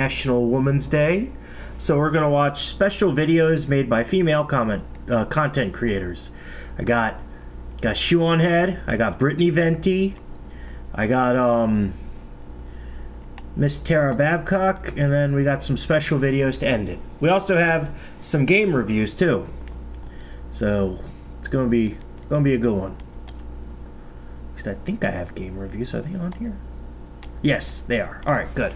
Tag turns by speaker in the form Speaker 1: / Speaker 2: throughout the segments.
Speaker 1: National Women's Day, so we're gonna watch special videos made by female content creators. I got Shoe on Head, I got Brittany Venti, I got Miss Tara Babcock, and then we got some special videos to end it. We also have some game reviews too, so it's gonna be a good one. At least I think I have game reviews. Are they on here? Yes, they are. All right, good.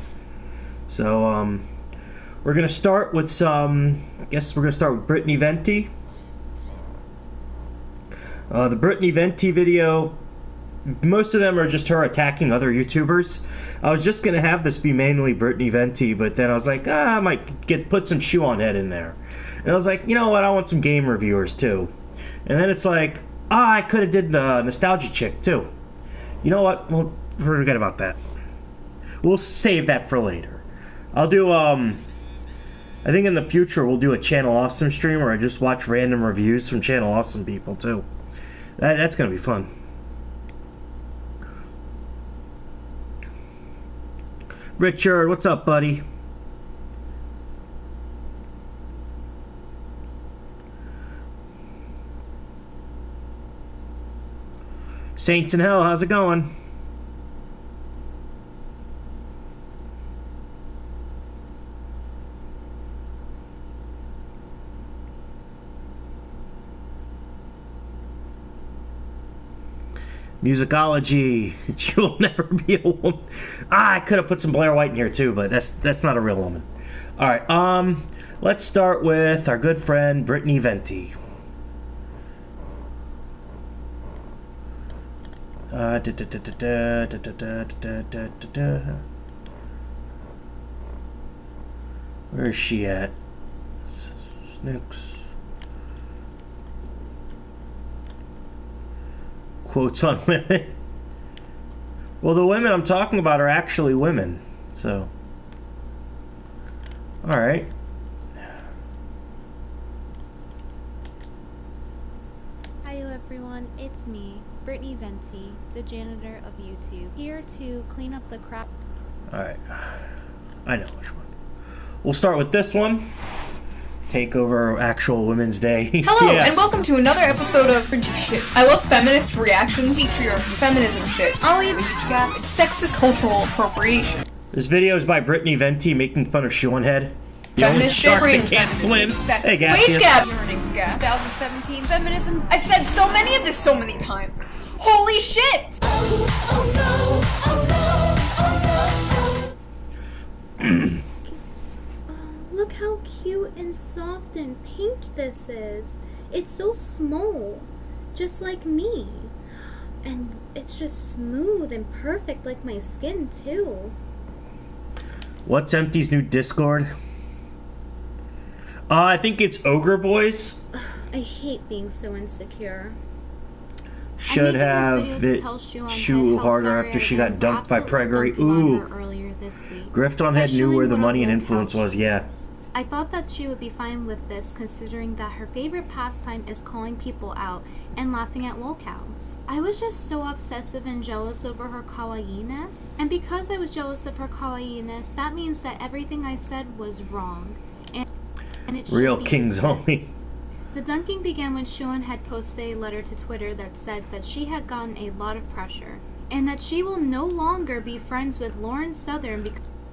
Speaker 1: So we're gonna start with some. I guess we're gonna start with Brittany Venti. The Brittany Venti video, most of them are just her attacking other YouTubers. I was just gonna have this be mainly Brittany Venti, but then I was like, I might put some Shoe on Head in there. And I was like, you know what? I want some game reviewers too. And then it's like, I could have did the Nostalgia Chick too. You know what? We'll forget about that. We'll save that for later. I'll do, I think in the future we'll do a Channel Awesome stream where I just watch random reviews from Channel Awesome people too. That's gonna be fun. Richard, what's up, buddy? Saints in Hell, how's it going? Musicology. You'll never be a woman. I could have put some Blair White in here too, but that's not a real woman. All right. Let's start with our good friend Brittany Venti. Where is she at? Snooks. Quotes on women. Well, the women I'm talking about are actually women, so. Alright.
Speaker 2: Hi everyone, it's me, Brittany Venti, the janitor of YouTube, here to clean up the crap.
Speaker 1: Alright. I know which one. We'll start with this one. Take over actual Women's Day.
Speaker 3: Hello, and welcome to another episode of Fringy Shit. I love feminist reactions, patriarchy, feminism shit. I'll even sexist cultural appropriation.
Speaker 1: This video is by Brittany Venti making fun of Shoe on Head.
Speaker 3: Feminist shit,
Speaker 1: that can't swim. Hey,
Speaker 3: wage gap, earnings gap, 2017 feminism. I've said so many of this so many times. Holy shit! Oh no, oh no, oh no, oh no.
Speaker 2: Look how cute and soft and pink this is. It's so small, just like me. And it's just smooth and perfect like my skin too.
Speaker 1: What's Empty's new Discord? I think it's Ogre Boys.
Speaker 2: I hate being so insecure.
Speaker 1: Should have it shoe harder after she got dunked by Gregory. Ooh. Grift on Head knew where the money and influence was, yeah.
Speaker 2: I thought that she would be fine with this, considering that her favorite pastime is calling people out and laughing at lolcows. I was just so obsessive and jealous over her kawaii-ness. And because I was jealous of her kawaii-ness, that means that everything I said was wrong. And it should
Speaker 1: Real
Speaker 2: be
Speaker 1: kings
Speaker 2: dismissed.
Speaker 1: only.
Speaker 2: The dunking began when Shoe on Head posted a letter to Twitter that said that she had gotten a lot of pressure, and that she will no longer be friends with Lauren Southern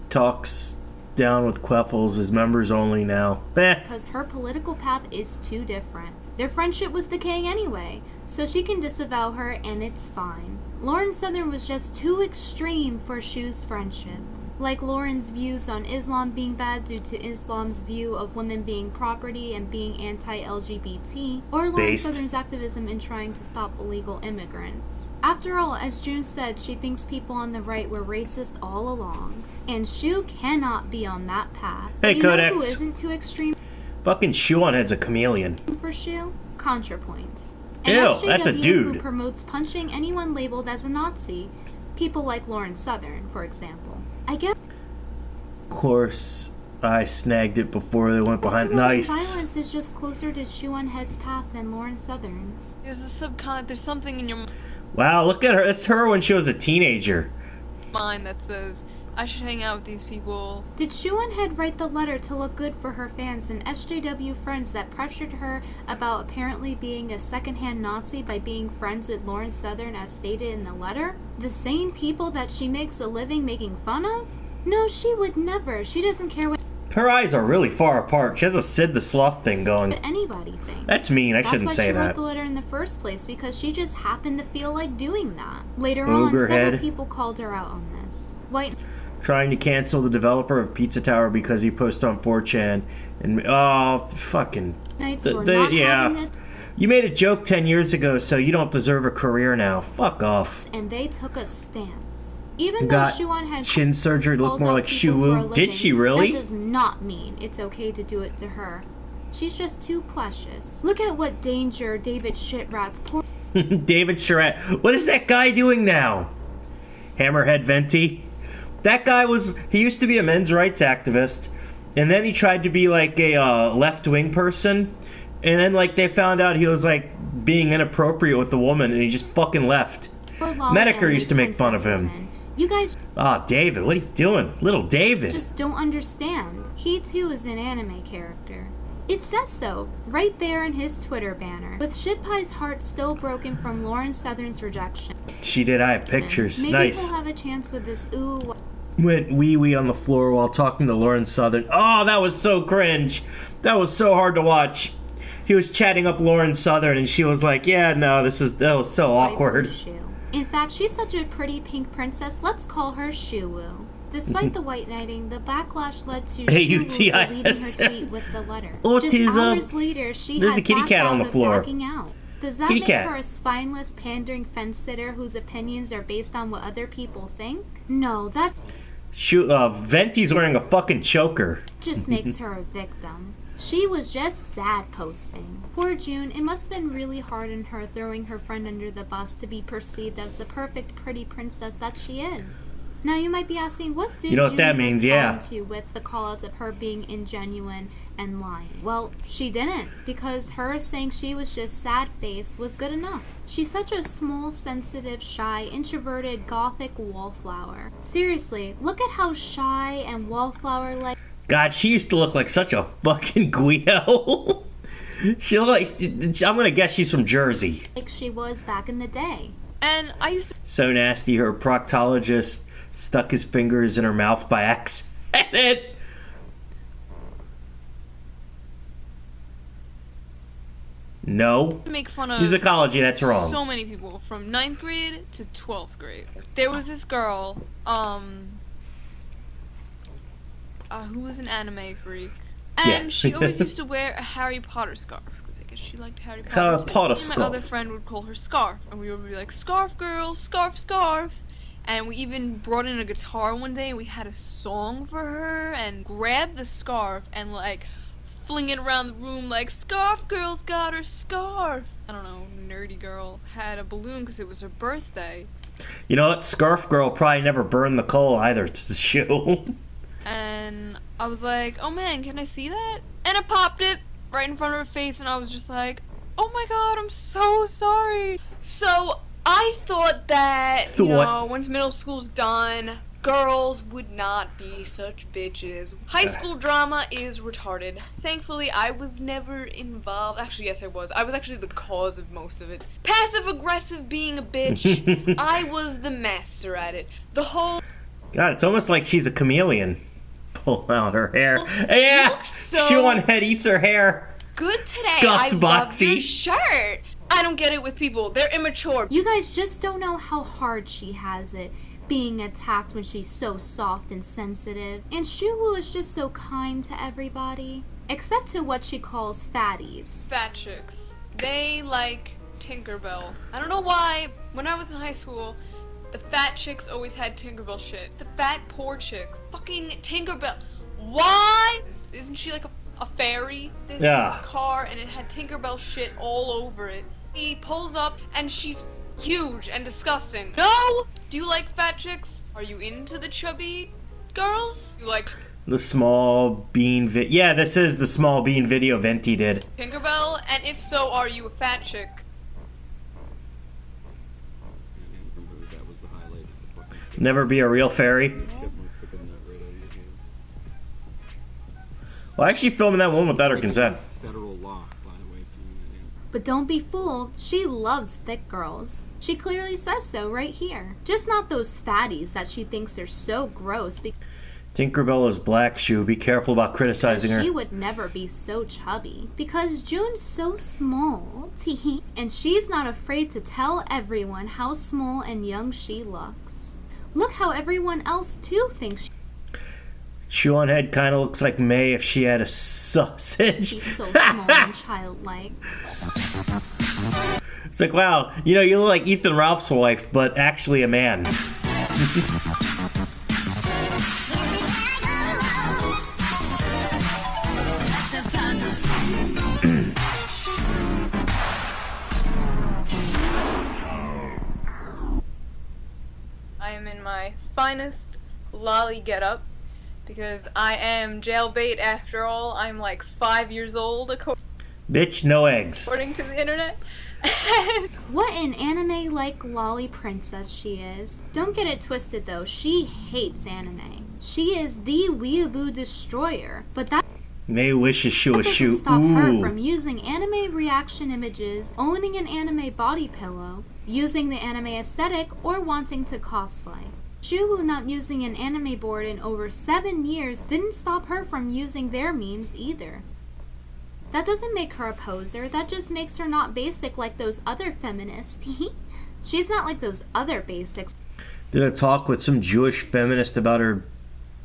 Speaker 1: Talks down with Queffles is members only now.
Speaker 2: Because her political path is too different. Their friendship was decaying anyway, so she can disavow her and it's fine. Lauren Southern was just too extreme for Shoe's friendship. Like Lauren's views on Islam being bad due to Islam's view of women being property and being anti-LGBT, or Lauren Southern's activism in trying to stop illegal immigrants. After all, as June said, she thinks people on the right were racist all along, and Shoe cannot be on that path.
Speaker 1: Hey,
Speaker 2: you
Speaker 1: Codex.
Speaker 2: know who isn't too extreme?
Speaker 1: Fucking Shoe on Head's a chameleon.
Speaker 2: For Shoe? ContraPoints.
Speaker 1: Ew,
Speaker 2: SJW
Speaker 1: that's a dude.
Speaker 2: Who promotes punching anyone labeled as a Nazi. People like Lauren Southern, for example. I guess.
Speaker 1: Of course, I snagged it before they went behind. Nice.
Speaker 2: Violence is just closer to Shoe on Head's path than Lauren Southern's.
Speaker 3: There's something in your
Speaker 1: Wow, look at her. It's her when she was a teenager.
Speaker 3: mind that says,
Speaker 4: I should hang out with these people.
Speaker 2: Did Shoonhead write the letter to look good for her fans and SJW friends that pressured her about apparently being a secondhand Nazi by being friends with Lauren Southern as stated in the letter? The same people that she makes a living making fun of? No, she would never. She doesn't care what
Speaker 1: Her eyes are really far apart. She has a Sid the Sloth thing going.
Speaker 2: anybody thinks.
Speaker 1: That's mean. I shouldn't say
Speaker 2: That's why she wrote
Speaker 1: that.
Speaker 2: the letter in the first place, because she just happened to feel like doing that. Later
Speaker 1: Ogre
Speaker 2: on, several
Speaker 1: head.
Speaker 2: people called her out on this. White
Speaker 1: Trying to cancel the developer of Pizza Tower because he posted on 4chan. And, oh, fucking...
Speaker 2: Knights were not having this,
Speaker 1: You made a joke 10 years ago, so you don't deserve a career now. Fuck off.
Speaker 2: and they took a stance. Even though
Speaker 1: Got
Speaker 2: Shuan had
Speaker 1: chin surgery to look
Speaker 2: calls
Speaker 1: more
Speaker 2: out
Speaker 1: like
Speaker 2: people for a
Speaker 1: Shuwoo. Did
Speaker 2: living,
Speaker 1: she really?
Speaker 2: That does not mean it's okay to do it to her. She's just too precious. Look at what danger David Shitrat's poor
Speaker 1: David Charette. What is that guy doing now? Hammerhead Venti? That guy he used to be a men's rights activist, and then he tried to be like a left-wing person, and then like they found out he was like being inappropriate with the woman, and he just fucking left. Medicare used to make fun of him.
Speaker 2: You guys
Speaker 1: Ah, David, what are you doing? Little David.
Speaker 2: just don't understand. He too is an anime character. It says so, right there in his Twitter banner. With Shitpie's heart still broken from Lauren Southern's rejection.
Speaker 1: She did. I have pictures.
Speaker 2: Maybe
Speaker 1: Nice.
Speaker 2: he'll have a chance with this ooh.
Speaker 1: Went wee-wee on the floor while talking to Lauren Southern. Oh, that was so cringe. That was so hard to watch. He was chatting up Lauren Southern, and she was like, yeah, no, that was so awkward.
Speaker 2: Shoe. In fact, she's such a pretty pink princess, let's call her Shuwoo. Despite the white knighting, the backlash led to Shuwoo deleting her tweet with the letter. Just
Speaker 1: Autism.
Speaker 2: hours later, she
Speaker 1: There's
Speaker 2: had
Speaker 1: a kitty
Speaker 2: backed
Speaker 1: cat on
Speaker 2: out
Speaker 1: the
Speaker 2: of
Speaker 1: floor.
Speaker 2: backing out. Does that
Speaker 1: Kitty
Speaker 2: make
Speaker 1: cat.
Speaker 2: her a spineless, pandering fence-sitter whose opinions are based on what other people think? No, that
Speaker 1: Venti's wearing a fucking choker.
Speaker 2: just makes her a victim. She was just sad posting. Poor June, it must have been really hard on her throwing her friend under the bus to be perceived as the perfect pretty princess that she is. Now you might be asking, what did
Speaker 1: You know what
Speaker 2: June
Speaker 1: that means, yeah.
Speaker 2: respond to with the callouts of her being ingenuine and lying? Well, she didn't, because her saying she was just sad-faced was good enough. She's such a small, sensitive, shy, introverted, gothic wallflower. Seriously, look at how shy and wallflower-like
Speaker 1: God, she used to look like such a fucking Guido. She looked like, I'm gonna guess she's from Jersey.
Speaker 2: she was back in the day.
Speaker 4: And I used to
Speaker 1: So nasty, her proctologist stuck his fingers in her mouth by accident. No.
Speaker 4: make fun of
Speaker 1: Musicology, that's wrong.
Speaker 4: so many people from 9th grade to 12th grade. There was this girl, who was an anime freak. And
Speaker 1: Yeah.
Speaker 4: she always used to wear a Harry Potter scarf, because I guess she liked Harry Potter
Speaker 1: Harry
Speaker 4: too.
Speaker 1: Potter
Speaker 4: And
Speaker 1: scarf.
Speaker 4: my other friend would call her Scarf, and we would be like, Scarf girl, scarf, scarf. And we even brought in a guitar one day, and we had a song for her, and grabbed the scarf, and like, fling it around the room like, Scarf girl's got her scarf. I don't know, nerdy girl had a balloon because it was her birthday.
Speaker 1: You know what? Scarf Girl probably never burned the coal either to the show.
Speaker 4: And I was like, oh man, can I see that? And I popped it right in front of her face, and I was just like, oh my god, I'm so sorry. So I thought that, you know, once middle school's done, girls would not be such bitches. High school drama is retarded. Thankfully, I was never involved. Actually, yes, I was. I was actually the cause of most of it. Passive-aggressive being a bitch, I was the master at it. The whole...
Speaker 1: God, it's almost like she's a chameleon. Pull out her hair. Yeah!
Speaker 4: so-
Speaker 1: Shoe on head eats her hair.
Speaker 4: Good today.
Speaker 1: Scuffed
Speaker 4: I love
Speaker 1: boxy.
Speaker 4: your shirt. I don't get it with people. They're immature.
Speaker 2: You guys just don't know how hard she has it, being attacked when she's so soft and sensitive. And Shuwoo is just so kind to everybody, except to what she calls fatties.
Speaker 4: Fat chicks. They like Tinkerbell. I don't know why. When I was in high school, the fat chicks always had Tinkerbell shit. The fat poor chicks. Fucking Tinkerbell. Why? Isn't she like a fairy? This car, and it had Tinkerbell shit all over it. He pulls up, and she's huge and disgusting. No! Do you like fat chicks? Are you into the chubby girls? You like
Speaker 1: The small bean yeah, this is the small bean video Venti did.
Speaker 4: Tinkerbell? And if so, are you a fat chick?
Speaker 1: Never be a real fairy. Why is she filming that one without her consent?
Speaker 5: Federal law, by the way.
Speaker 2: But don't be fooled, she loves thick girls. She clearly says so right here. Just not those fatties that she thinks are so gross
Speaker 1: Tinkerbell is black, Shu. Be careful about criticizing her.
Speaker 2: she would never be so chubby. Because June's so small, teehee, and she's not afraid to tell everyone how small and young she looks. Look how everyone else too thinks
Speaker 1: Shu on head kind of looks like May if she had a sausage.
Speaker 2: she's so small and childlike.
Speaker 1: It's like, wow, you know, you look like Ethan Ralph's wife, but actually a man.
Speaker 3: I am in my finest lolly getup because I am jailbait after all. I'm like 5 years old
Speaker 1: Bitch, no eggs.
Speaker 3: according to the internet.
Speaker 2: What an anime-like lolly princess she is. Don't get it twisted though, she hates anime. She is the weeaboo destroyer, but that
Speaker 1: May wishes she was
Speaker 2: doesn't
Speaker 1: Shu.
Speaker 2: stop her
Speaker 1: Ooh.
Speaker 2: from using anime reaction images, owning an anime body pillow, using the anime aesthetic, or wanting to cosplay. Shuwu not using an anime board in over 7 years didn't stop her from using their memes either. That doesn't make her a poser, that just makes her not basic like those other feminists. She's not like those other basics.
Speaker 1: Did a talk with some Jewish feminist about her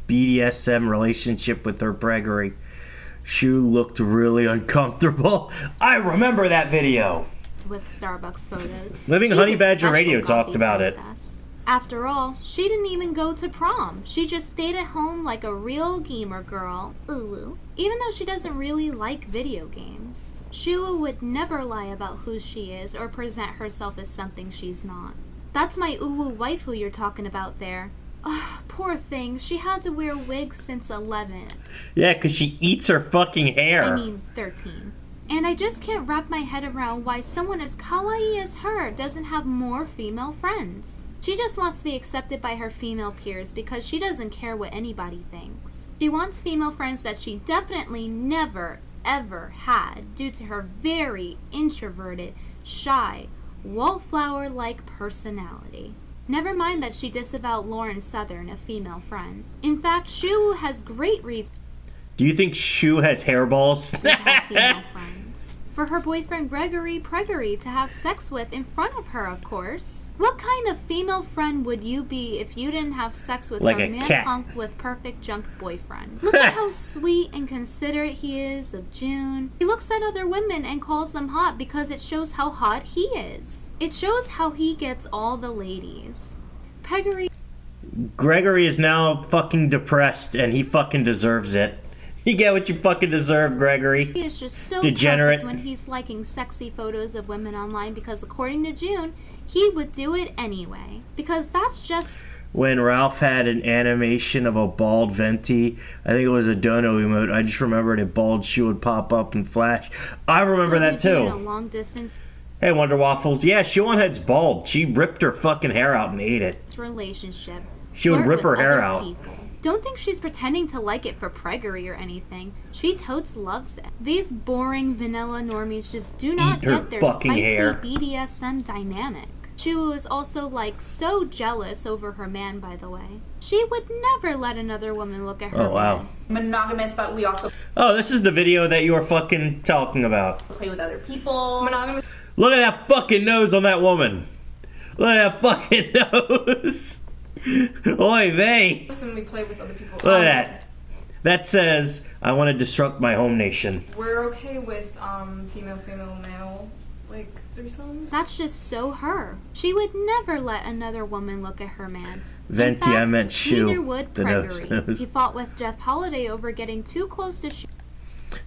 Speaker 1: BDSM relationship with her Gregory. Shu looked really uncomfortable. I remember that video.
Speaker 2: With Starbucks photos.
Speaker 1: Living
Speaker 2: She's
Speaker 1: Honey
Speaker 2: a
Speaker 1: Badger
Speaker 2: special
Speaker 1: Radio
Speaker 2: coffee
Speaker 1: talked about it.
Speaker 2: princess. After all, she didn't even go to prom. She just stayed at home like a real gamer girl. Ooh. Even though she doesn't really like video games. Shu would never lie about who she is or present herself as something she's not. That's my uwu waifu you're talking about there. Ugh, poor thing. She had to wear wigs since 11.
Speaker 1: Yeah, because she eats her fucking hair.
Speaker 2: I mean, 13. And I just can't wrap my head around why someone as kawaii as her doesn't have more female friends. She just wants to be accepted by her female peers because she doesn't care what anybody thinks. She wants female friends that she definitely never, ever had due to her very introverted, shy, wallflower-like personality. Never mind that she disavowed Lauren Southern, a female friend. In fact, Shu has great reason
Speaker 1: Do you think Shu has hairballs?
Speaker 2: to have female friends. For her boyfriend Gregory Pregory to have sex with in front of her, of course. What kind of female friend would you be if you didn't have sex with
Speaker 1: Like
Speaker 2: her
Speaker 1: a
Speaker 2: man
Speaker 1: cat.
Speaker 2: punk with perfect junk boyfriend? Look at how sweet and considerate he is of June. He looks at other women and calls them hot because it shows how hot he is. It shows how he gets all the ladies. Pregory
Speaker 1: Gregory is now fucking depressed and he fucking deserves it. You get what you fucking deserve, Gregory.
Speaker 2: He is just so
Speaker 1: Degenerate.
Speaker 2: perfect when he's liking sexy photos of women online because according to June, he would do it anyway. Because that's just
Speaker 1: When Ralph had an animation of a bald Venti, I think it was a dono emote, I just remembered a bald Shu would pop up and flash. I remember that
Speaker 2: in a
Speaker 1: too.
Speaker 2: long distance
Speaker 1: Hey, Wonder Waffles. Yeah, Shuonhead's bald. She ripped her fucking hair out and ate it.
Speaker 2: relationship.
Speaker 1: She would
Speaker 2: Flirt
Speaker 1: rip her
Speaker 2: with
Speaker 1: hair
Speaker 2: other
Speaker 1: out.
Speaker 2: people. Don't think she's pretending to like it for Pregory or anything. She totes loves it. These boring vanilla normies just do not
Speaker 1: Eat her
Speaker 2: get their
Speaker 1: fucking
Speaker 2: spicy
Speaker 1: hair.
Speaker 2: BDSM dynamic. Shu is also like so jealous over her man, by the way. She would never let another woman look at her
Speaker 1: Oh, wow.
Speaker 2: man.
Speaker 6: Monogamous, but we also
Speaker 1: Oh, this is the video that you were fucking talking about.
Speaker 6: play with other people.
Speaker 3: Monogamous.
Speaker 1: Look at that fucking nose on that woman. Look at that fucking nose. Oy vey.
Speaker 6: Listen, we play with other people.
Speaker 1: Look at that. That says, I want to disrupt my home nation.
Speaker 6: We're okay with female, male, like threesome.
Speaker 2: That's just so her. She would never let another woman look at her man.
Speaker 1: Venti, I meant Shu.
Speaker 2: Neither would
Speaker 1: The nose.
Speaker 2: Pregory. He fought with Jeff Holiday over getting too close to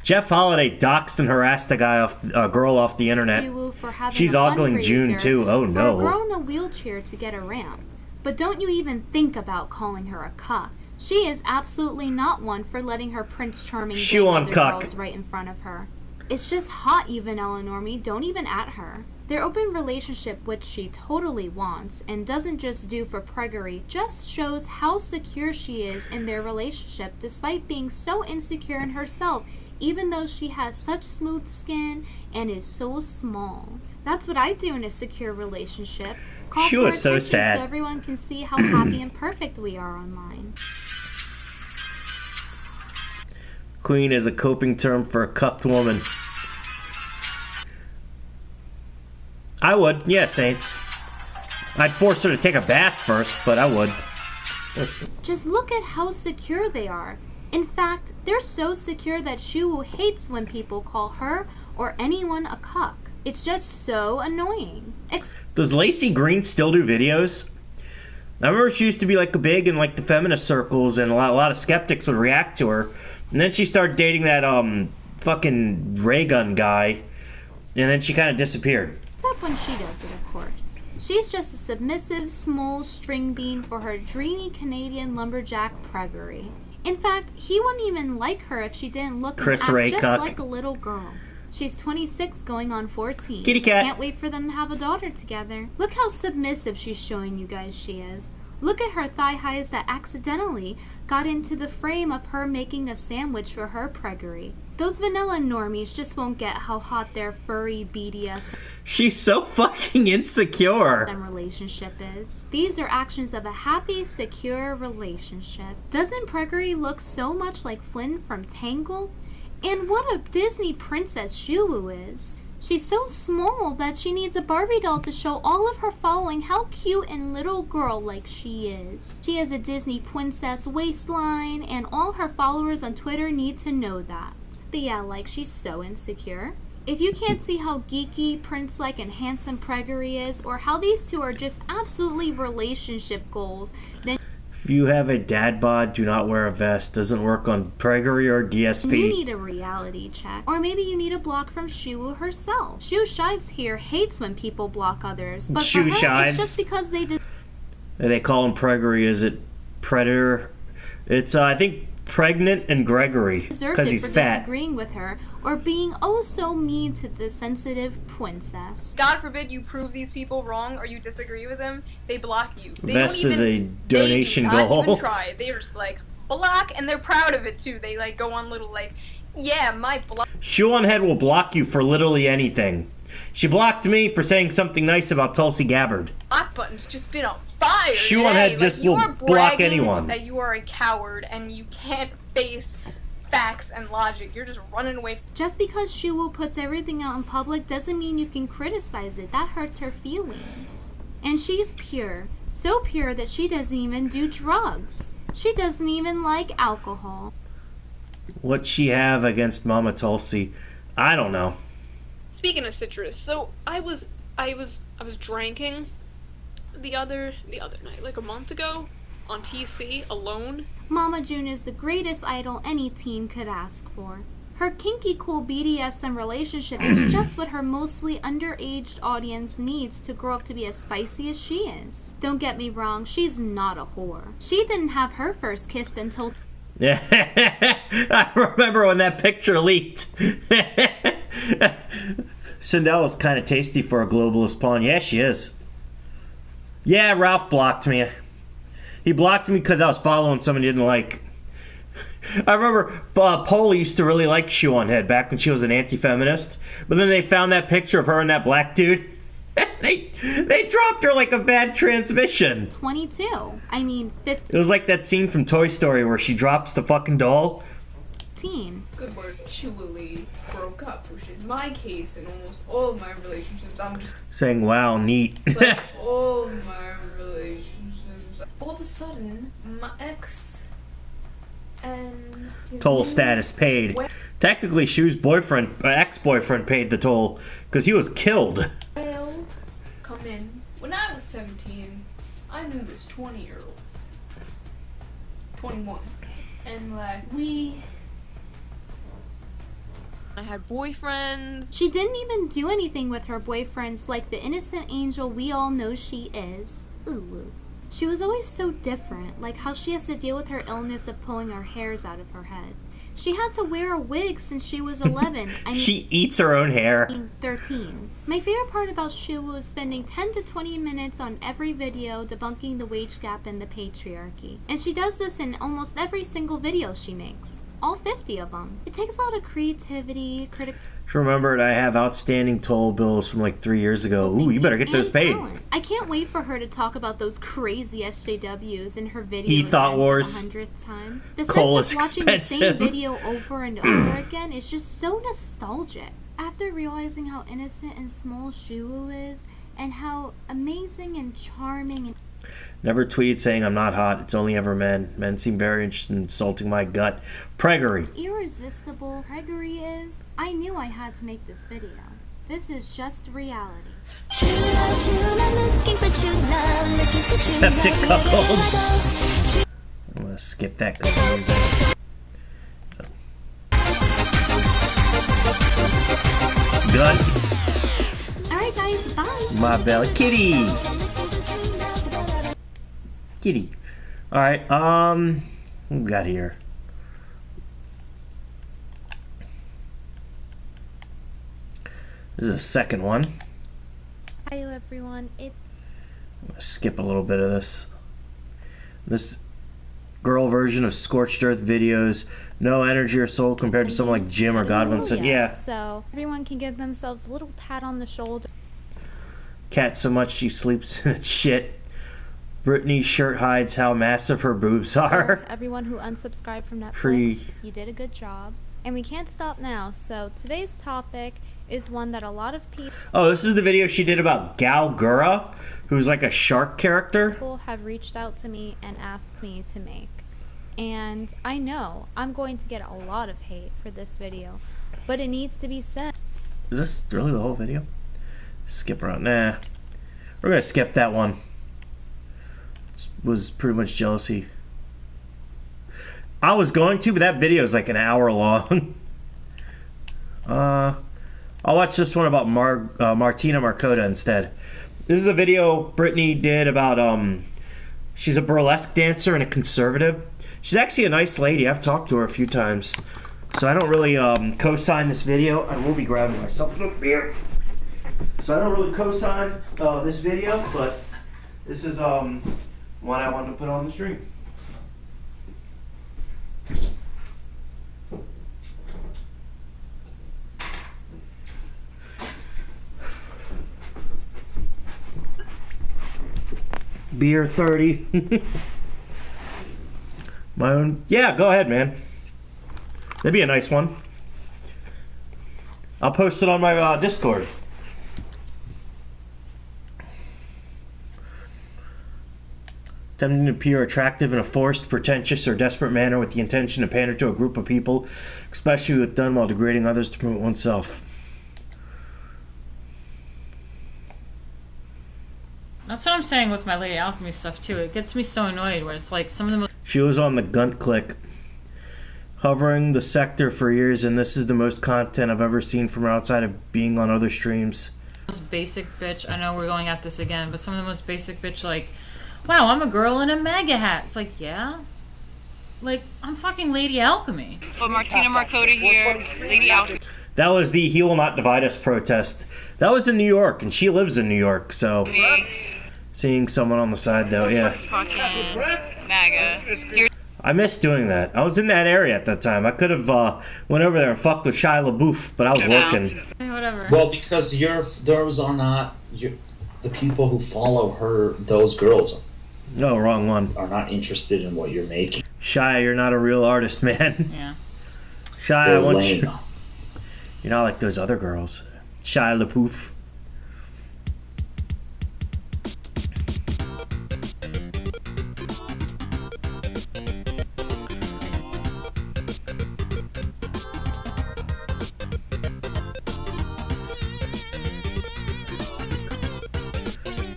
Speaker 1: Jeff Holiday doxed and harassed a girl off the internet.
Speaker 2: Shu for having
Speaker 1: She's
Speaker 2: a
Speaker 1: ogling June
Speaker 2: fundraiser
Speaker 1: too. Oh
Speaker 2: for a
Speaker 1: no.
Speaker 2: girl in a wheelchair to get a ramp. But don't you even think about calling her a cuck. She is absolutely not one for letting her Prince Charming
Speaker 1: Shoe
Speaker 2: date
Speaker 1: on
Speaker 2: other
Speaker 1: cuck.
Speaker 2: girls right in front of her. It's just hot, you vanilla normie. Don't even at her. Their open relationship, which she totally wants and doesn't just do for preggery, just shows how secure she is in their relationship despite being so insecure in herself, even though she has such smooth skin and is so small. That's what I do in a secure relationship. Call
Speaker 1: She
Speaker 2: for
Speaker 1: was so
Speaker 2: attention
Speaker 1: sad.
Speaker 2: so everyone can see how happy and perfect we are online.
Speaker 1: Queen is a coping term for a cucked woman. I would, yeah, Saints. I'd force her to take a bath first, but I would.
Speaker 2: Just look at how secure they are. In fact, they're so secure that Shuwoo hates when people call her or anyone a cuck. It's just so annoying.
Speaker 1: Does Lacey Green still do videos? I remember she used to be like big in like the feminist circles, and a lot of skeptics would react to her. And then she started dating that fucking ray gun guy, and then she kind of disappeared.
Speaker 2: Except when she does it, of course. She's just a submissive, small string bean for her dreamy Canadian lumberjack preggery. In fact, he wouldn't even like her if she didn't look and
Speaker 1: Chris
Speaker 2: act
Speaker 1: Ray
Speaker 2: just
Speaker 1: cuck.
Speaker 2: like a little girl. She's 26 going on 14.
Speaker 1: Kitty cat.
Speaker 2: Can't wait for them to have a daughter together. Look how submissive she's showing you guys she is. Look at her thigh highs that accidentally got into the frame of her making a sandwich for her preggery. Those vanilla normies just won't get how hot their furry BDSM
Speaker 1: She's so fucking insecure.
Speaker 2: relationship is. These are actions of a happy, secure relationship. Doesn't preggery look so much like Flynn from Tangled? And what a Disney princess Shuwoo is. She's so small that she needs a Barbie doll to show all of her following how cute and little girl-like she is. She has a Disney princess waistline, and all her followers on Twitter need to know that. But yeah, like, she's so insecure. If you can't see how geeky, prince-like, and handsome preggery is, or how these two are just absolutely relationship goals, then
Speaker 1: If you have a dad bod, do not wear a vest. Doesn't work on preggery or DSP.
Speaker 2: you need a reality check. Or maybe you need a block from Shuwoo herself. Shu Shives here hates when people block others, but
Speaker 1: Shu
Speaker 2: for her,
Speaker 1: Shives.
Speaker 2: it's just because they
Speaker 1: They call him preggery. Is it predator? It's I think pregnant and Gregory
Speaker 2: deserved
Speaker 1: because
Speaker 2: it
Speaker 1: he's
Speaker 2: for
Speaker 1: fat.
Speaker 2: disagreeing with her, or being oh so mean to the sensitive princess.
Speaker 3: God forbid you prove these people wrong or you disagree with them, they block you. They
Speaker 1: Vest
Speaker 3: don't
Speaker 1: is
Speaker 3: even,
Speaker 1: a donation
Speaker 3: they do not
Speaker 1: goal.
Speaker 3: even try. They're just like, block, and they're proud of it too. They like go on little like, yeah, my block.
Speaker 1: Shoe on Head will block you for literally anything. She blocked me for saying something nice about Tulsi Gabbard.
Speaker 3: Block button's just been on fire.
Speaker 1: Shoe on
Speaker 3: today.
Speaker 1: Head just
Speaker 3: like, you
Speaker 1: will
Speaker 3: are
Speaker 1: block
Speaker 3: bragging
Speaker 1: anyone.
Speaker 3: That you are a coward and you can't face facts and logic. You're just running away.
Speaker 2: Just because Shuwoo puts everything out in public doesn't mean you can criticize it. That hurts her feelings. And she's pure. So pure that she doesn't even do drugs. She doesn't even like alcohol.
Speaker 1: What she have against Mama Tulsi? I don't know.
Speaker 4: Speaking of citrus, so I was drinking the other night, like a month ago, on TC alone.
Speaker 2: Mama June is the greatest idol any teen could ask for. Her kinky cool BDSM relationship is just what her mostly underaged audience needs to grow up to be as spicy as she is. Don't get me wrong, she's not a whore. She didn't have her first kiss until
Speaker 1: Yeah, I remember when that picture leaked. Cinderella's kind of tasty for a globalist pawn. Yeah, she is. Yeah, Ralph blocked me. He blocked me because I was following someone he didn't like. I remember Paula used to really like Shoe on Head back when she was an anti-feminist. But then they found that picture of her and that black dude. They dropped her like a bad transmission.
Speaker 2: 22. I mean,
Speaker 1: It was like that scene from Toy Story where she drops the fucking doll.
Speaker 2: 15.
Speaker 6: Good word, chewily broke up, which is my case in almost all of my relationships. I'm just
Speaker 1: Saying, wow, neat.
Speaker 6: like, all my relationships. All of a sudden, my ex and his
Speaker 1: Toll
Speaker 6: new
Speaker 1: status paid. Technically, Shu's ex-boyfriend paid the toll because he was killed.
Speaker 6: whale come in. When I was 17, I knew this 20-year-old. 21. And like,
Speaker 4: I had boyfriends.
Speaker 2: She didn't even do anything with her boyfriends like the innocent angel we all know she is. Ooh. She was always so different, like how she has to deal with her illness of pulling her hairs out of her head. She had to wear a wig since she was 11.
Speaker 1: She eats her own hair.
Speaker 2: 13. My favorite part about Shu was spending 10 to 20 minutes on every video debunking the wage gap and the patriarchy. And she does this in almost every single video she makes. All 50 of them. It takes a lot of creativity,
Speaker 1: Remembered I have outstanding toll bills from like 3 years ago. Ooh, you better get those paid.
Speaker 2: Talent. I can't wait for her to talk about those crazy SJWs in her video.
Speaker 1: He thought wars.
Speaker 2: For the 100th time. The
Speaker 1: Coal
Speaker 2: sense of
Speaker 1: is
Speaker 2: watching
Speaker 1: expensive.
Speaker 2: the same video over and over again is just so nostalgic. After realizing how innocent and small Shu is, and how amazing and charming and
Speaker 1: Never tweeted saying I'm not hot. It's only ever men. Men seem very interested in insulting my gut. Preggery.
Speaker 2: irresistible Gregory is, I knew I had to make this video. This is just reality.
Speaker 1: Septic cuckold. I'm gonna skip that music. Gun.
Speaker 2: Alright guys, bye!
Speaker 1: My belly. Kitty! Kitty. Alright, what we got here? This is the second one.
Speaker 2: Hi everyone,
Speaker 1: I'm gonna skip a little bit of this. This girl version of Scorched Earth videos, no energy or soul compared to someone like Jim or Godwin said, yeah.
Speaker 2: So everyone can give themselves a little pat on the shoulder.
Speaker 1: Cat so much she sleeps in its shit. Brittany's shirt hides how massive her boobs are.
Speaker 2: Everyone who unsubscribed from Netflix,
Speaker 1: Free.
Speaker 2: You did a good job. And we can't stop now, so today's topic is one that a lot of
Speaker 1: Oh, this is the video she did about Gal Gura, who's like a shark character.
Speaker 2: people have reached out to me and asked me to make. And I know I'm going to get a lot of hate for this video, but it needs to be said.
Speaker 1: Is this really the whole video? Skip around. Nah. We're gonna skip that one. It was pretty much jealousy. I was going to, but that video is like an hour long. I'll watch this one about Martina Markota instead. This is a video Brittany did about, she's a burlesque dancer and a conservative. She's actually a nice lady. I've talked to her a few times. So I don't really co-sign this video. I will be grabbing myself a beer. So I don't really co-sign this video, but this is one I wanted to put on the stream. Beer 30. My own. Yeah, go ahead, man. That'd be a nice one. I'll post it on my Discord. Attempting to appear attractive in a forced, pretentious, or desperate manner with the intention to pander to a group of people, especially with done while degrading others to promote oneself.
Speaker 7: That's what I'm saying with my Lady Alchemy stuff too. It gets me so annoyed when it's like some of the most
Speaker 1: She was on the Gunt Click, hovering the sector for years, and this is the most content I've ever seen from her outside of being on other streams.
Speaker 7: basic bitch. I know we're going at this again, but some of the most basic bitch like, wow, I'm a girl in a MAGA hat. It's like, yeah? Like, I'm fucking Lady Alchemy.
Speaker 4: But Martina Markota here, Lady Alchemy.
Speaker 1: That was the He Will Not Divide Us protest. That was in New York, and she lives in New York, so... Seeing someone on the side, though, yeah.
Speaker 4: Fucking MAGA.
Speaker 1: I miss doing that. I was in that area at that time. I could have went over there and fucked with Shia LaBeouf, but I was working.
Speaker 7: Whatever.
Speaker 8: Well, because those are not the people who follow her. Those girls
Speaker 1: No, wrong one.
Speaker 8: are not interested in what you're making.
Speaker 1: Shia, you're not a real artist, man.
Speaker 7: Yeah.
Speaker 1: Shia, I
Speaker 8: They're
Speaker 1: want
Speaker 8: lame.
Speaker 1: you. You're not like those other girls. Shia LaBeouf.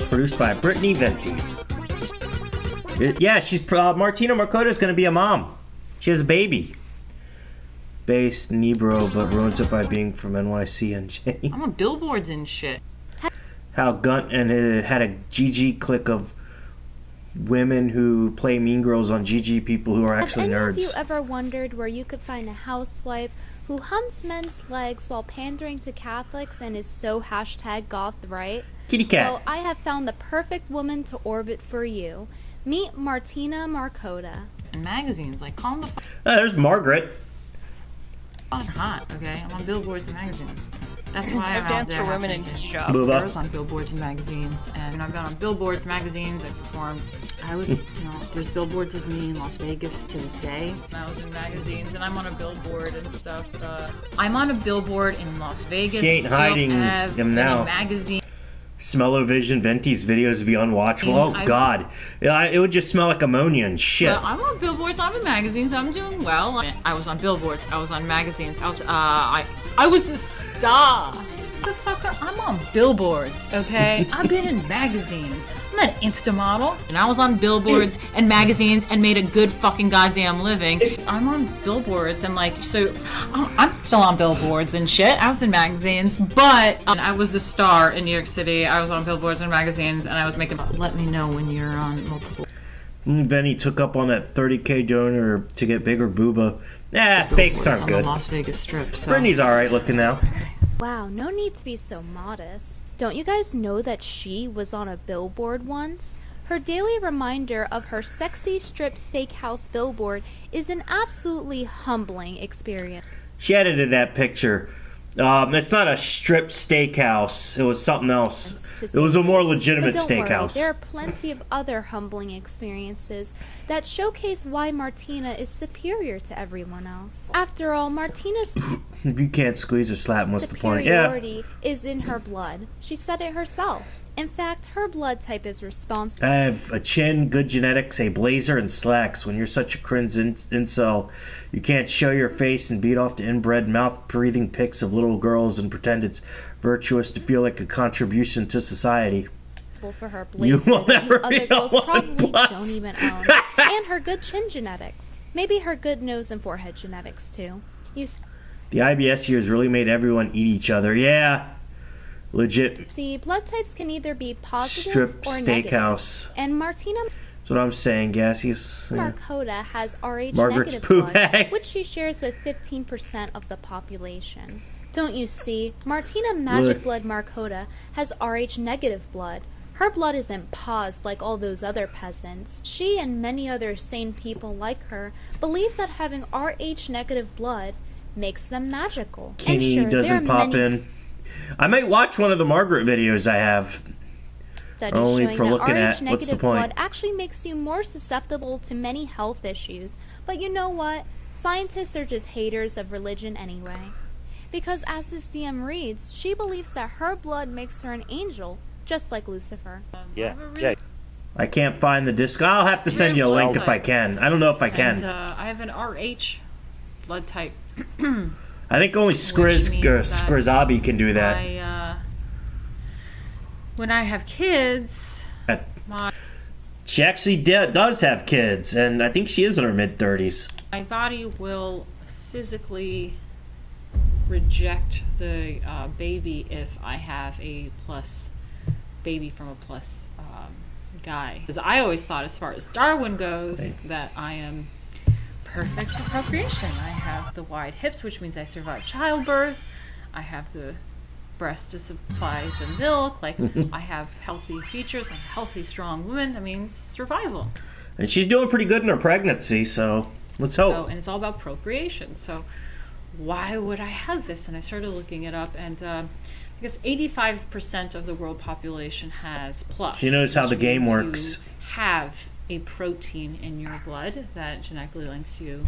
Speaker 1: Produced by Brittany Venti. Yeah, she's Martina Markota is going to be a mom. She has a baby. Based Nebro, but ruins it by being from NYC and J.
Speaker 7: I'm on billboards and shit.
Speaker 1: How Gunt and it had a GG click of women who play mean girls on GG people who are actually
Speaker 2: Have any
Speaker 1: nerds.
Speaker 2: of you ever wondered where you could find a housewife who humps men's legs while pandering to Catholics and is so #goth right?
Speaker 1: Kitty cat.
Speaker 2: Well, I have found the perfect woman to orbit for you. Meet Martina Markota.
Speaker 7: In magazines, like, calm the fuck
Speaker 1: There's Margaret.
Speaker 7: on hot, okay? I'm on billboards and magazines. That's why I'm out
Speaker 9: Dance
Speaker 7: there.
Speaker 9: for women in
Speaker 7: having-
Speaker 9: hijab.
Speaker 1: Booba.
Speaker 7: Sarah's on billboards and magazines, and I've been on billboards, magazines, I performed. I was, there's billboards of me in Las Vegas to this day. I was in magazines, and I'm on a billboard and stuff. I'm on a billboard in Las Vegas.
Speaker 1: She ain't
Speaker 7: still
Speaker 1: hiding
Speaker 7: have
Speaker 1: them
Speaker 7: in
Speaker 1: now.
Speaker 7: a magazine.
Speaker 1: Smell-O-Vision Venti's videos would be unwatchable. Oh,
Speaker 7: I've-
Speaker 1: God. Yeah, it would just smell like ammonia and shit.
Speaker 7: Well, I'm on billboards, I'm in magazines, I'm doing well. I was on billboards, I was on magazines, I was a star. Motherfucker, I'm on billboards, okay? I've been in magazines. I'm an Insta model, and I was on billboards and magazines and made a good fucking goddamn living. I'm on billboards and I'm still on billboards and shit. I was in magazines, but I was a star in New York City. I was on billboards and magazines, and I was making. Let me know when you're on multiple.
Speaker 1: Venti took up on that 30K donor to get bigger booba. Fakes
Speaker 7: billboards
Speaker 1: aren't
Speaker 7: on
Speaker 1: good.
Speaker 7: the Las Vegas Strip. So.
Speaker 1: Brittany's alright looking now.
Speaker 2: Wow, no need to be so modest. Don't you guys know that she was on a billboard once? Her daily reminder of her sexy strip steakhouse billboard is an absolutely humbling experience.
Speaker 1: She edited that picture. It's not a strip steakhouse. It was something else.
Speaker 2: To
Speaker 1: It was a more
Speaker 2: say the least.
Speaker 1: legitimate
Speaker 2: But don't
Speaker 1: steakhouse.
Speaker 2: worry, there are plenty of other humbling experiences that showcase why Martina is superior to everyone else. After all, Martina's
Speaker 1: If you can't squeeze or slap, what's the point? Yeah.
Speaker 2: superiority is in her blood. She said it herself. In fact, her blood type is responsible.
Speaker 1: I have a chin, good genetics, a blazer, and slacks. When you're such a cringe incel, you can't show your face and beat off the inbred, mouth-breathing pics of little girls and pretend it's virtuous to feel like a contribution to society.
Speaker 2: For her
Speaker 1: You
Speaker 2: blazer
Speaker 1: will
Speaker 2: that you
Speaker 1: never
Speaker 2: other
Speaker 1: be
Speaker 2: girls
Speaker 1: on
Speaker 2: probably
Speaker 1: Plus.
Speaker 2: don't even own. And her good chin genetics. Maybe her good nose and forehead genetics, too.
Speaker 1: The IBS years really made everyone eat each other. Yeah. Legit
Speaker 2: See, blood types can either be positive
Speaker 1: strip
Speaker 2: or negative.
Speaker 1: steakhouse.
Speaker 2: And Martina
Speaker 1: That's what I'm saying, gaseous. Yeah.
Speaker 2: Markota has RH
Speaker 1: Margaret's
Speaker 2: negative
Speaker 1: poo
Speaker 2: blood,
Speaker 1: bag.
Speaker 2: which she shares with 15% of the population. Don't you see? Martina Magic
Speaker 1: Look.
Speaker 2: Blood Markota has RH negative blood. Her blood isn't paused like all those other peasants. She and many other sane people like her believe that having RH negative blood makes them magical.
Speaker 1: Kenny
Speaker 2: and sure, there are
Speaker 1: doesn't pop
Speaker 2: many
Speaker 1: in. I might watch one of the Margaret videos I have.
Speaker 2: studies
Speaker 1: Only
Speaker 2: showing
Speaker 1: for
Speaker 2: that
Speaker 1: looking
Speaker 2: RH
Speaker 1: at, what's the
Speaker 2: negative
Speaker 1: point?
Speaker 2: blood actually makes you more susceptible to many health issues. But you know what? Scientists are just haters of religion anyway. Because as this DM reads, she believes that her blood makes her an angel, just like Lucifer.
Speaker 1: Yeah. I can't find the disc. I'll have to send you a link if I can. I don't know if I can.
Speaker 7: And I have an RH blood type.
Speaker 1: I think only
Speaker 7: Which means that
Speaker 1: Skrizabi can do that.
Speaker 7: When I have kids,
Speaker 1: She actually does have kids, and I think she is in her mid-30s.
Speaker 7: my body will physically reject the baby if I have a plus baby from a plus guy. Because I always thought, as far as Darwin goes, that I am perfect for procreation. I have the wide hips, which means I survive childbirth. I have the breast to supply the milk. Like, I have healthy features. I'm a healthy, strong woman. That means survival.
Speaker 1: And she's doing pretty good in her pregnancy, so let's hope.
Speaker 7: So, and it's all about procreation. So why would I have this? And I started looking it up, and I guess 85% of the world population has plus.
Speaker 1: She knows how
Speaker 7: which
Speaker 1: the game
Speaker 7: means
Speaker 1: works.
Speaker 7: You have a protein in your blood that genetically links you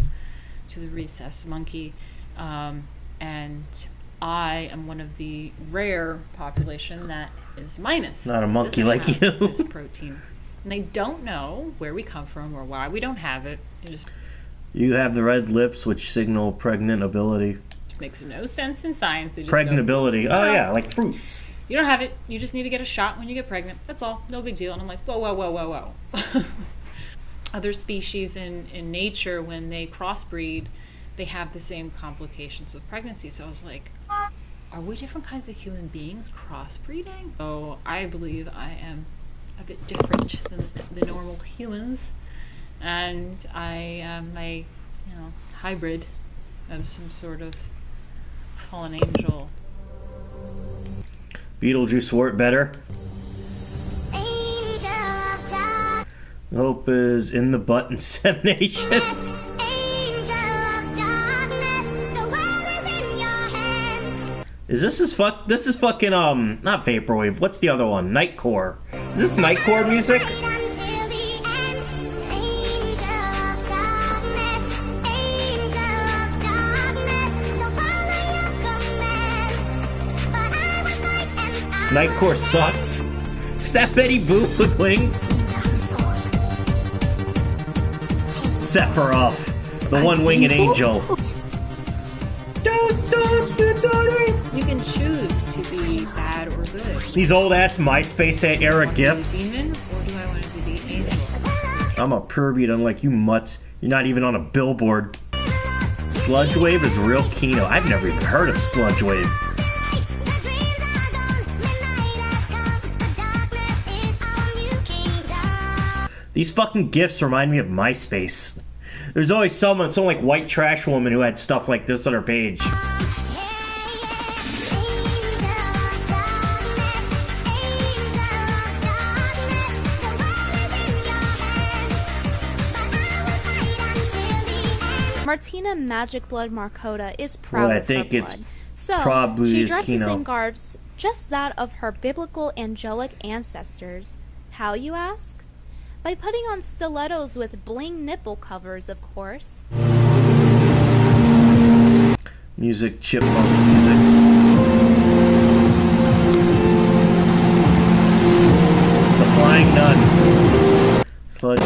Speaker 7: to the rhesus monkey, and I am one of the rare population that is minus.
Speaker 1: Not a monkey
Speaker 7: doesn't
Speaker 1: like
Speaker 7: have
Speaker 1: you.
Speaker 7: This protein, and they don't know where we come from or why we don't have it. It just
Speaker 1: You have the red lips, which signal pregnant ability.
Speaker 7: makes no sense in science. They just go,
Speaker 1: Pregnability. Oh, yeah, like fruits.
Speaker 7: you don't have it. You just need to get a shot when you get pregnant. That's all. No big deal. And I'm like, whoa, whoa, whoa, whoa, whoa. Other species in nature, when they crossbreed, they have the same complications with pregnancy. So I was like, are we different kinds of human beings crossbreeding? So I believe I am a bit different than the normal humans, and I am a hybrid of some sort of fallen angel.
Speaker 1: Beetlejuice wore it better. Hope is in the butt insemination. Is this this is fucking not vaporwave. What's the other one? Nightcore. Is this Nightcore music? Nightcore sucks. Is that Betty Boop with wings? Sephiroth, the one-winged angel.
Speaker 7: You can choose to be bad or good.
Speaker 1: These old-ass MySpace era gifs.
Speaker 7: Demon, or do I want to be the angel?
Speaker 1: I'm a pervy, unlike you mutts. You're not even on a billboard. Sludge Wave is real Kino. I've never even heard of Sludge Wave. These fucking gifs remind me of MySpace. There's always some like white trash woman who had stuff like this on her page.
Speaker 2: Martina Magic Blood Markota is proud
Speaker 1: I
Speaker 2: of
Speaker 1: think
Speaker 2: her
Speaker 1: it's
Speaker 2: blood. So
Speaker 1: probably
Speaker 2: she
Speaker 1: is
Speaker 2: dresses
Speaker 1: Kino.
Speaker 2: in garbs just that of her biblical angelic ancestors. How, you ask? By putting on stilettos with bling nipple covers, of course.
Speaker 1: Music, chipmunk musics. The Flying Nun. Sludge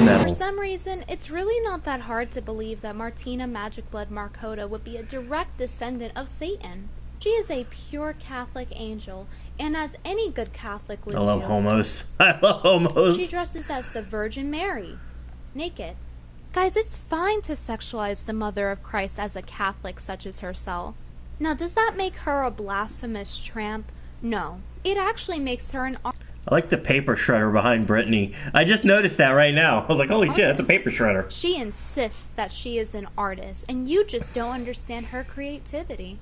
Speaker 1: metal.
Speaker 2: For some reason, it's really not that hard to believe that Martina Magic Blood Markota would be a direct descendant of Satan. She is a pure Catholic angel, and as any good Catholic would
Speaker 1: I love
Speaker 2: do,
Speaker 1: homos. I love homos.
Speaker 2: she dresses as the Virgin Mary, naked. Guys, it's fine to sexualize the Mother of Christ as a Catholic such as herself. Now, does that make her a blasphemous tramp? No. It actually makes her an
Speaker 1: I like the paper shredder behind Brittany. I just noticed that right now. I was like, holy shit, that's a paper shredder.
Speaker 2: She insists that she is an artist, and you just don't understand her creativity.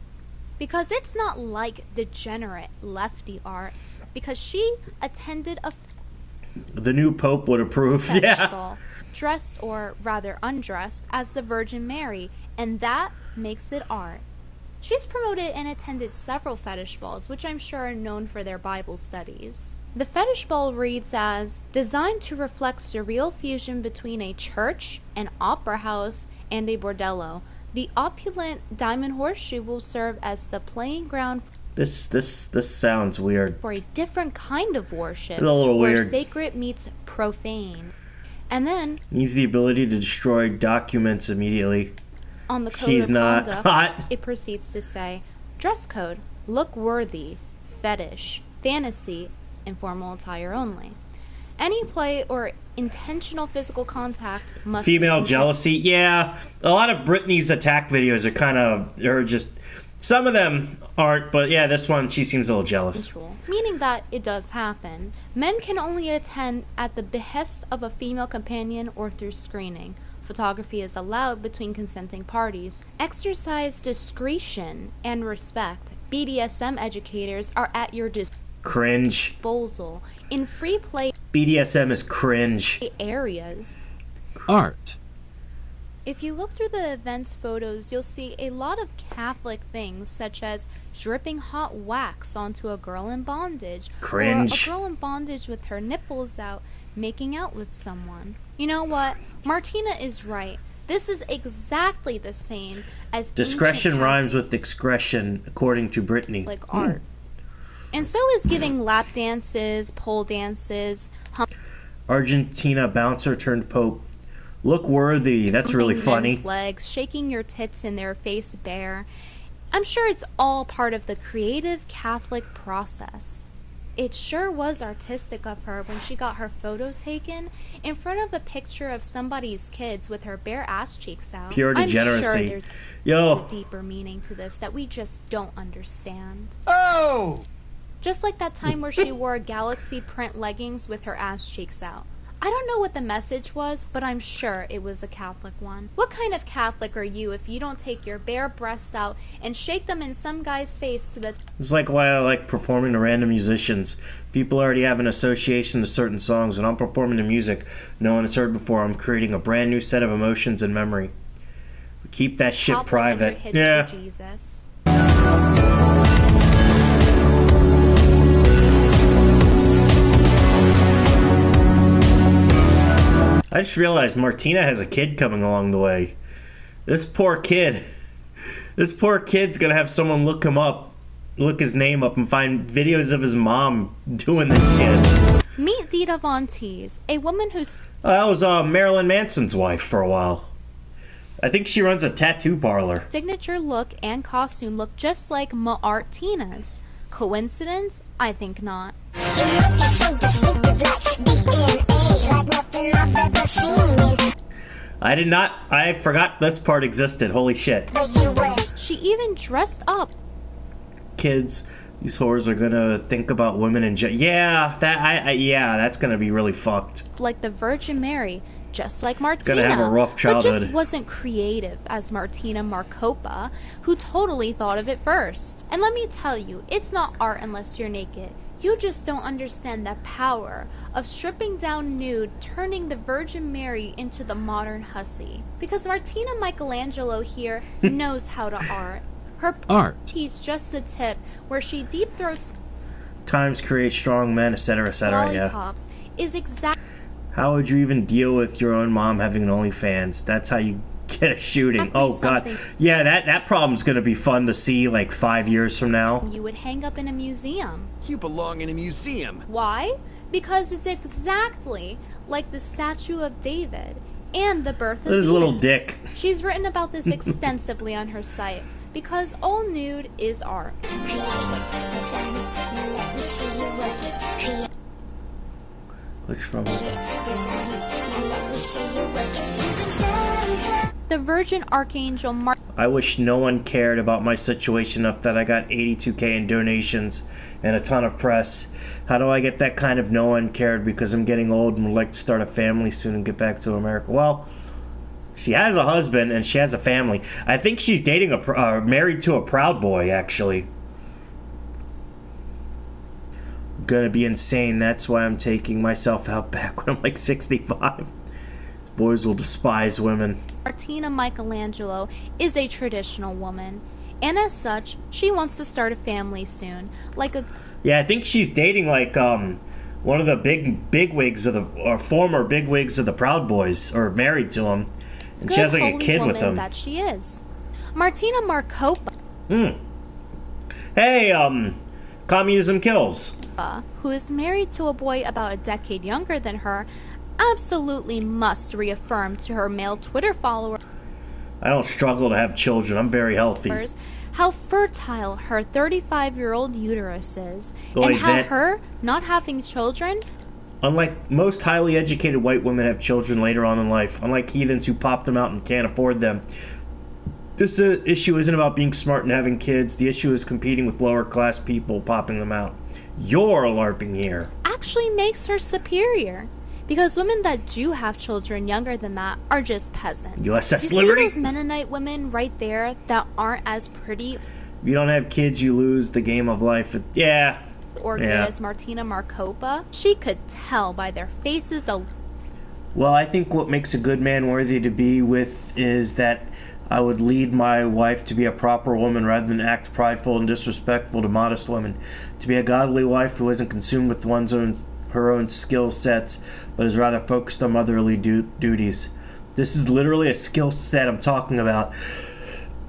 Speaker 2: Because it's not like degenerate lefty art. Because she attended a
Speaker 1: The new Pope would approve.
Speaker 2: fetish
Speaker 1: Yeah.
Speaker 2: ball, dressed or rather undressed as the Virgin Mary, and that makes it art. She's promoted and attended several fetish balls, which I'm sure are known for their Bible studies. The fetish ball reads as, designed to reflect surreal fusion between a church, an opera house, and a bordello. The opulent diamond horseshoe will serve as the playing ground
Speaker 1: This sounds weird.
Speaker 2: for a different kind of worship,
Speaker 1: It's a little
Speaker 2: where
Speaker 1: weird.
Speaker 2: sacred meets profane. And then,
Speaker 1: Needs the ability to destroy documents immediately.
Speaker 2: on the code
Speaker 1: She's
Speaker 2: of
Speaker 1: not
Speaker 2: conduct,
Speaker 1: hot.
Speaker 2: it proceeds to say, dress code, look worthy, fetish, fantasy, informal attire only. Any play or intentional physical contact must
Speaker 1: Female
Speaker 2: be
Speaker 1: jealousy. Yeah. A lot of Britney's attack videos are just... Some of them aren't, but yeah, this one, she seems a little jealous.
Speaker 2: consensual, meaning that it does happen. Men can only attend at the behest of a female companion or through screening. Photography is allowed between consenting parties. Exercise discretion and respect. BDSM educators are at your
Speaker 1: Cringe.
Speaker 2: disposal in free play
Speaker 1: BDSM is cringe.
Speaker 2: areas.
Speaker 5: Art.
Speaker 2: If you look through the event's photos, you'll see a lot of Catholic things, such as dripping hot wax onto a girl in bondage,
Speaker 1: Cringe.
Speaker 2: or a girl in bondage with her nipples out, making out with someone. You know what? Martina is right. This is exactly the same as
Speaker 1: Discretion
Speaker 2: ancient
Speaker 1: rhymes with excretion, according to Brittany.
Speaker 2: Catholic art. And so is giving lap dances, pole dances,
Speaker 1: Argentina bouncer turned Pope. Look worthy. That's really
Speaker 2: humping
Speaker 1: funny.
Speaker 2: men's legs, shaking your tits in their face bare. I'm sure it's all part of the creative Catholic process. It sure was artistic of her when she got her photo taken in front of a picture of somebody's kids with her bare ass cheeks out.
Speaker 1: Pure degeneracy.
Speaker 2: I'm sure there's
Speaker 1: Yo,
Speaker 2: a deeper meaning to this that we just don't understand.
Speaker 9: Oh!
Speaker 2: Just like that time where she wore galaxy print leggings with her ass cheeks out. I don't know what the message was, but I'm sure it was a Catholic one. What kind of Catholic are you if you don't take your bare breasts out and shake them in some guy's face to the...
Speaker 1: It's like why I like performing to random musicians. People already have an association to certain songs. When I'm performing the music no one has heard before, I'm creating a brand new set of emotions and memory. Keep that shit
Speaker 2: Top
Speaker 1: private.
Speaker 2: 100 hits
Speaker 1: Yeah.
Speaker 2: for Jesus.
Speaker 1: I just realized Martina has a kid coming along the way. This poor kid. This poor kid's gonna have someone look him up, look his name up, and find videos of his mom doing this shit.
Speaker 2: Meet Dita Von Teese, a woman who's...
Speaker 1: That was Marilyn Manson's wife for a while. I think she runs a tattoo parlor.
Speaker 2: signature look and costume look just like Martina's. Coincidence? I think not.
Speaker 1: I did not. I forgot this part existed. Holy shit.
Speaker 2: She even dressed up
Speaker 1: Kids, these whores are gonna think about women in yeah, yeah, that's gonna be really fucked.
Speaker 2: like the Virgin Mary, just like Martina.
Speaker 1: Gonna have a rough
Speaker 2: But
Speaker 1: childhood.
Speaker 2: just wasn't creative as Martina Marcopa, who totally thought of it first. And let me tell you, it's not art unless you're naked. You just don't understand the power of stripping down nude, turning the Virgin Mary into the modern hussy. Because Martina Michelangelo here knows how to art. Her
Speaker 5: Art.
Speaker 2: teeth just the tip where she deep throats
Speaker 1: Times create strong men, etc., etc. Yeah.
Speaker 2: lollipops is exactly
Speaker 1: How would you even deal with your own mom having an OnlyFans? That's how you get a shooting. Oh god.
Speaker 2: something
Speaker 1: Yeah, that problem's gonna be fun to see like 5 years from now.
Speaker 2: you would hang up in a museum.
Speaker 5: You belong in a museum.
Speaker 2: Why? Because it's exactly like the statue of David and the birth of
Speaker 1: His little
Speaker 2: Venus.
Speaker 1: dick.
Speaker 2: She's written about this extensively on her site because all nude is art.
Speaker 1: Which from
Speaker 2: The Virgin Archangel
Speaker 1: I wish no one cared about my situation enough that I got 82K in donations and a ton of press. How do I get that kind of no one cared because I'm getting old and would like to start a family soon and get back to America? Well, she has a husband and she has a family. I think she's dating married to a Proud Boy, actually. Gonna be insane. That's why I'm taking myself out back when I'm like 65. Boys will despise women.
Speaker 2: Martina Michelangelo is a traditional woman, and as such, she wants to start a family soon. Like a
Speaker 1: Yeah, I think she's dating like one of the big wigs of the or former big wigs of the Proud Boys, or married to him, and she
Speaker 2: good
Speaker 1: has like a
Speaker 2: holy
Speaker 1: kid
Speaker 2: woman
Speaker 1: with him.
Speaker 2: that she is. Martina Marcopa,
Speaker 1: Hey, communism kills.
Speaker 2: who is married to a boy about a decade younger than her, absolutely must reaffirm to her male Twitter followers
Speaker 1: I don't struggle to have children. I'm very healthy.
Speaker 2: how fertile her 35-year-old uterus is,
Speaker 1: Like
Speaker 2: and how
Speaker 1: that.
Speaker 2: her not having children
Speaker 1: Unlike most highly educated white women have children later on in life, unlike heathens who pop them out and can't afford them. This issue isn't about being smart and having kids. The issue is competing with lower class people popping them out. You're LARPing here.
Speaker 2: actually makes her superior. Because women that do have children younger than that are just peasants.
Speaker 1: USS
Speaker 2: you
Speaker 1: Liberty?
Speaker 2: see those Mennonite women right there that aren't as pretty
Speaker 1: If you don't have kids, you lose the game of life. Yeah.
Speaker 2: or good as Martina Marcopa? She could tell by their faces
Speaker 1: Well, I think what makes a good man worthy to be with is that I would lead my wife to be a proper woman rather than act prideful and disrespectful to modest women. To be a godly wife who isn't consumed with her own skill sets, but is rather focused on motherly duties. This is literally a skill set I'm talking about.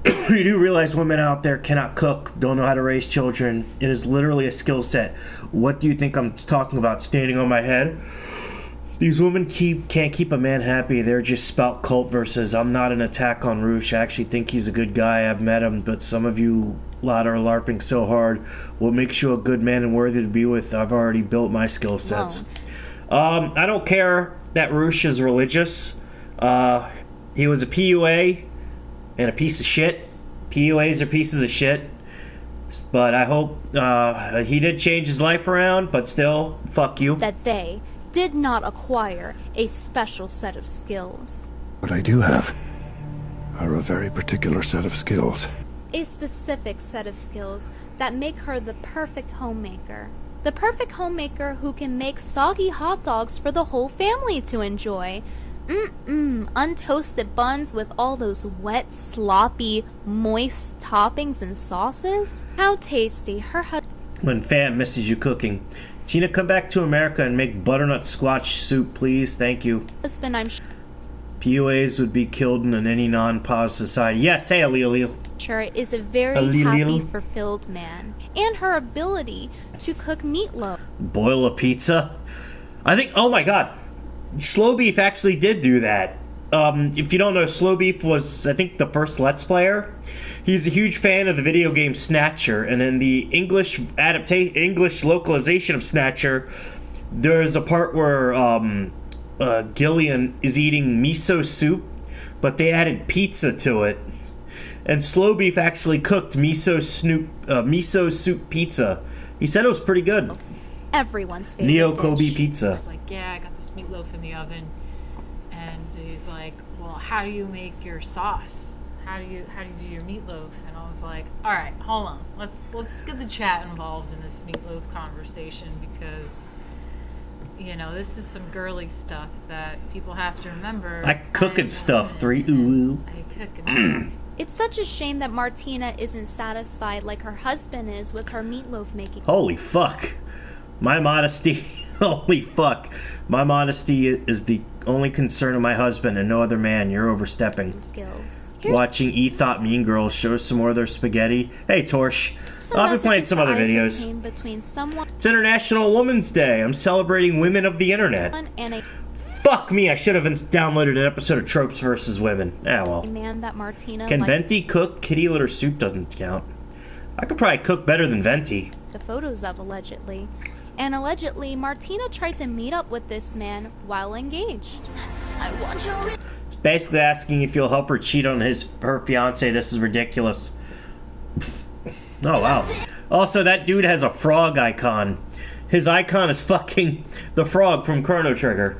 Speaker 1: You do realize women out there cannot cook, don't know how to raise children. It is literally a skill set. What do you think I'm talking about? Standing on my head? These women can't keep a man happy. They're just spout cult versus. I'm not an attack on Roosh. I actually think he's a good guy. I've met him, but some of you lot are LARPing so hard. What makes you a good man and worthy to be with? I've already built my skill sets. I don't care that Roosh is religious. He was a PUA and a piece of shit. PUAs are pieces of shit. But I hope he did change his life around, but still, fuck you.
Speaker 2: That they did not acquire a special set of skills.
Speaker 9: What I do have are a very particular set of skills.
Speaker 2: A specific set of skills that make her the perfect homemaker. The perfect homemaker who can make soggy hot dogs for the whole family to enjoy. Untoasted buns with all those wet, sloppy, moist toppings and sauces. How tasty. Her husband.
Speaker 1: When fam misses you cooking. Tina, come back to America and make butternut squash soup, please. Thank you.
Speaker 2: I'm
Speaker 1: POAs would be killed in any non-pause society. Yes, hey, Alil.
Speaker 2: sure is a very happy, fulfilled man. And her ability to cook meatloaf.
Speaker 1: Boil a pizza? I think, oh my god. Slow Beef actually did do that. If you don't know, Slow Beef was, I think, the first Let's Player. He's a huge fan of the video game Snatcher, and in the English localization of Snatcher, there's a part where Gillian is eating miso soup, but they added pizza to it. And Slow Beef actually cooked miso soup pizza. He said it was pretty good.
Speaker 2: Everyone's favorite
Speaker 1: Neo Kobe
Speaker 2: dish.
Speaker 1: pizza.
Speaker 7: I was like, yeah, I got this meatloaf in the oven. And he's like, well, how do you make your sauce? How do you do your meatloaf? And I was like, all right, hold on. Let's get the chat involved in this meatloaf conversation, because you know, this is some girly stuff that people have to remember.
Speaker 1: I cook and stuff. I cook and
Speaker 7: stuff.
Speaker 2: It's such a shame that Martina isn't satisfied like her husband is with her meatloaf making.
Speaker 1: Holy fuck. My modesty. Holy fuck. My modesty is the only concern of my husband and no other man. You're overstepping.
Speaker 2: Skills.
Speaker 1: Watching E-Thought Mean Girls show some more of their spaghetti. Hey, Torsh. I'll be playing some other videos. It's International Women's Day. I'm celebrating women of the internet. Fuck me, I should have downloaded an episode of Tropes vs. Women. Ah, well.
Speaker 2: Man that Martina
Speaker 1: Can Venti cook? Kitty litter soup doesn't count. I could probably cook better than Venti.
Speaker 2: The photos of, allegedly. And allegedly, Martina tried to meet up with this man while engaged.
Speaker 1: Basically asking if you'll help her cheat on her fiance. This is ridiculous. Oh, wow. Also, that dude has a frog icon. His icon is fucking the frog from Chrono Trigger.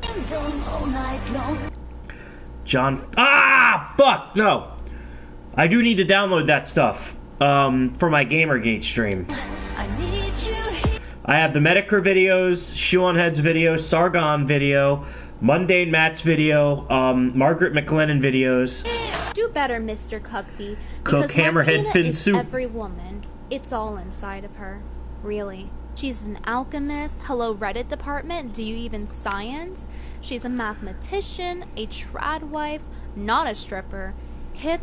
Speaker 1: John... Ah! Fuck! No. I do need to download that stuff for my Gamergate stream. I have the Medicare videos, Shoe on Head's video, Sargon video, Mundane Matt's video, Margaret McLennan videos.
Speaker 2: Do better, Mr. Cuckby.
Speaker 1: Cook Hammerhead Fin
Speaker 2: is
Speaker 1: Soup.
Speaker 2: Every woman. It's all inside of her. Really. She's an alchemist. Hello, Reddit department. Do you even science? She's a mathematician, a trad wife, not a stripper. Hip.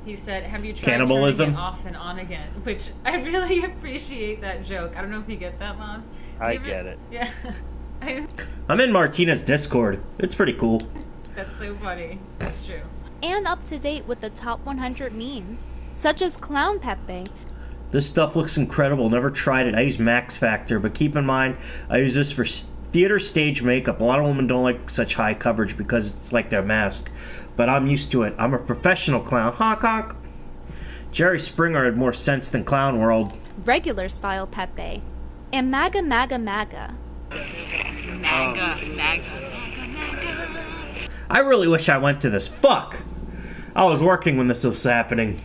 Speaker 7: He said, have you tried
Speaker 1: Cannibalism?
Speaker 7: turning it off and on again? Which I really appreciate that joke. I don't know if you get that, Maz.
Speaker 5: I get it.
Speaker 7: Yeah.
Speaker 1: I'm in Martina's Discord. It's pretty cool.
Speaker 7: That's so funny. That's true.
Speaker 2: And up to date with the top 100 memes, such as Clown Pepe.
Speaker 1: This stuff looks incredible. Never tried it. I use Max Factor, but keep in mind, I use this for theater stage makeup. A lot of women don't like such high coverage because it's like their mask. But I'm used to it. I'm a professional clown. Honk honk. Jerry Springer had more sense than Clown World.
Speaker 2: Regular style Pepe. And MAGA MAGA MAGA.
Speaker 1: I really wish I went to this. Fuck! I was working when this was happening.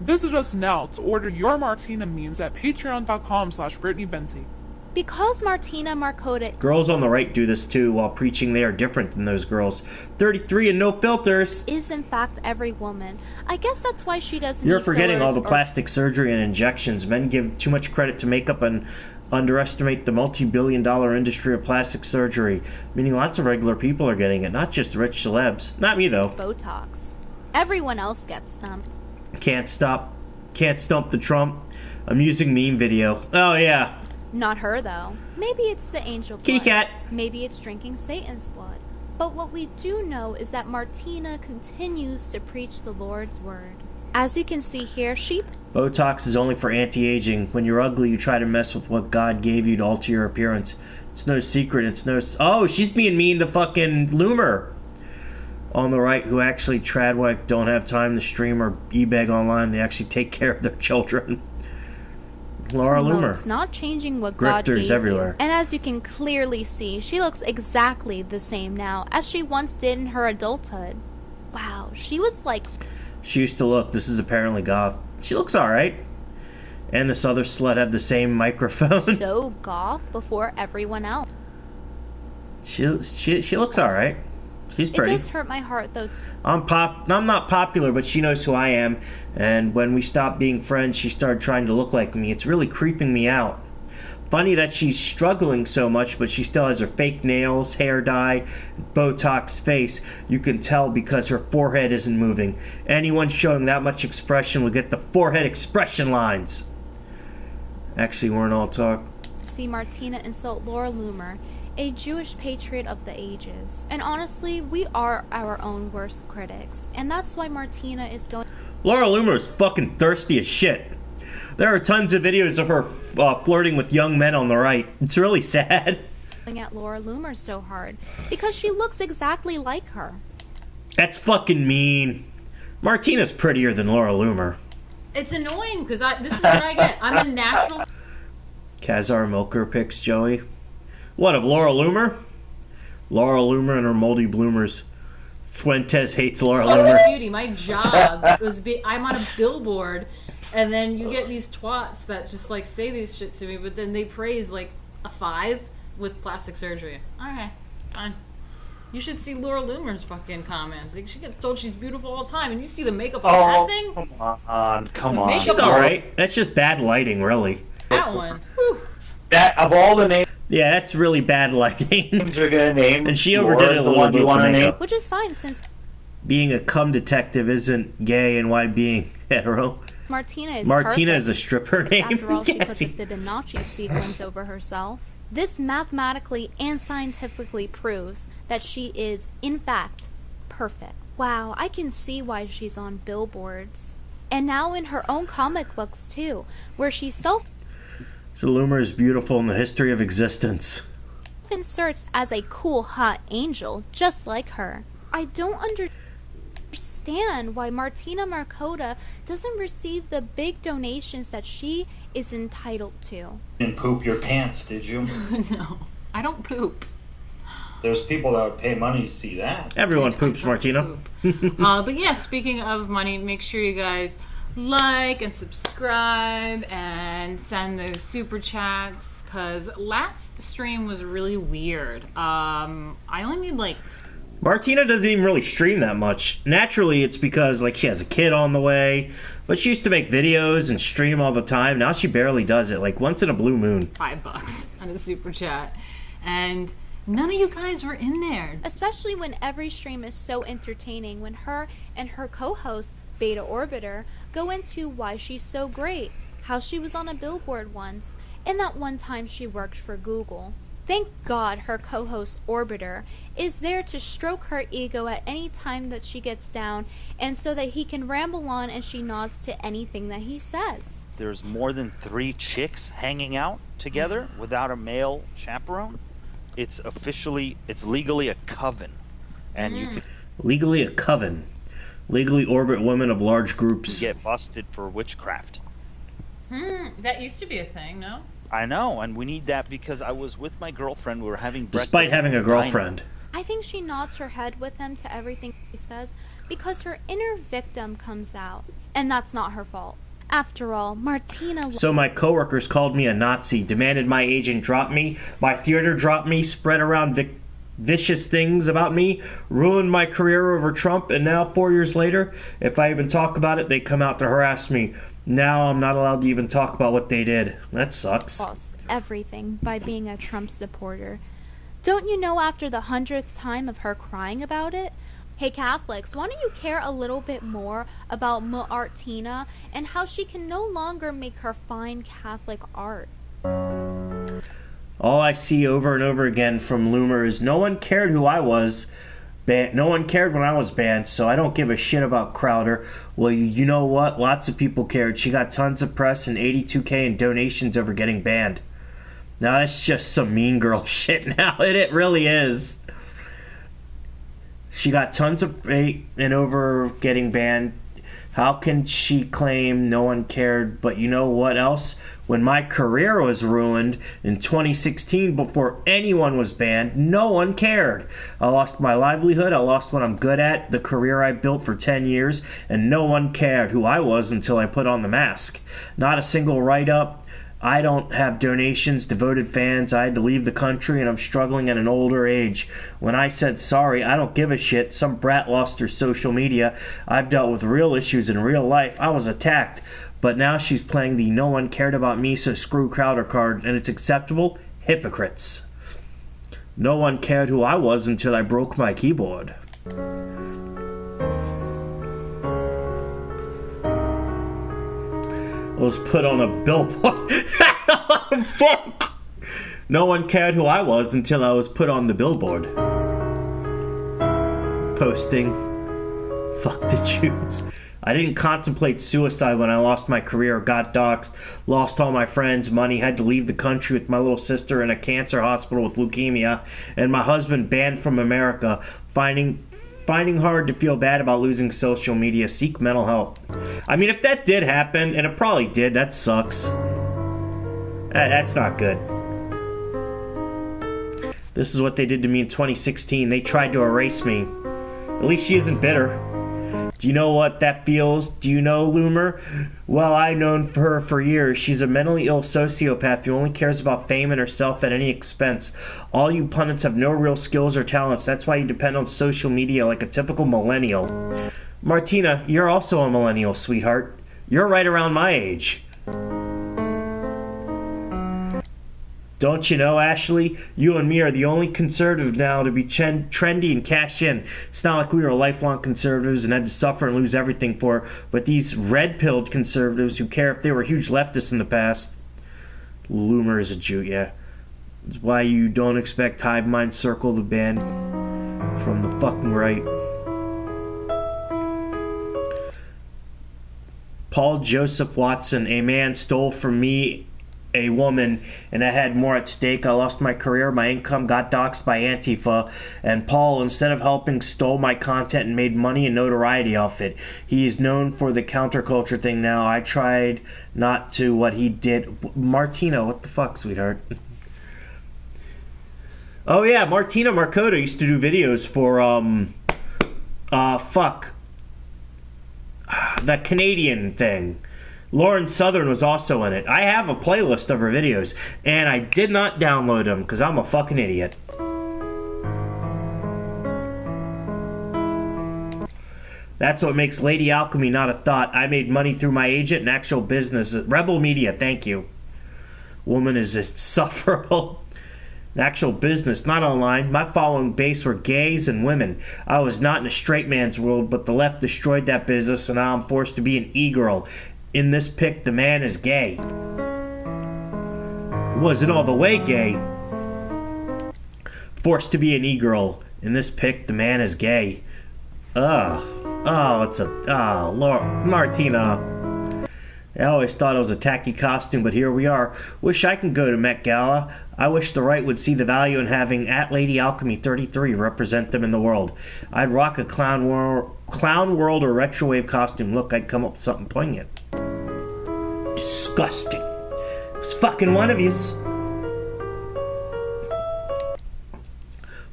Speaker 10: Visit us now to order your Martina memes at patreon.com/Brittany Venti.
Speaker 2: Because Martina Marcotte...
Speaker 1: Girls on the right do this too, while preaching they are different than those girls. 33 and no filters.
Speaker 2: ...is in fact every woman. I guess that's why she doesn't
Speaker 1: You're
Speaker 2: need
Speaker 1: forgetting all the
Speaker 2: fillers
Speaker 1: plastic surgery and injections. Men give too much credit to makeup and underestimate the multi-billion-dollar industry of plastic surgery. Meaning lots of regular people are getting it, not just rich celebs. Not me, though.
Speaker 2: Botox. Everyone else gets them.
Speaker 1: Can't stump the Trump. Amusing meme video. Oh, yeah.
Speaker 2: Not her, though. Maybe it's the angel blood.
Speaker 1: Kitty cat.
Speaker 2: Maybe it's drinking Satan's blood. But what we do know is that Martina continues to preach the Lord's word. As you can see here,
Speaker 1: Botox is only for anti-aging. When you're ugly, you try to mess with what God gave you to alter your appearance. It's no secret. It's no... Oh, she's being mean to fucking Loomer. On the right, who actually tradwife don't have time to stream or e-beg online. They actually take care of their children. Laura Loomer.
Speaker 2: It's not changing what God
Speaker 1: Grifters
Speaker 2: gave
Speaker 1: everywhere.
Speaker 2: you. And as you can clearly see, she looks exactly the same now as she once did in her adulthood. Wow, she was like...
Speaker 1: She used to look, this is apparently goth. She looks alright. And this other slut have the same microphone.
Speaker 2: so goth before everyone else.
Speaker 1: She looks alright. She's pretty.
Speaker 2: It does hurt my heart though.
Speaker 1: I'm not popular, but she knows who I am. And when we stopped being friends, she started trying to look like me. It's really creeping me out. Funny that she's struggling so much, but she still has her fake nails, hair dye, Botox face. You can tell because her forehead isn't moving. Anyone showing that much expression will get the forehead expression lines. Actually, we're in all talk.
Speaker 2: To see Martina insult Laura Loomer, a Jewish patriot of the ages. And honestly, we are our own worst critics. And that's why Martina is going...
Speaker 1: Laura Loomer is fucking thirsty as shit. There are tons of videos of her flirting with young men on the right. It's really sad.
Speaker 2: ...at Laura Loomer so hard, because she looks exactly like her.
Speaker 1: That's fucking mean. Martina's prettier than Laura Loomer.
Speaker 7: It's annoying because this is what I get. I'm a natural...
Speaker 1: Kazar Milker picks Joey. What, of Laura Loomer? Laura Loomer and her moldy bloomers. Fuentes hates Laura Loomer.
Speaker 7: Beauty, my job was I'm on a billboard, and then you get these twats that just like say these shit to me, but then they praise like a 5 with plastic surgery. Okay, fine. You should see Laura Loomer's fucking comments. Like, she gets told she's beautiful all the time, and you see the makeup on that thing?
Speaker 11: Come on.
Speaker 1: She's alright. That's just bad lighting, really.
Speaker 7: That one. Whew.
Speaker 11: That, of all the names...
Speaker 1: Yeah, that's really bad lighting.
Speaker 11: You're gonna name,
Speaker 1: and she overdid it a little bit with the makeup.
Speaker 2: Which is fine, since...
Speaker 1: Being a cum detective isn't gay, and why being hetero?
Speaker 2: Martina is
Speaker 1: Martina
Speaker 2: perfect.
Speaker 1: is a stripper name.
Speaker 2: After all, she put the Fibonacci sequence over herself. This mathematically and scientifically proves that she is, in fact, perfect. Wow, I can see why she's on billboards. And now in her own comic books, too, where she self...
Speaker 1: So Loomer is beautiful in the history of existence.
Speaker 2: ...inserts as a cool, hot angel, just like her. I don't understand why Martina Markota doesn't receive the big donations that she is entitled to.
Speaker 8: You didn't poop your pants, did you?
Speaker 7: No, I don't poop.
Speaker 8: There's people that would pay money to see that.
Speaker 1: Everyone poops, Martina.
Speaker 7: But yeah, speaking of money, make sure you guys like and subscribe and send those super chats, because last stream was really weird. I only need like...
Speaker 1: Martina doesn't even really stream that much. Naturally, it's because like she has a kid on the way, but she used to make videos and stream all the time. Now she barely does it, like once in a blue moon.
Speaker 7: $5 on a super chat, and none of you guys were in there.
Speaker 2: Especially when every stream is so entertaining, when her and her co-host Beta Orbiter go into why she's so great, how she was on a billboard once, and that one time she worked for Google. Thank God her co-host Orbiter is there to stroke her ego at any time that she gets down, and so that he can ramble on and she nods to anything that he says.
Speaker 12: There's more than 3 chicks hanging out together without a male chaperone. It's legally a coven. And you can...
Speaker 1: Legally a coven. Legally orbit women of large groups.
Speaker 12: Get busted for witchcraft.
Speaker 7: That used to be a thing, no?
Speaker 12: I know, and we need that because I was with my girlfriend. We were having breakfast.
Speaker 1: Despite having a girlfriend.
Speaker 2: I think she nods her head with him to everything he says because her inner victim comes out, and that's not her fault. After all, Martina...
Speaker 1: So my coworkers called me a Nazi, demanded my agent drop me, my theater drop me, spread around vicious things about me, ruined my career over Trump, and now 4 years later, if I even talk about it, they come out to harass me. Now I'm not allowed to even talk about what they did. That sucks.
Speaker 2: Lost everything by being a Trump supporter. Don't you know after the 100th time of her crying about it? Hey Catholics, why don't you care a little bit more about Martina and how she can no longer make her fine Catholic art?
Speaker 1: All I see over and over again from Loomer is no one cared who I was. No one cared when I was banned, so I don't give a shit about Crowder. Well, you know what? Lots of people cared. She got tons of press and $82K in donations over getting banned. Now that's just some mean girl shit now, and it really is. She got tons of hate and over getting banned. How can she claim no one cared? But you know what else? When my career was ruined in 2016 before anyone was banned, no one cared. I lost my livelihood. I lost what I'm good at, the career I built for 10 years, and no one cared who I was until I put on the mask. Not a single write-up. I don't have donations, devoted fans. I had to leave the country, and I'm struggling at an older age. When I said sorry, I don't give a shit. Some brat lost her social media. I've dealt with real issues in real life. I was attacked. But now she's playing the no one cared about me, so screw Crowder card, and it's acceptable? Hypocrites. No one cared who I was until I broke my keyboard. Was put on a billboard. Fuck. No one cared who I was until I was put on the billboard. Posting, fuck the Jews. I didn't contemplate suicide when I lost my career, got doxxed, lost all my friends, money, had to leave the country with my little sister in a cancer hospital with leukemia, and my husband banned from America, finding hard to feel bad about losing social media. Seek mental help. I mean, if that did happen, and it probably did, that sucks. That's not good. This is what they did to me in 2016. They tried to erase me. At least she isn't bitter. Do you know what that feels? Do you know, Loomer? Well, I've known her for years. She's a mentally ill sociopath who only cares about fame and herself at any expense. All you pundits have no real skills or talents. That's why you depend on social media like a typical millennial. Martina, you're also a millennial, sweetheart. You're right around my age. Don't you know, Ashley? You and me are the only conservative now to be trendy and cash in. It's not like we were lifelong conservatives and had to suffer and lose everything for it, but these red-pilled conservatives who care if they were huge leftists in the past. Loomer is a Jew, yeah. That's why you don't expect Hive Mind Circle the band from the fucking right. Paul Joseph Watson, a man stole from me a woman, and I had more at stake. I lost my career, my income, got doxxed by Antifa, and Paul, instead of helping, stole my content and made money and notoriety off it. He is known for the counterculture thing now. I tried not to what he did. Martina, what the fuck, sweetheart? Oh yeah, Martina Marcoda used to do videos for, that Canadian thing. Lauren Southern was also in it. I have a playlist of her videos, and I did not download them because I'm a fucking idiot. That's what makes Lady Alchemy not a thought. I made money through my agent and actual business. Rebel Media, thank you. Woman is insufferable. An actual business, not online. My following base were gays and women. I was not in a straight man's world, but the left destroyed that business, and now I'm forced to be an e-girl. In this pic, the man is gay. He wasn't all the way gay. Forced to be an e-girl. In this pic, the man is gay. Lord, Martina. I always thought it was a tacky costume, but here we are. Wish I could go to Met Gala. I wish the right would see the value in having @LadyAlchemy33 represent them in the world. I'd rock a clown world or retrowave costume. Look, I'd come up with something poignant. Disgusting. It was fucking one of yous.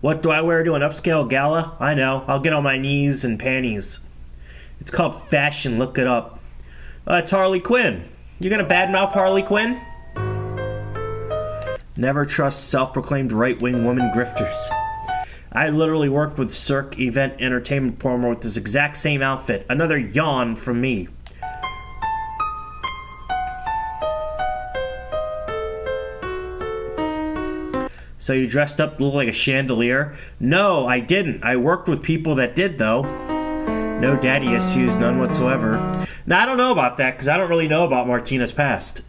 Speaker 1: What do I wear to an upscale gala? I know. I'll get on my knees and panties. It's called fashion. Look it up. It's Harley Quinn. You gonna badmouth Harley Quinn? Never trust self-proclaimed right-wing woman grifters. I literally worked with Cirque Event Entertainment promo with this exact same outfit. Another yawn from me. So you dressed up to look like a chandelier? No, I didn't. I worked with people that did, though. No daddy issues, none whatsoever. Now, I don't know about that, because I don't really know about Martina's past.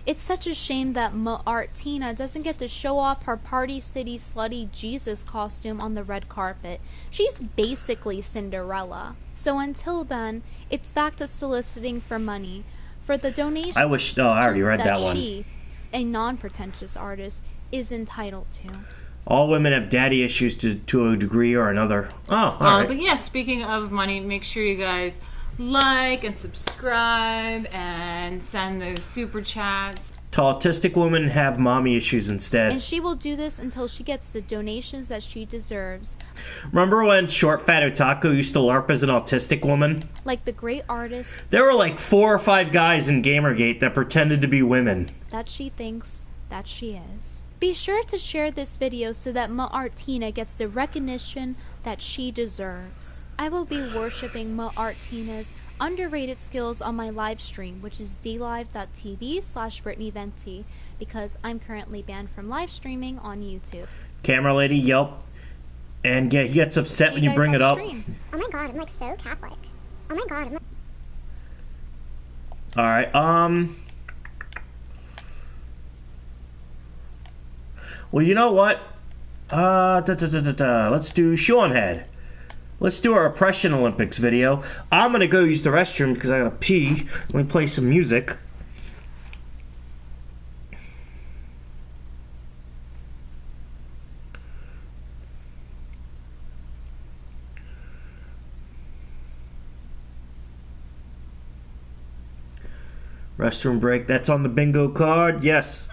Speaker 2: It's such a shame that Martina doesn't get to show off her Party City Slutty Jesus costume on the red carpet. She's basically Cinderella. So until then, it's back to soliciting for money. For the donation
Speaker 1: I already read that one.
Speaker 2: She, a non-pretentious artist, is entitled to.
Speaker 1: All women have daddy issues to a degree or another. Oh, all right.
Speaker 7: But yeah, speaking of money, make sure you guys like and subscribe and send those super chats.
Speaker 1: To autistic women have mommy issues instead.
Speaker 2: And she will do this until she gets the donations that she deserves.
Speaker 1: Remember when Short Fat Otaku used to LARP as an autistic woman?
Speaker 2: Like the great artist
Speaker 1: There were like 4 or 5 guys in Gamergate that pretended to be women.
Speaker 2: that she thinks that she is. Be sure to share this video so that Ma'artina gets the recognition that she deserves. I will be worshipping Ma'artina's underrated skills on my live stream, which is dlive.tv/Brittany Venti, because I'm currently banned from live streaming on YouTube.
Speaker 1: Camera lady, yelp. And yeah, he gets upset when you bring it up.
Speaker 13: Oh my god, I'm like so Catholic. Oh my god, I'm
Speaker 1: Alright, well, you know what? Let's do Shoe on Head. Let's do our Oppression Olympics video. I'm gonna go use the restroom because I gotta pee. Let me play some music. Restroom break. That's on the bingo card. Yes.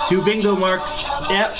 Speaker 1: Two bingo marks. Yep.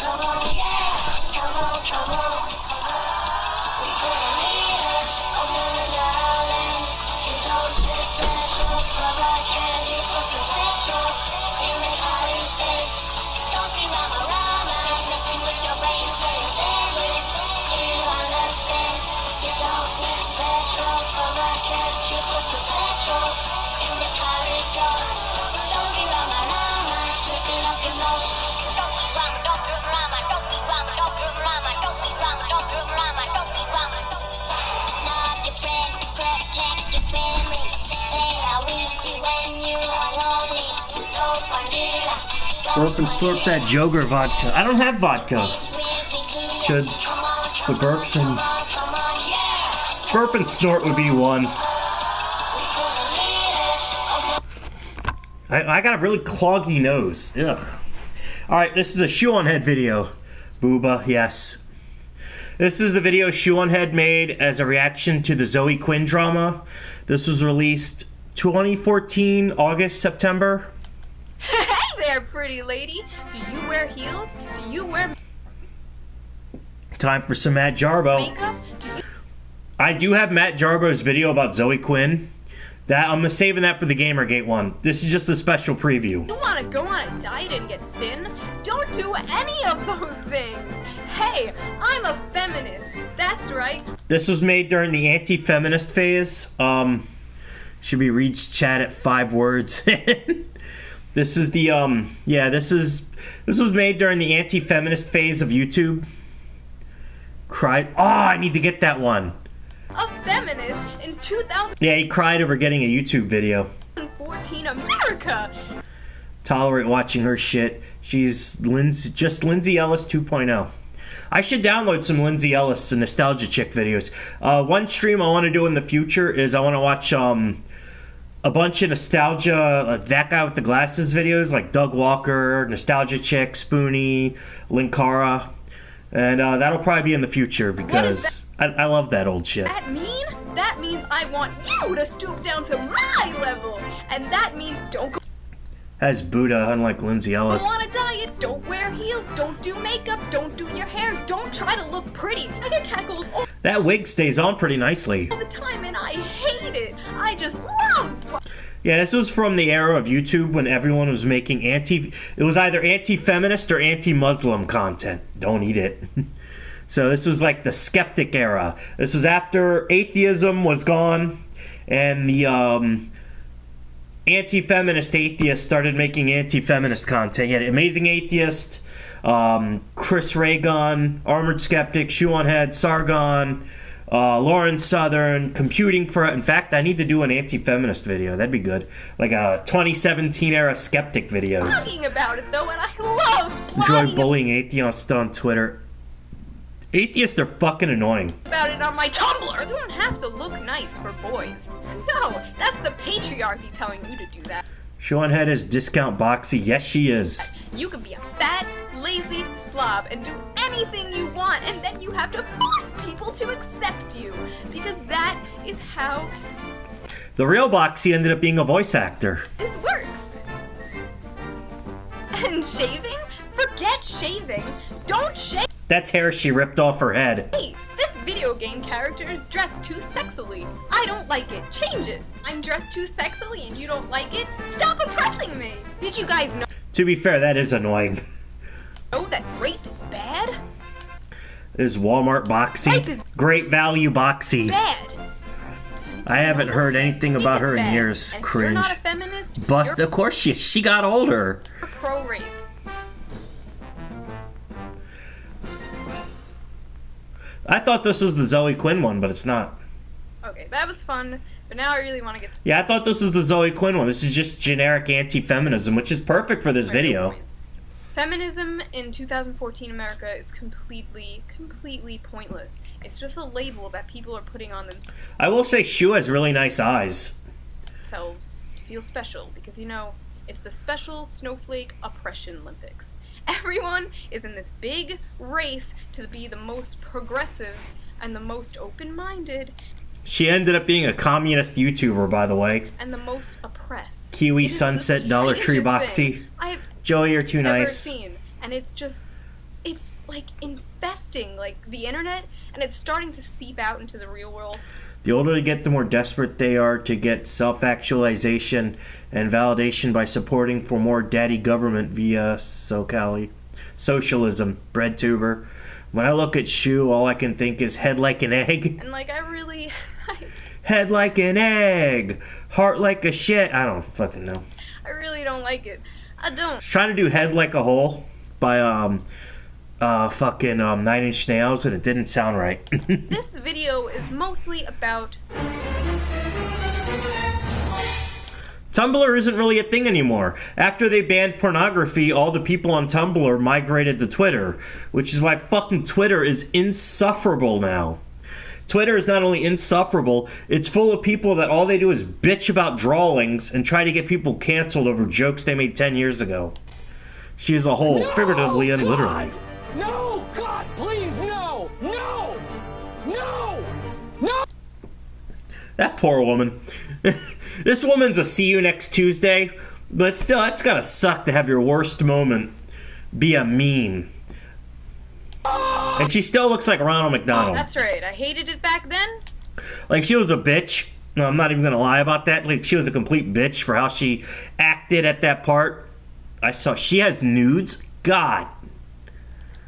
Speaker 1: Burp and slurp that Joker vodka. I don't have vodka. Should the burps and burp and snort would be one. I got a really cloggy nose. Ugh. Alright, this is a Shoe on Head video. Booba, yes. This is the video Shoe on Head made as a reaction to the Zoe Quinn drama. This was released 2014, August, September.
Speaker 3: Hey there, pretty lady. Do you wear heels? Do you wear
Speaker 1: Time for some Matt Jarbo.
Speaker 3: makeup?
Speaker 1: I do have Matt Jarbo's video about Zoe Quinn. That I'm saving that for the Gamergate one. This is just a special preview.
Speaker 3: You want to go on a diet and get thin? Don't do any of those things. Hey, I'm a feminist. That's right.
Speaker 1: This was made during the anti-feminist phase. Should be reads chat at 5 words. This is the this was made during the anti-feminist phase of YouTube. Cried. Oh, I need to get that one.
Speaker 3: A feminist in 2014
Speaker 1: Yeah, he cried over getting a YouTube video.
Speaker 3: America.
Speaker 1: Tolerate watching her shit. She's just Lindsay Ellis 2.0. I should download some Lindsay Ellis and Nostalgia Chick videos. One stream I want to do in the future is I want to watch a bunch of nostalgia, that guy with the glasses videos, like Doug Walker, Nostalgia Chick, Spoonie, Linkara. And that'll probably be in the future because I love that old shit.
Speaker 3: That mean? That means I want you to stoop down to my level. And that means don't go
Speaker 1: Has Buddha, unlike Lindsay Ellis.
Speaker 3: on a diet, don't wear heels, don't do makeup, don't do your hair, don't try to look pretty. I get catcalls all
Speaker 1: That wig stays on pretty nicely.
Speaker 3: the time and I hate it. I just love
Speaker 1: Yeah, this was from the era of YouTube when everyone was making it was either anti-feminist or anti-Muslim content. Don't eat it. So this was like the skeptic era. This was after atheism was gone and the anti-feminist atheists started making anti-feminist content. You had Amazing Atheist, Chris Ray Gun, Armored Skeptic, Shoe on Head, Sargon, Lauren Southern, computing for... In fact, I need to do an anti-feminist video. That'd be good. Like a 2017 era skeptic videos.
Speaker 3: Talking about it though, and I love
Speaker 1: Enjoy bullying atheists on Twitter. Atheists are fucking annoying.
Speaker 3: about it on my Tumblr. You don't have to look nice for boys. No, that's the patriarchy telling you to do that.
Speaker 1: Sean Head is discount boxy. Yes, she is.
Speaker 3: You can be a fat, lazy slob and do anything you want, and then you have to force people to accept you, because that is how
Speaker 1: The real boxy ended up being a voice actor.
Speaker 3: this works. And shaving? Forget shaving. Don't shave.
Speaker 1: That's hair she ripped off her head.
Speaker 3: Hey, this video game character is dressed too sexily. I don't like it. Change it. I'm dressed too sexily and you don't like it? Stop oppressing me. Did you guys
Speaker 1: To be fair, that is annoying.
Speaker 3: know that rape is bad?
Speaker 1: Is Walmart boxy? Great value boxy.
Speaker 3: Bad.
Speaker 1: I haven't heard anything about her in
Speaker 3: bad.
Speaker 1: years.
Speaker 3: And if
Speaker 1: Cringe.
Speaker 3: you're not a feminist,
Speaker 1: Bust.
Speaker 3: you're
Speaker 1: Of course she got older.
Speaker 3: pro-rape.
Speaker 1: I thought this was the Zoe Quinn one, but it's not.
Speaker 3: Okay, that was fun, but now I really want to get
Speaker 1: Yeah, I thought this was the Zoe Quinn one. This is just generic anti-feminism, which is perfect for this video.
Speaker 3: Feminism in 2014 America is completely pointless. It's just a label that people are putting on
Speaker 1: I will say Shu has really nice eyes.
Speaker 3: themselves to feel special because, you know, it's the special snowflake oppression Olympics. Everyone is in this big race to be the most progressive and the most open-minded
Speaker 1: She ended up being a communist YouTuber, by the way.
Speaker 3: and the most oppressed.
Speaker 1: Kiwi Sunset Dollar Tree
Speaker 3: strangest
Speaker 1: Boxy.
Speaker 3: thing I've
Speaker 1: Joey, you're too
Speaker 3: ever
Speaker 1: nice.
Speaker 3: seen. And it's just, it's like infesting like the internet, and it's starting to seep out into the real world.
Speaker 1: The older they get, the more desperate they are to get self-actualization and validation by supporting for more daddy government via socialism, bread tuber. When I look at Shu, all I can think is head like an egg.
Speaker 3: And like I really,
Speaker 1: Head like an egg. Heart like a shit. I don't fucking know.
Speaker 3: I really don't like it. I don't.
Speaker 1: I was trying to do Head Like a Hole by fucking 9 Inch Nails, and it didn't sound right.
Speaker 3: This video is mostly about
Speaker 1: Tumblr isn't really a thing anymore. After they banned pornography, all the people on Tumblr migrated to Twitter, which is why fucking Twitter is insufferable now. Twitter is not only insufferable, it's full of people that all they do is bitch about drawings and try to get people canceled over jokes they made 10 years ago. She is a whole, figuratively and literally.
Speaker 14: No! God, please, no! No! No! No!
Speaker 1: That poor woman. This woman's a see you next Tuesday, but still, it's gotta suck to have your worst moment be a meme. And she still looks like Ronald McDonald.
Speaker 3: That's right. I hated it back then.
Speaker 1: Like, she was a bitch. No, I'm not even gonna lie about that. Like, she was a complete bitch for how she acted at that part. I saw she has nudes. God.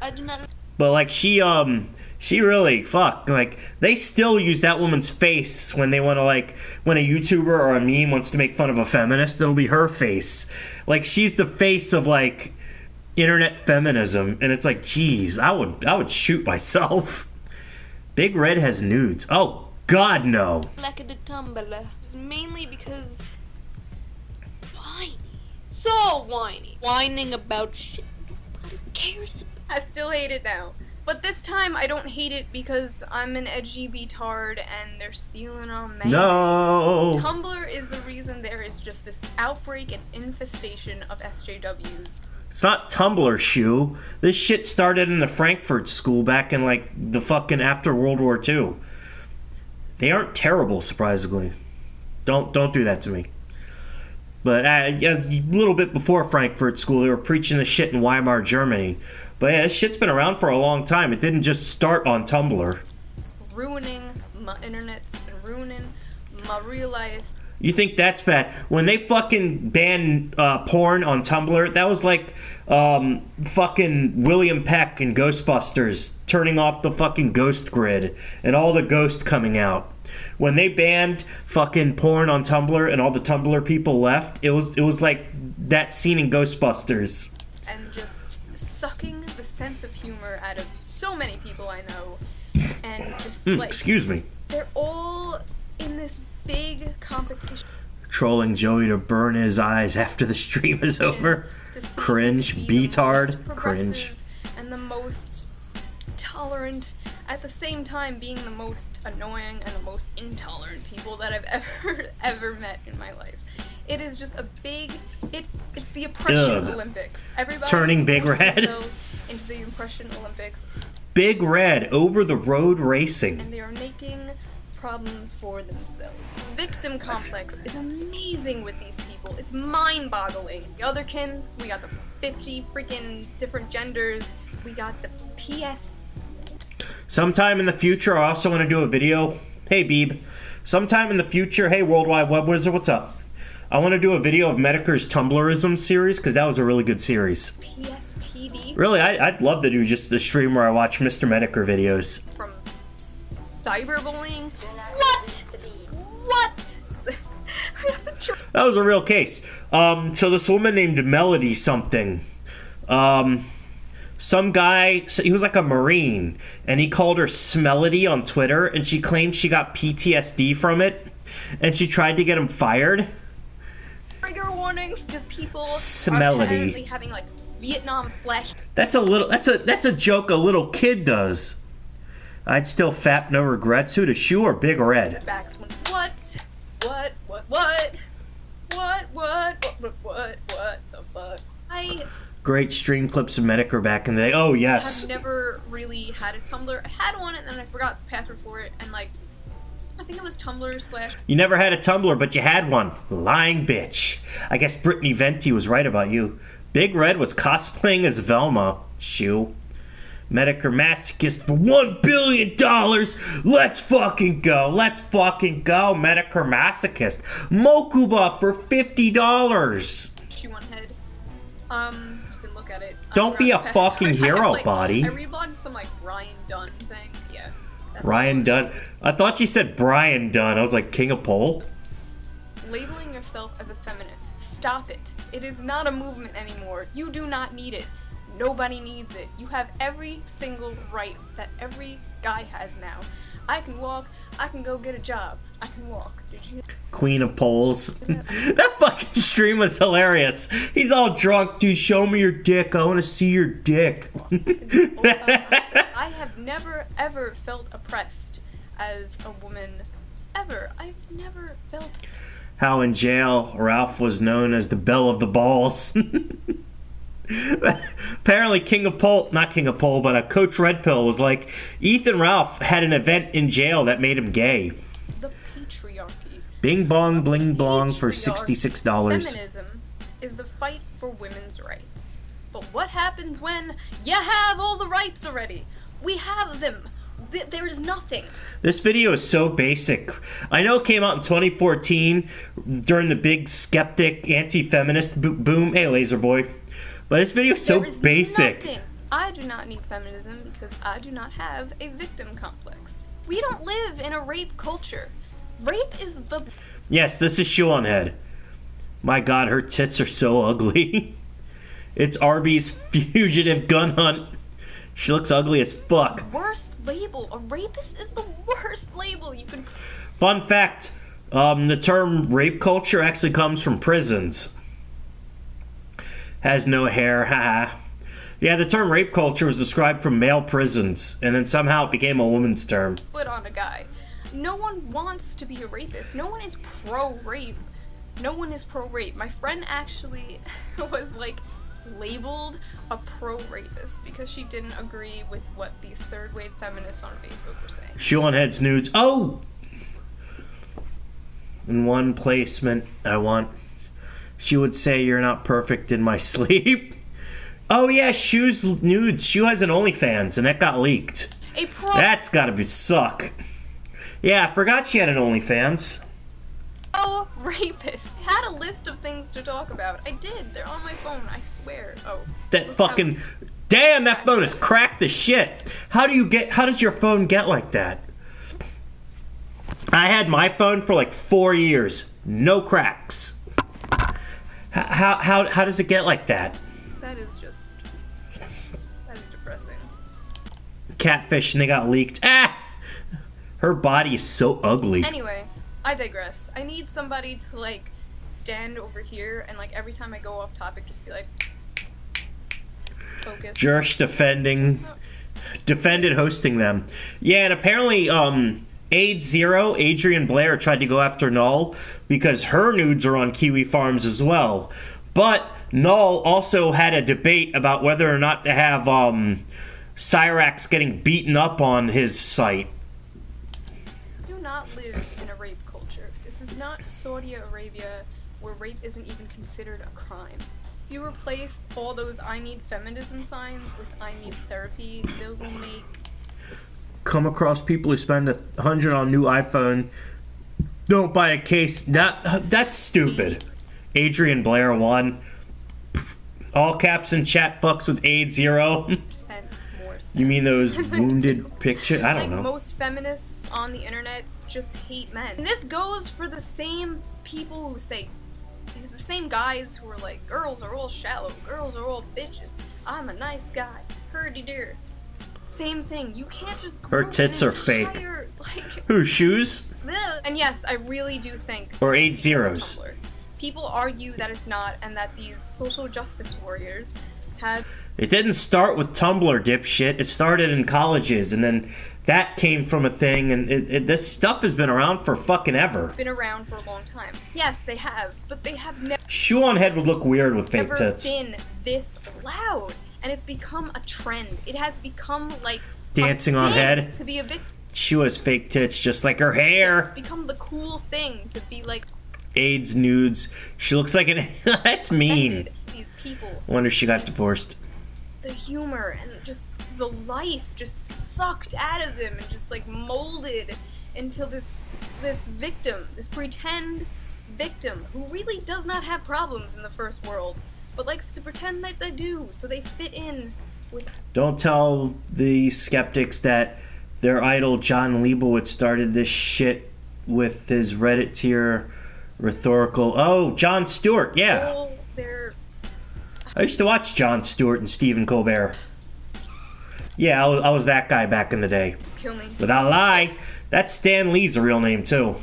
Speaker 4: I do not.
Speaker 1: But like she really like they still use that woman's face when they want to, like, when a YouTuber or a meme wants to make fun of a feminist, it'll be her face. Like, she's the face of like internet feminism, and it's like, geez, I would shoot myself. Big Red has nudes. Oh God, no.
Speaker 4: Like the Tumblr. It's mainly because whiny. So whiny. Whining about shit nobody cares about.
Speaker 3: I still hate it now. But this time I don't hate it because I'm an edgy B-tard and they're stealing our man.
Speaker 1: No.
Speaker 3: Tumblr is the reason there is just this outbreak and infestation of SJWs.
Speaker 1: It's not Tumblr, Shu. This shit started in the Frankfurt School back in like the fucking after World War II. They aren't terrible, surprisingly. Don't do that to me. But a little bit before Frankfurt School, they were preaching this shit in Weimar, Germany. But yeah, this shit's been around for a long time. It didn't just start on Tumblr.
Speaker 3: Ruining my internet's been ruining my real life.
Speaker 1: You think that's bad? When they fucking banned porn on Tumblr, that was like fucking William Peck in Ghostbusters turning off the fucking ghost grid and all the ghost coming out. When they banned fucking porn on Tumblr and all the Tumblr people left, it was like that scene in Ghostbusters.
Speaker 3: And just sucking the sense of humor out of so many people I know. And
Speaker 4: and just like
Speaker 1: excuse me.
Speaker 4: they're all in this big competition.
Speaker 1: Trolling Joey to burn his eyes after the stream is over. Cringe. Beatard. Cringe.
Speaker 4: And the most tolerant, at the same time being the most annoying and the most intolerant people that I've ever met in my life. It is just a big, it's the oppression Olympics. Everybody
Speaker 1: turning Big Red
Speaker 4: into the oppression Olympics.
Speaker 1: Big Red over the road racing.
Speaker 4: And they are making problems for themselves. Victim complex is amazing with these people. It's mind-boggling. The otherkin, we got the 50 freaking different genders. We got the PS.
Speaker 1: Sometime in the future, I also want to do a video. Hey, Beeb. Sometime in the future, hey, Worldwide Web Wizard, what's up? I want to do a video of Medicare's Tumblrism series, because that was a really good series.
Speaker 4: PSTD.
Speaker 1: Really, I'd love to do just the stream where I watch Mr. Medicare videos.
Speaker 4: From cyberbullying? What? What?
Speaker 1: That was a real case. So this woman named Melody something. Some guy, he was like a Marine, and he called her Smellody on Twitter, and she claimed she got PTSD from it, and she tried to get him fired.
Speaker 4: Trigger warnings because people
Speaker 1: Smellody.
Speaker 4: are apparently having like Vietnam flash.
Speaker 1: That's a joke a little kid does. I'd still fap no regrets. Who, the Shoe or Big Red?
Speaker 4: What the fuck?
Speaker 1: Great stream clips of Medicare back in the day. Oh yes.
Speaker 4: I've never really had a Tumblr. I had one and then I forgot the password for it, and like I think it was Tumblr /
Speaker 1: You never had a Tumblr, but you had one. Lying bitch. I guess Brittany Venti was right about you. Big Red was cosplaying as Velma. Shoe. Medicare masochist for $1 billion. Let's fucking go. Let's fucking go. Medicare masochist. Mokuba for $50.
Speaker 4: Shoe on head. You can look at it.
Speaker 1: Don't be a fucking hero, body.
Speaker 4: I reblogged some like Ryan Dunn thing. Yeah.
Speaker 1: Ryan Dunn. I thought you said Brian Dunn. I was like, King of Pole.
Speaker 4: Labeling yourself as a feminist. Stop it. It is not a movement anymore. You do not need it. Nobody needs it. You have every single right that every guy has now. I can walk. I can go get a job. I can walk. Did you?
Speaker 1: Queen of Poles. That fucking stream was hilarious. He's all drunk. Dude, show me your dick. I want to see your dick.
Speaker 4: I have never, ever felt oppressed as a woman. Ever. I've never felt...
Speaker 1: How in jail, Ralph was known as the Belle of the Balls. Apparently not King of Pole, but Coach Red Pill was like, Ethan Ralph had an event in jail that made him gay.
Speaker 4: The patriarchy.
Speaker 1: Bing bong bling bong for $66.
Speaker 4: Feminism is the fight for women's rights. But what happens when you have all the rights already? We have them. There is nothing.
Speaker 1: This video is so basic. I know it came out in 2014 during the big skeptic anti-feminist boom. Hey, Laser Boy. But this video is so basic.
Speaker 4: Nothing. I do not need feminism because I do not have a victim complex. We don't live in a rape culture. Rape is the...
Speaker 1: Yes, this is Shoe on Head. My god, her tits are so ugly. It's Arby's fugitive gun hunt. She looks ugly as fuck.
Speaker 4: Worst label. A rapist is the worst label you can...
Speaker 1: Fun fact, the term rape culture actually comes from prisons. Has no hair, haha. Yeah, the term rape culture was described from male prisons, and then somehow it became a woman's term.
Speaker 4: Put on a guy. No one wants to be a rapist. No one is pro-rape. No one is pro-rape. My friend actually was, like, labeled a pro-rapist because she didn't agree with what these third-wave feminists on Facebook were saying.
Speaker 1: Shoe on Head's nudes. Oh! In one placement, I want... She would say you're not perfect in my sleep. Oh yeah, Shoe's nudes. Shoe has an OnlyFans, and that got leaked. That's gotta be suck. Yeah, I forgot she had an OnlyFans.
Speaker 4: Oh, rapist. I had a list of things to talk about. I did. They're on my phone, I swear. Oh.
Speaker 1: That fucking... Damn, that phone is cracked to shit. How does your phone get like that? I had my phone for like 4 years. No cracks. How does it get like that?
Speaker 4: That is depressing.
Speaker 1: Catfish and they got leaked. Ah! Her body is so ugly.
Speaker 3: Anyway, I digress. I need somebody to, like, stand over here and, like, every time I go off topic, just be like, focus.
Speaker 1: Jersh defended hosting them. Yeah, and apparently, AIDS Zero, Adrian Blair, tried to go after Null because her nudes are on Kiwi Farms as well. But Null also had a debate about whether or not to have Cyrax getting beaten up on his site.
Speaker 3: We do not live in a rape culture. This is not Saudi Arabia, where rape isn't even considered a crime. If you replace all those I need feminism signs with I need therapy, they will make...
Speaker 1: Come across people who spend $100 on a new iPhone, don't buy a case. That's stupid. Adrian Blair won. All caps in chat, fucks with AIDS Zero. You mean those wounded pictures? I don't know.
Speaker 3: Most feminists on the internet just hate men. And this goes for the same people who say, the same guys who are like, girls are all shallow, girls are all bitches, I'm a nice guy, herdy-der. Same thing. You can't just
Speaker 1: Her tits are fake.
Speaker 3: Like,
Speaker 1: Whose shoes?
Speaker 3: and yes, I really do think
Speaker 1: Or AIDS Zeros.
Speaker 3: people argue that it's not, and that these social justice warriors have...
Speaker 1: It didn't start with Tumblr, dipshit. It started in colleges, and then that came from a thing, and this stuff has been around for fucking ever.
Speaker 3: been around for a long time. Yes, they have, but they have never...
Speaker 1: Shoe on head would look weird with fake
Speaker 3: never
Speaker 1: tits.
Speaker 3: been this loud. And it's become a trend. It has become like
Speaker 1: Dancing
Speaker 3: a
Speaker 1: on
Speaker 3: thing
Speaker 1: head.
Speaker 3: to be a victim.
Speaker 1: She has fake tits just like her hair.
Speaker 3: It's become the cool thing to be like
Speaker 1: AIDS nudes. She looks like an... That's mean.
Speaker 3: these people.
Speaker 1: Wonder if she got divorced.
Speaker 3: The humor and just the life just sucked out of them and just like molded into this victim, this pretend victim who really does not have problems in the first world, but likes to pretend that they do, so they fit in with...
Speaker 1: Don't tell the skeptics that their idol John Leibowitz started this shit with his Reddit tier rhetorical... Oh, Jon Stewart, yeah.
Speaker 3: all their...
Speaker 1: I used to watch Jon Stewart and Stephen Colbert. Yeah, I was that guy back in the day.
Speaker 3: Just kill me.
Speaker 1: Without a lie, that's Stan Lee's real name, too.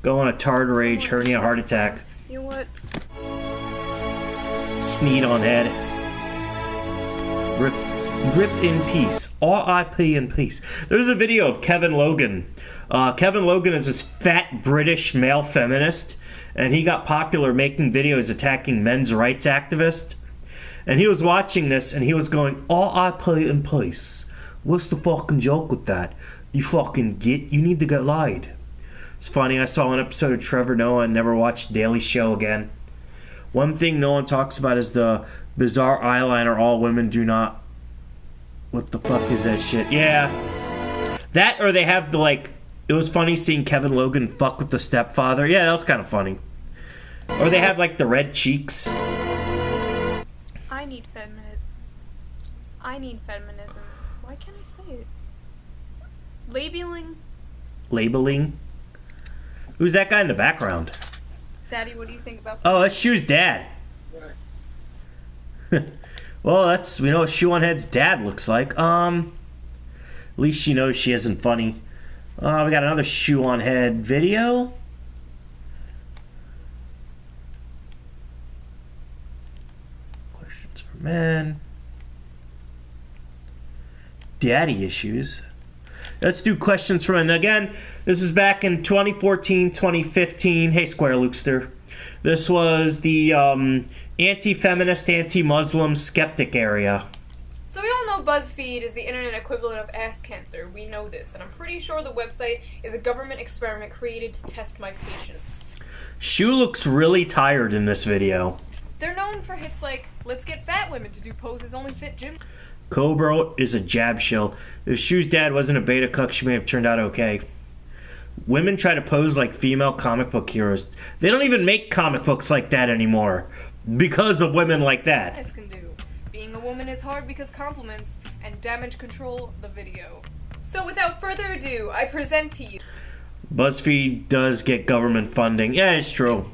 Speaker 1: Go on a tartar rage, hernia, heart attack.
Speaker 3: You know what?
Speaker 1: Sneed on head. Rip in peace. R.I.P. in peace. There's a video of Kevin Logan. Kevin Logan is this fat British male feminist, and he got popular making videos attacking men's rights activists. And he was watching this, and he was going, R.I.P. in peace. What's the fucking joke with that? You fucking you need to get laid. It's funny, I saw an episode of Trevor Noah and never watched Daily Show again. One thing no one talks about is the bizarre eyeliner all women do not... What the fuck is that shit? Yeah. That, or they have the, like... It was funny seeing Kevin Logan fuck with the stepfather. Yeah, that was kind of funny. Or they have, like, the red cheeks.
Speaker 3: I need feminism. Why can't I say it?
Speaker 1: Labeling? Who's that guy in the background?
Speaker 3: Daddy, what do you think about...
Speaker 1: Oh, that's Shoe's dad. Well, we know what Shoe on Head's dad looks like. At least she knows she isn't funny. We got another Shoe on Head video. Questions for men. Daddy issues. Let's do questions for men. Again, this was back in 2014, 2015. Hey, Square Lukester. This was the anti-feminist, anti-Muslim skeptic area.
Speaker 3: So we all know BuzzFeed is the internet equivalent of ass cancer. We know this, and I'm pretty sure the website is a government experiment created to test my patience.
Speaker 1: Shu looks really tired in this video.
Speaker 3: They're known for hits like, let's get fat women to do poses only fit gym.
Speaker 1: Cobra is a jab shill. If Shu's dad wasn't a beta cuck, she may have turned out okay. Women try to pose like female comic book heroes. They don't even make comic books like that anymore because of women like that.
Speaker 3: Yes, can do. Being a woman is hard because compliments and damage control the video. So without further ado, I present to you
Speaker 1: BuzzFeed does get government funding. Yeah, it's true.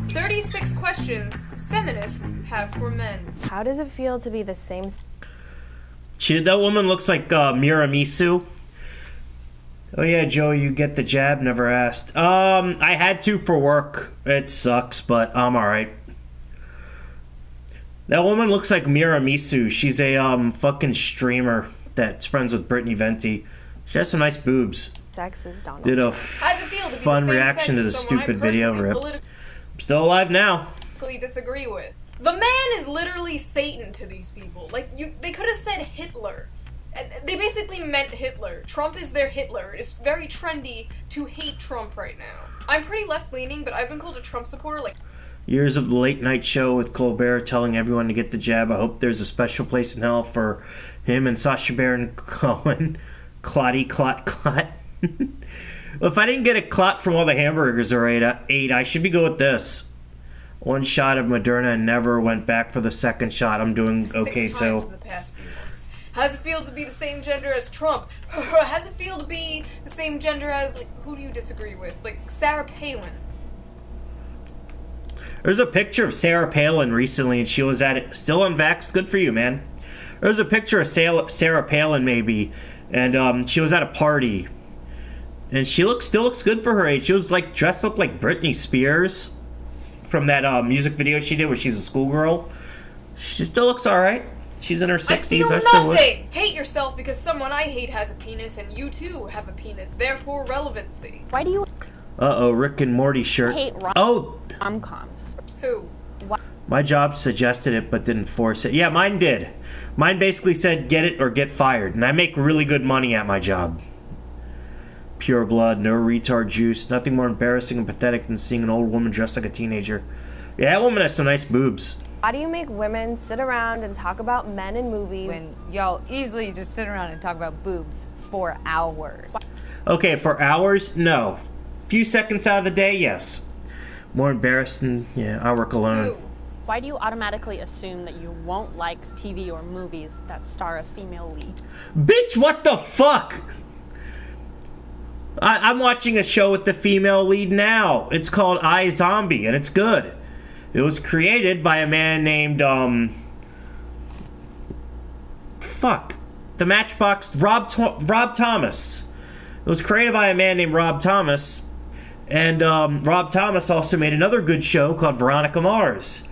Speaker 3: 36 questions feminists have for men.
Speaker 15: How does it feel to be the same...
Speaker 1: That woman looks like Miramisu. Oh yeah, Joe, you get the jab, never asked. I had to for work. It sucks, but I'm alright. That woman looks like Mira Misu. She's a fucking streamer that's friends with Brittany Venti. She has some nice boobs.
Speaker 15: Sex is Donald.
Speaker 1: Did a
Speaker 3: How's it feel to be
Speaker 1: fun
Speaker 3: the same
Speaker 1: reaction
Speaker 3: sex
Speaker 1: to the
Speaker 3: as someone I
Speaker 1: stupid video rip.
Speaker 3: personally
Speaker 1: I'm still alive now.
Speaker 3: politically disagree with? The man is literally Satan to these people. Like, they could have said Hitler. And they basically meant Hitler. Trump is their Hitler. It's very trendy to hate Trump right now. I'm pretty left-leaning, but I've been called a Trump supporter, like...
Speaker 1: Years of the late night show with Colbert telling everyone to get the jab. I hope there's a special place in hell for him and Sacha Baron Cohen. Clotty clot clot. Well, if I didn't get a clot from all the hamburgers I ate, I should be good with this. One shot of Moderna and never went back for the second shot. I'm doing okay,
Speaker 3: 6
Speaker 1: too.
Speaker 3: times in the past few months. How's it feel to be the same gender as Trump? How's it feel to be the same gender as, like, who do you disagree with? Like, Sarah Palin.
Speaker 1: There's a picture of Sarah Palin recently, and she was at it. Still unvaxxed. Good for you, man. There's a picture of Sarah Palin, maybe, and she was at a party. And she still looks good for her age. She was, like, dressed up like Britney Spears from that music video she did where she's a schoolgirl. She still looks alright. She's in her 60s.
Speaker 3: I feel
Speaker 1: still would.
Speaker 3: nothing! Hate yourself because someone I hate has a penis and you too have a penis. Therefore, relevancy.
Speaker 15: Why do you
Speaker 1: Uh-oh, Rick and Morty shirt.
Speaker 15: hate
Speaker 1: Oh!
Speaker 15: rom-coms?
Speaker 3: Who?
Speaker 1: My job suggested it but didn't force it. Yeah, mine did. Mine basically said get it or get fired. And I make really good money at my job. Pure blood, no retard juice. Nothing more embarrassing and pathetic than seeing an old woman dressed like a teenager. Yeah, that woman has some nice boobs.
Speaker 15: Why do you make women sit around and talk about men in movies?
Speaker 16: When y'all easily just sit around and talk about boobs for hours.
Speaker 1: Okay, for hours, no. Few seconds out of the day, yes. More embarrassing, yeah, I work alone.
Speaker 15: Why do you automatically assume that you won't like TV or movies that star a female lead?
Speaker 1: Bitch, what the fuck? I'm watching a show with the female lead now. It's called iZombie, and it's good. It was created by a man named, the Matchbox, Rob Thomas. It was created by a man named Rob Thomas, and Rob Thomas also made another good show called Veronica Mars.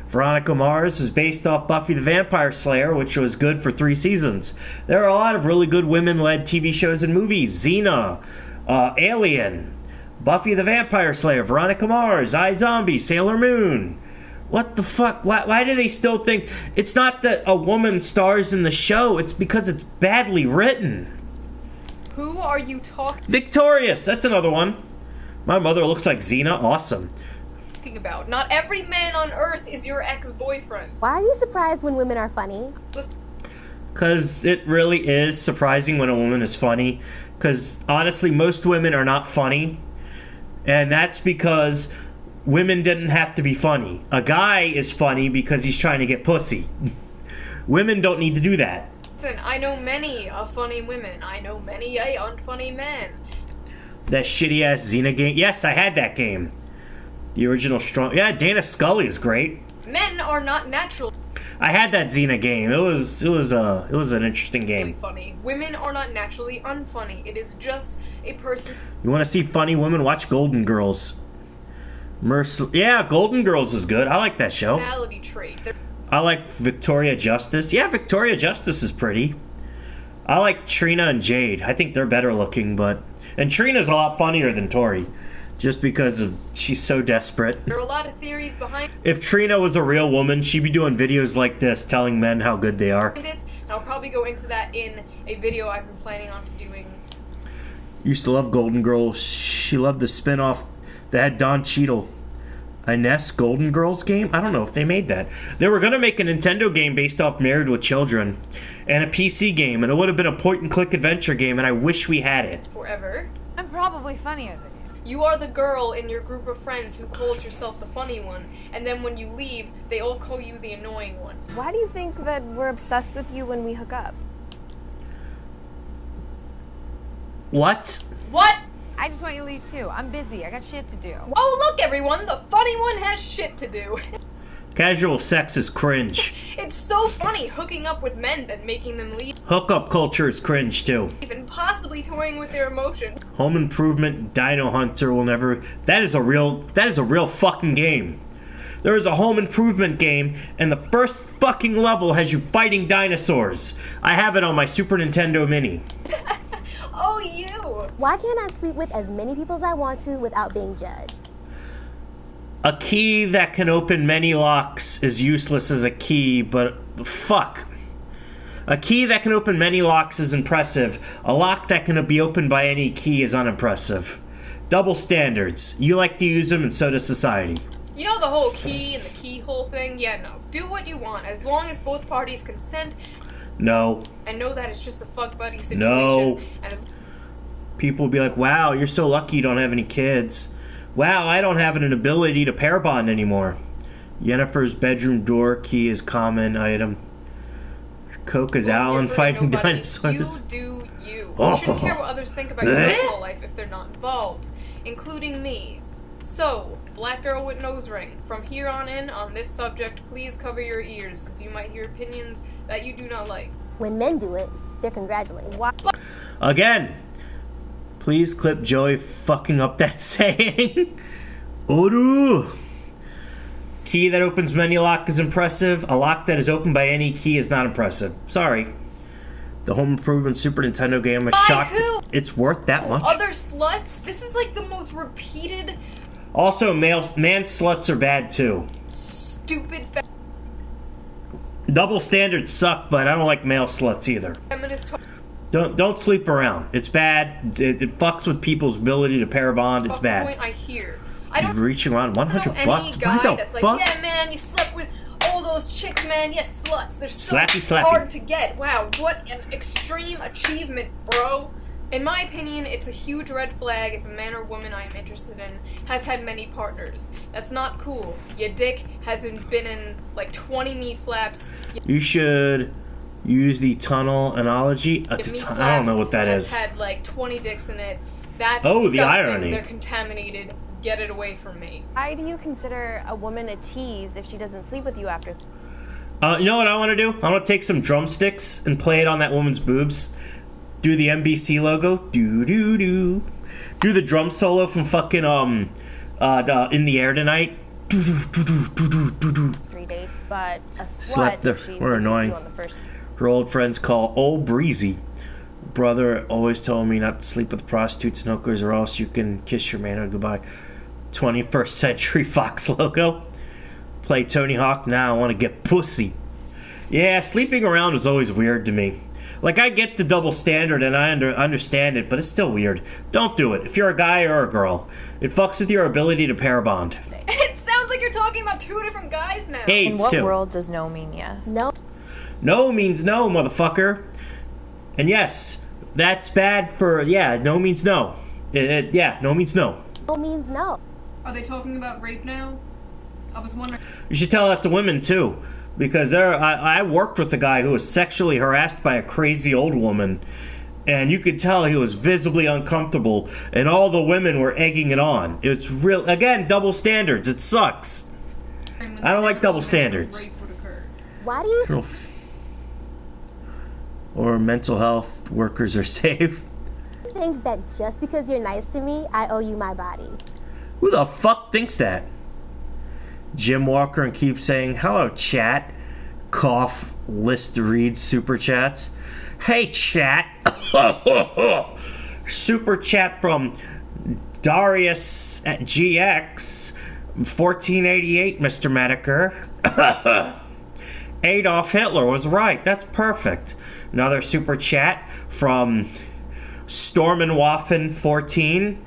Speaker 1: Veronica Mars is based off Buffy the Vampire Slayer, which was good for 3 seasons. There are a lot of really good women-led TV shows and movies. Xena, Alien, Buffy the Vampire Slayer, Veronica Mars, iZombie, Sailor Moon. What the fuck? Why do they still think... It's not that a woman stars in the show, it's because it's badly written.
Speaker 3: Who are you talking
Speaker 1: Victorious, that's another one. My mother looks like Xena, awesome.
Speaker 3: about? Not every man on earth is your ex-boyfriend.
Speaker 13: Why are you surprised when women are funny?
Speaker 1: Because it really is surprising when a woman is funny. Because honestly, most women are not funny. And that's because women didn't have to be funny. A guy is funny because he's trying to get pussy. Women don't need to do that.
Speaker 3: Listen, I know many funny women. I know many unfunny men.
Speaker 1: That shitty ass Xena game. Yes, I had that game. The original strong. Yeah, Dana Scully is great.
Speaker 3: Men are not natural.
Speaker 1: I had that Xena game. It was an interesting game.
Speaker 3: Funny. Women are not naturally unfunny. It is just a person.
Speaker 1: You want to see funny women? Watch Golden Girls. Yeah, Golden Girls is good. I like that show.
Speaker 3: Personality trait.
Speaker 1: I like Victoria Justice. Yeah, Victoria Justice is pretty. I like Trina and Jade. I think they're better looking, and Trina's a lot funnier than Tori. Just because she's so desperate.
Speaker 3: There are a lot of theories behind
Speaker 1: If Trina was a real woman, she'd be doing videos like this, telling men how good they are.
Speaker 3: it. And I'll probably go into that in a video I've been planning on doing.
Speaker 1: Used to love Golden Girls. She loved the spin-off that had Don Cheadle. A NES Golden Girls game? I don't know if they made that. They were going to make a Nintendo game based off Married with Children. And a PC game. And it would have been a point-and-click adventure game. And I wish we had it.
Speaker 3: Forever.
Speaker 16: I'm probably funnier than you.
Speaker 3: You are the girl in your group of friends who calls yourself the funny one, and then when you leave, they all call you the annoying one.
Speaker 15: Why do you think that we're obsessed with you when we hook up?
Speaker 1: What?
Speaker 3: What?
Speaker 16: I just want you to leave too. I'm busy. I got shit to do.
Speaker 3: Oh, look, everyone! The funny one has shit to do.
Speaker 1: Casual sex is cringe.
Speaker 3: It's so funny hooking up with men than making them leave.
Speaker 1: Hookup culture is cringe, too.
Speaker 3: Even possibly toying with their emotions.
Speaker 1: Home Improvement Dino Hunter will never... That is a real fucking game. There is a Home Improvement game, and the first fucking level has you fighting dinosaurs. I have it on my Super Nintendo Mini.
Speaker 3: Oh, you!
Speaker 13: Why can't I sleep with as many people as I want to without being judged?
Speaker 1: A key that can open many locks is useless as a key, but fuck. A key that can open many locks is impressive. A lock that can be opened by any key is unimpressive. Double standards. You like to use them, and so does society.
Speaker 3: You know the whole key and the keyhole thing? Yeah, no. Do what you want, as long as both parties consent.
Speaker 1: No.
Speaker 3: And know that it's just a fuck buddy situation.
Speaker 1: No.
Speaker 3: And it's...
Speaker 1: People will be like, wow, you're so lucky you don't have any kids. Wow, I don't have an ability to pair bond anymore. Yennefer's bedroom door key is common item. Coca's Alan fighting dinosaurs.
Speaker 3: You do you. You shouldn't care what others think about your personal life if they're not involved, including me. So, black girl with nose ring, from here on in, on this subject, please cover your ears, because you might hear opinions that you do not like.
Speaker 13: When men do it, they're congratulated.
Speaker 1: Again, please clip Joey fucking up that saying. Oru. Key that opens many locks is impressive. A lock that is opened by any key is not impressive. Sorry. The Home Improvement Super Nintendo game was shocked. It's worth that much.
Speaker 3: Other sluts? This is like the most repeated...
Speaker 1: Also, man sluts are bad too.
Speaker 3: Stupid
Speaker 1: double standards suck, but I don't like male sluts either.
Speaker 3: feminist...
Speaker 1: Don't sleep around. It's bad. It fucks with people's ability to pair bond. It's bad.
Speaker 3: Point I hear. I don't
Speaker 1: reaching around $100 bucks.
Speaker 3: Guy
Speaker 1: Why the
Speaker 3: that's
Speaker 1: fuck?
Speaker 3: like, yeah, man, you slept with all those chicks, man. Yes, sluts. They're so
Speaker 1: Slappy.
Speaker 3: hard to get. Wow, what an extreme achievement, bro. In my opinion, it's a huge red flag if a man or woman I am interested in has had many partners. That's not cool. Your dick hasn't been in like 20 meat flaps.
Speaker 1: You should use the tunnel analogy. I don't know what that is.
Speaker 3: Had like 20 dicks in it. That's
Speaker 1: the
Speaker 3: disgusting.
Speaker 1: irony.
Speaker 3: They're contaminated. Get it away from me.
Speaker 15: Why do you consider a woman a tease if she doesn't sleep with you after?
Speaker 1: You know what I want to do? I want to take some drumsticks and play it on that woman's boobs. Do the NBC logo. Do. Do the drum solo from fucking In the Air Tonight.
Speaker 15: 3 dates, but a slut.
Speaker 1: We're annoying. Her old friends call old Breezy. Brother always told me not to sleep with prostitutes and hookers, or else you can kiss your manhood goodbye. 21st Century Fox logo. Play Tony Hawk now. I want to get pussy. Yeah, sleeping around is always weird to me. Like, I get the double standard and I understand it, but it's still weird. Don't do it. If you're a guy or a girl, it fucks with your ability to pair bond.
Speaker 3: It sounds like you're talking about two different guys now.
Speaker 1: Hey,
Speaker 16: In what world does no mean yes?
Speaker 13: No.
Speaker 1: No means no, motherfucker. And yes, that's bad for, no means no. No means no.
Speaker 13: No means no.
Speaker 3: Are they talking about rape now? I was wondering.
Speaker 1: You should tell that to women, too. Because I worked with a guy who was sexually harassed by a crazy old woman. And you could tell he was visibly uncomfortable. And all the women were egging it on. It's real, again, double standards. It sucks. I don't like double standards.
Speaker 13: Why do you...
Speaker 1: Or mental health workers are safe.
Speaker 13: think that just because you're nice to me, I owe you my body?
Speaker 1: Who the fuck thinks that? Jim Walker and keep saying, hello, chat. Cough, list to read super chats. Hey, chat. Super chat from Darius at GX. 1488, Mr. Mediker. Adolf Hitler was right. That's perfect. Another super chat from Stormenwaffen 14.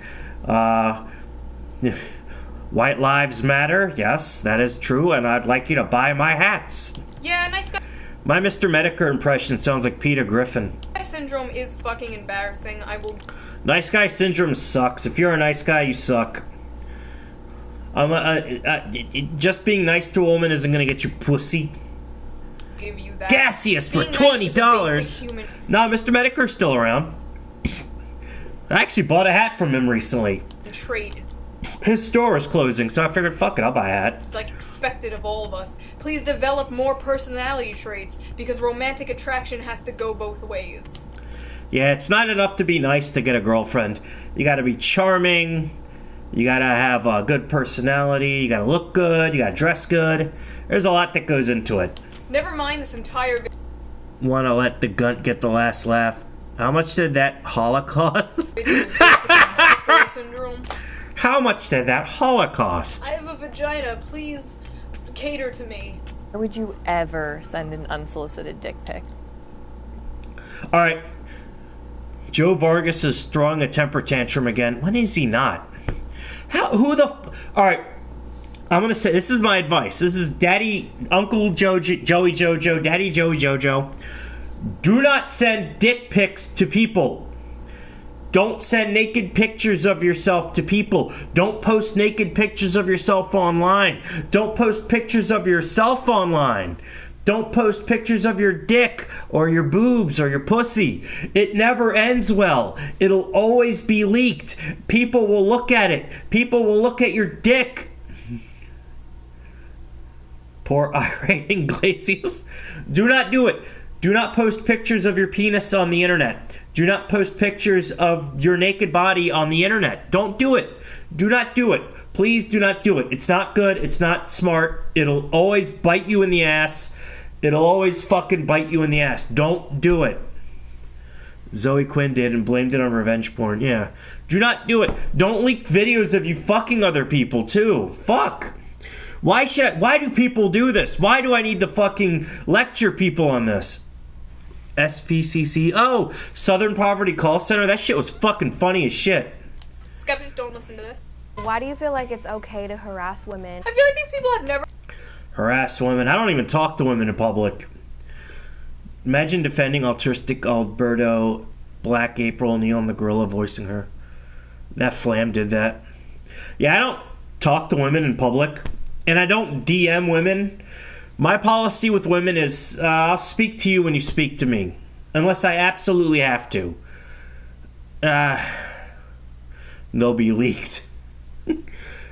Speaker 1: White Lives Matter. Yes, that is true, and I'd like you to buy my hats.
Speaker 3: Yeah, nice guy.
Speaker 1: My Mr. Mediker impression sounds like Peter Griffin.
Speaker 3: Syndrome is fucking embarrassing. I will.
Speaker 1: Nice guy syndrome sucks. If you're a nice guy, you suck. Just being nice to a woman isn't gonna get you pussy.
Speaker 3: Give you that.
Speaker 1: Gaseous for $20. Nah, Mr. Mediker's still around. I actually bought a hat from him recently.
Speaker 3: Traded.
Speaker 1: His store is closing, so I figured, fuck it, I'll buy a hat.
Speaker 3: It's like expected of all of us. Please develop more personality traits, because romantic attraction has to go both ways.
Speaker 1: Yeah, it's not enough to be nice to get a girlfriend. You gotta be charming. You gotta have a good personality. You gotta look good. You gotta dress good. There's a lot that goes into it.
Speaker 3: Never mind this entire video.
Speaker 1: Wanna let the gunt get the last laugh. How much did that Holocaust?
Speaker 3: Syndrome.
Speaker 1: How much did that Holocaust?
Speaker 3: I have a vagina. Please cater to me.
Speaker 17: Or would you ever send an unsolicited dick pic?
Speaker 1: Alright. Joe Vargas is throwing a temper tantrum again. When is he not? Alright. I'm gonna say, this is my advice. This is Daddy, Uncle Joey JoJo, Daddy Joey JoJo. Do not send dick pics to people. Don't send naked pictures of yourself to people. Don't post naked pictures of yourself online. Don't post pictures of yourself online. Don't post pictures of your dick or your boobs or your pussy. It never ends well. It'll always be leaked. People will look at it. People will look at your dick. Poor irate Iglesias. Do not do it. Do not post pictures of your penis on the internet. Do not post pictures of your naked body on the internet. Don't do it. Do not do it. Please do not do it. It's not good. It's not smart. It'll always bite you in the ass. It'll always fucking bite you in the ass. Don't do it. Zoe Quinn did and blamed it on revenge porn. Yeah. Do not do it. Don't leak videos of you fucking other people too. Fuck. Why do people do this? Why do I need to fucking lecture people on this? SPCC. Oh, Southern Poverty Call Center. That shit was fucking funny as shit.
Speaker 3: Skeptics, don't listen to this.
Speaker 13: Why do you feel like it's okay to harass women?
Speaker 3: I feel like these people have never
Speaker 1: harass women. I don't even talk to women in public. Imagine defending autistic Alberto, Black April, Neil, and the gorilla voicing her. That Flam did that. Yeah, I don't talk to women in public. And I don't DM women. My policy with women is I'll speak to you when you speak to me. Unless I absolutely have to. They'll be leaked.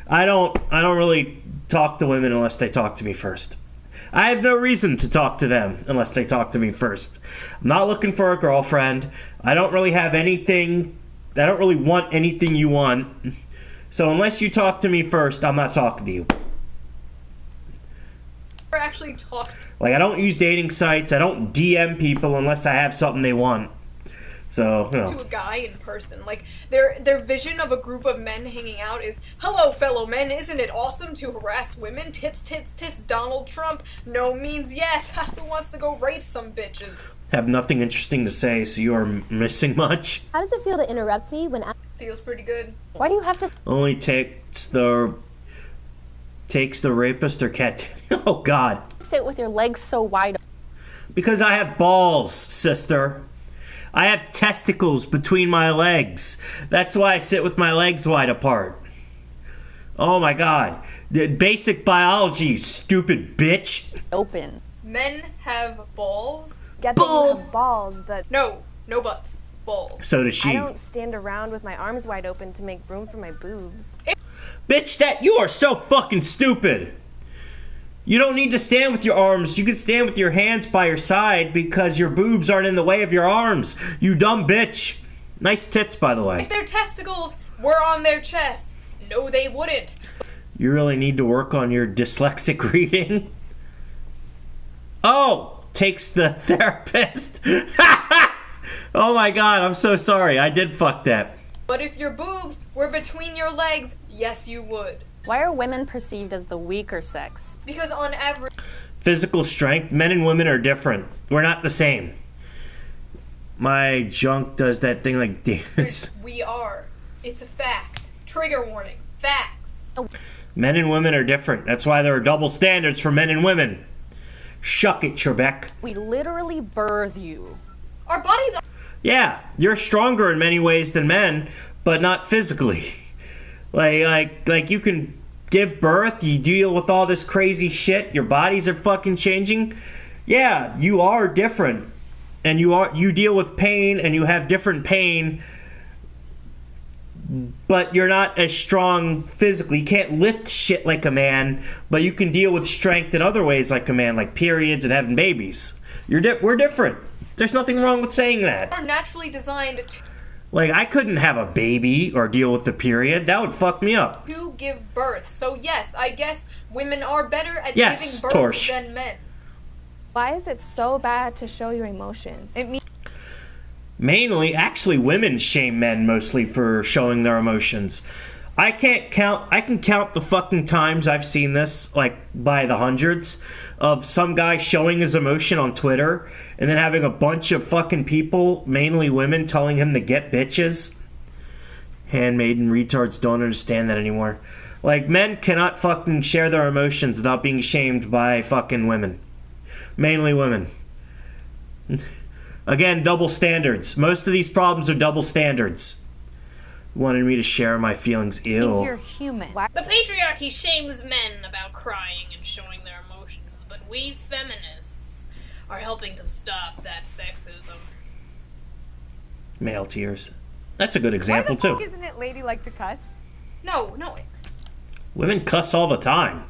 Speaker 1: I don't really talk to women unless they talk to me first. I have no reason to talk to them unless they talk to me first. I'm not looking for a girlfriend. I don't really have anything. I don't really want anything you want. So unless you talk to me first, I'm not talking to you.
Speaker 3: actually talked.
Speaker 1: Like, I don't use dating sites. I don't DM people unless I have something they want. So, you know.
Speaker 3: To a guy in person. Like, their vision of a group of men hanging out is, hello, fellow men, isn't it awesome to harass women? Tits, tits, tits, Donald Trump. No means yes. Who wants to go rape some bitches?
Speaker 1: Have nothing interesting to say, so you are missing much.
Speaker 13: How does it feel to interrupt me when I...
Speaker 3: Feels pretty good.
Speaker 13: Why do you have to...
Speaker 1: Only takes the rapist or cat. Oh, God.
Speaker 15: Sit with your legs so wide.
Speaker 1: Because I have balls, sister. I have testicles between my legs. That's why I sit with my legs wide apart. Oh, my God. The basic biology, you stupid bitch.
Speaker 15: Open.
Speaker 3: Men have balls.
Speaker 13: Get that you have balls, but...
Speaker 3: No butts. Balls.
Speaker 1: So does she.
Speaker 13: I don't stand around with my arms wide open to make room for my boobs.
Speaker 1: Bitch, you are so fucking stupid. You don't need to stand with your arms. You can stand with your hands by your side because your boobs aren't in the way of your arms. You dumb bitch. Nice tits, by the way.
Speaker 3: If their testicles were on their chest, no, they wouldn't.
Speaker 1: You really need to work on your dyslexic reading. Oh, takes the therapist. Oh my God, I'm so sorry. I did fuck that.
Speaker 3: But if your boobs were between your legs, yes, you would.
Speaker 15: Why are women perceived as the weaker sex?
Speaker 3: Because on average...
Speaker 1: Physical strength, men and women are different. We're not the same. My junk does that thing like dance.
Speaker 3: We are. It's a fact. Trigger warning. Facts.
Speaker 1: Men and women are different. That's why there are double standards for men and women. Shuck it, Trebek.
Speaker 15: We literally birth you.
Speaker 3: Our bodies are...
Speaker 1: Yeah, you're stronger in many ways than men, but not physically. Like you can give birth, you deal with all this crazy shit, your bodies are fucking changing. Yeah, you are different. And you deal with pain and you have different pain, but you're not as strong physically. You can't lift shit like a man, but you can deal with strength in other ways like a man, like periods and having babies. We're different. There's nothing wrong with saying that.
Speaker 3: Are naturally designed to
Speaker 1: Like, I couldn't have a baby or deal with the period. That would fuck me up.
Speaker 3: give birth. So yes, I guess women are better at
Speaker 1: Yes,
Speaker 3: giving birth
Speaker 1: Torsh.
Speaker 3: than men.
Speaker 18: Why is it so bad to show your emotions?
Speaker 1: Mainly, actually, women shame men mostly for showing their emotions. I can count the fucking times I've seen this, like, by the hundreds, of some guy showing his emotion on Twitter and then having a bunch of fucking people, mainly women, telling him to get bitches. Handmaiden retards don't understand that anymore. Like, men cannot fucking share their emotions without being shamed by fucking women. Mainly women. Again, double standards. Most of these problems are double standards. Wanted me to share my feelings. Ew.
Speaker 18: Means you're human.
Speaker 19: The patriarchy shames men about crying and showing their emotions, but we feminists are helping to stop that sexism.
Speaker 1: Male tears. That's a good example,
Speaker 16: Why the fuck
Speaker 1: too.
Speaker 16: isn't it ladylike to cuss?
Speaker 3: No.
Speaker 1: Women cuss all the time.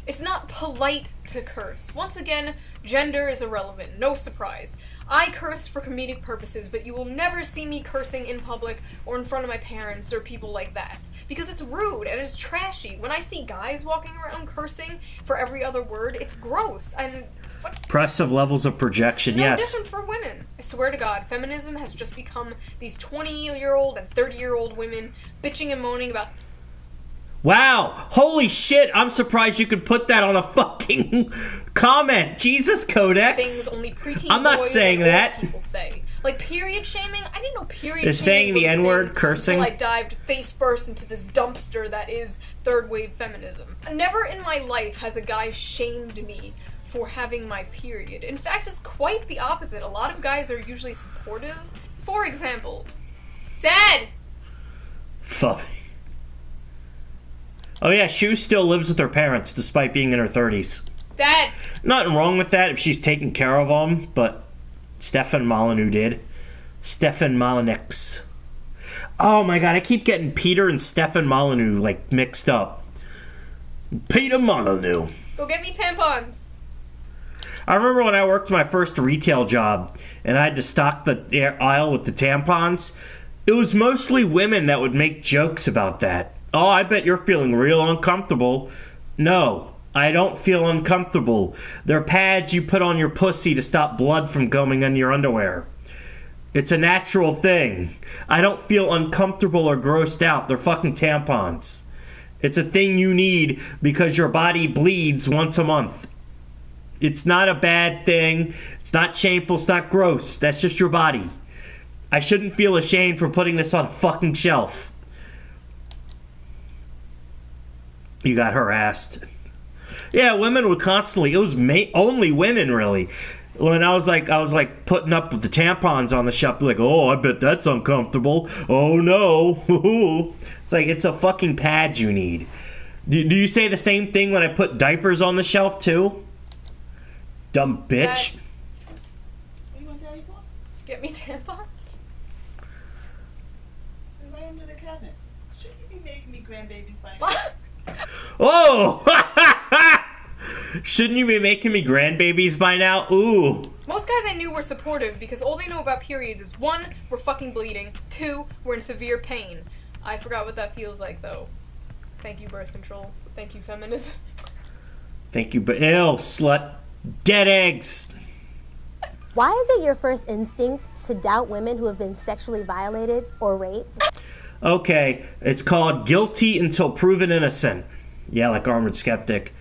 Speaker 3: It's not polite to curse. Once again, gender is irrelevant. No surprise. I curse for comedic purposes, but you will never see me cursing in public or in front of my parents or people like that. Because it's rude and it's trashy. When I see guys walking around cursing for every other word, it's gross. And
Speaker 1: Impressive levels of projection,
Speaker 3: no
Speaker 1: yes.
Speaker 3: different for women. I swear to God, feminism has just become these 20-year-old and 30-year-old women bitching and moaning about...
Speaker 1: Wow! Holy shit! I'm surprised you could put that on a fucking comment. Jesus, Codex.
Speaker 3: things only preteen
Speaker 1: I'm not
Speaker 3: boys
Speaker 1: saying
Speaker 3: and old
Speaker 1: that.
Speaker 3: people say. Like period shaming. I didn't know period
Speaker 1: Is
Speaker 3: shaming
Speaker 1: saying
Speaker 3: was
Speaker 1: the
Speaker 3: a
Speaker 1: N-word,
Speaker 3: thing
Speaker 1: cursing?
Speaker 3: until I dived face first into this dumpster that is third wave feminism. Never in my life has a guy shamed me for having my period. In fact, it's quite the opposite. A lot of guys are usually supportive. For example, Dad!
Speaker 1: Fuck. Oh yeah, Shu still lives with her parents despite being in her 30s.
Speaker 3: Dad!
Speaker 1: Nothing wrong with that if she's taking care of them, but Stefan Molyneux did. Stefan Molyneux. Oh my god, I keep getting Peter and Stefan Molyneux, like, mixed up. Peter Molyneux.
Speaker 3: Go get me tampons!
Speaker 1: I remember when I worked my first retail job and I had to stock the aisle with the tampons. It was mostly women that would make jokes about that. Oh, I bet you're feeling real uncomfortable. No, I don't feel uncomfortable. They're pads you put on your pussy to stop blood from going in your underwear. It's a natural thing. I don't feel uncomfortable or grossed out. They're fucking tampons. It's a thing you need because your body bleeds once a month. It's not a bad thing. It's not shameful. It's not gross. That's just your body. I shouldn't feel ashamed for putting this on a fucking shelf. You got harassed. Yeah, women would constantly. It was only women, really. When I was like putting up with the tampons on the shelf, like, oh, I bet that's uncomfortable. Oh no, it's like it's a fucking pad you need. Do you say the same thing when I put diapers on the shelf too? Dumb bitch.
Speaker 3: Dad, what do you want Daddy for? Get me tampons?
Speaker 20: They're right under the cabinet. Shouldn't you be making me grandbabies by now?
Speaker 1: Oh! Shouldn't you be making me grandbabies by now? Ooh.
Speaker 3: Most guys I knew were supportive because all they know about periods is 1, we're fucking bleeding, 2, we're in severe pain. I forgot what that feels like though. Thank you, birth control. Thank you, feminism.
Speaker 1: Thank you, but ew, slut. Dead eggs.
Speaker 13: Why is it your first instinct to doubt women who have been sexually violated or raped?
Speaker 1: Okay, it's called guilty until proven innocent. Yeah, like Armored Skeptic.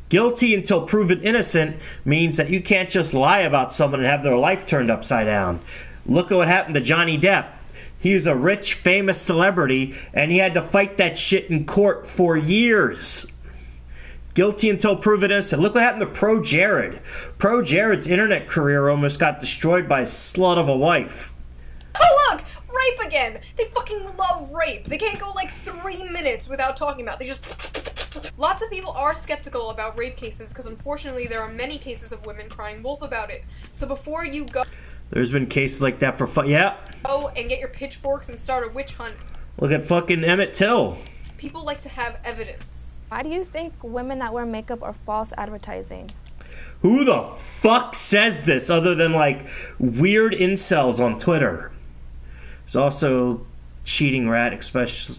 Speaker 1: Guilty until proven innocent means that you can't just lie about someone and have their life turned upside down. Look at what happened to Johnny Depp. He was a rich, famous celebrity, and he had to fight that shit in court for years. Guilty until proven innocent. Look what happened to Pro Jared. Pro Jared's internet career almost got destroyed by a slut of a wife.
Speaker 3: Oh look! Rape again! They fucking love rape. They can't go like 3 minutes without talking about it. They just... Lots of people are skeptical about rape cases because unfortunately there are many cases of women crying wolf about it. So before you go...
Speaker 1: There's been cases like that for yeah.
Speaker 3: Go and get your pitchforks and start a witch hunt.
Speaker 1: Look at fucking Emmett Till.
Speaker 3: People like to have evidence.
Speaker 18: Why do you think women that wear makeup are false advertising?
Speaker 1: Who the fuck says this other than like weird incels on Twitter? There's also cheating rat, especially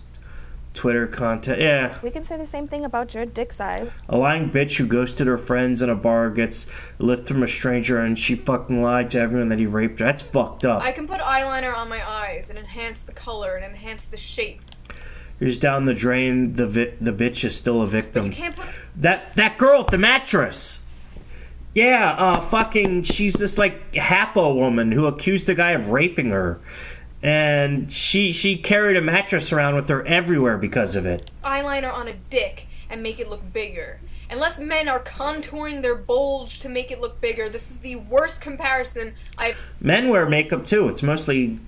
Speaker 1: Twitter content. Yeah.
Speaker 18: We can say the same thing about your dick size.
Speaker 1: A lying bitch who ghosted her friends in a bar gets a lift from a stranger and she fucking lied to everyone that he raped her. That's fucked up.
Speaker 3: I can put eyeliner on my eyes and enhance the color and enhance the shape.
Speaker 1: Here's down the drain. The bitch is still a victim.
Speaker 3: You can't put
Speaker 1: that girl at the mattress. Yeah, fucking. She's this like Hapo woman who accused a guy of raping her, and she carried a mattress around with her everywhere because of it.
Speaker 3: Eyeliner on a dick and make it look bigger. Unless men are contouring their bulge to make it look bigger, this is the worst comparison I've...
Speaker 1: Men wear makeup too. It's mostly...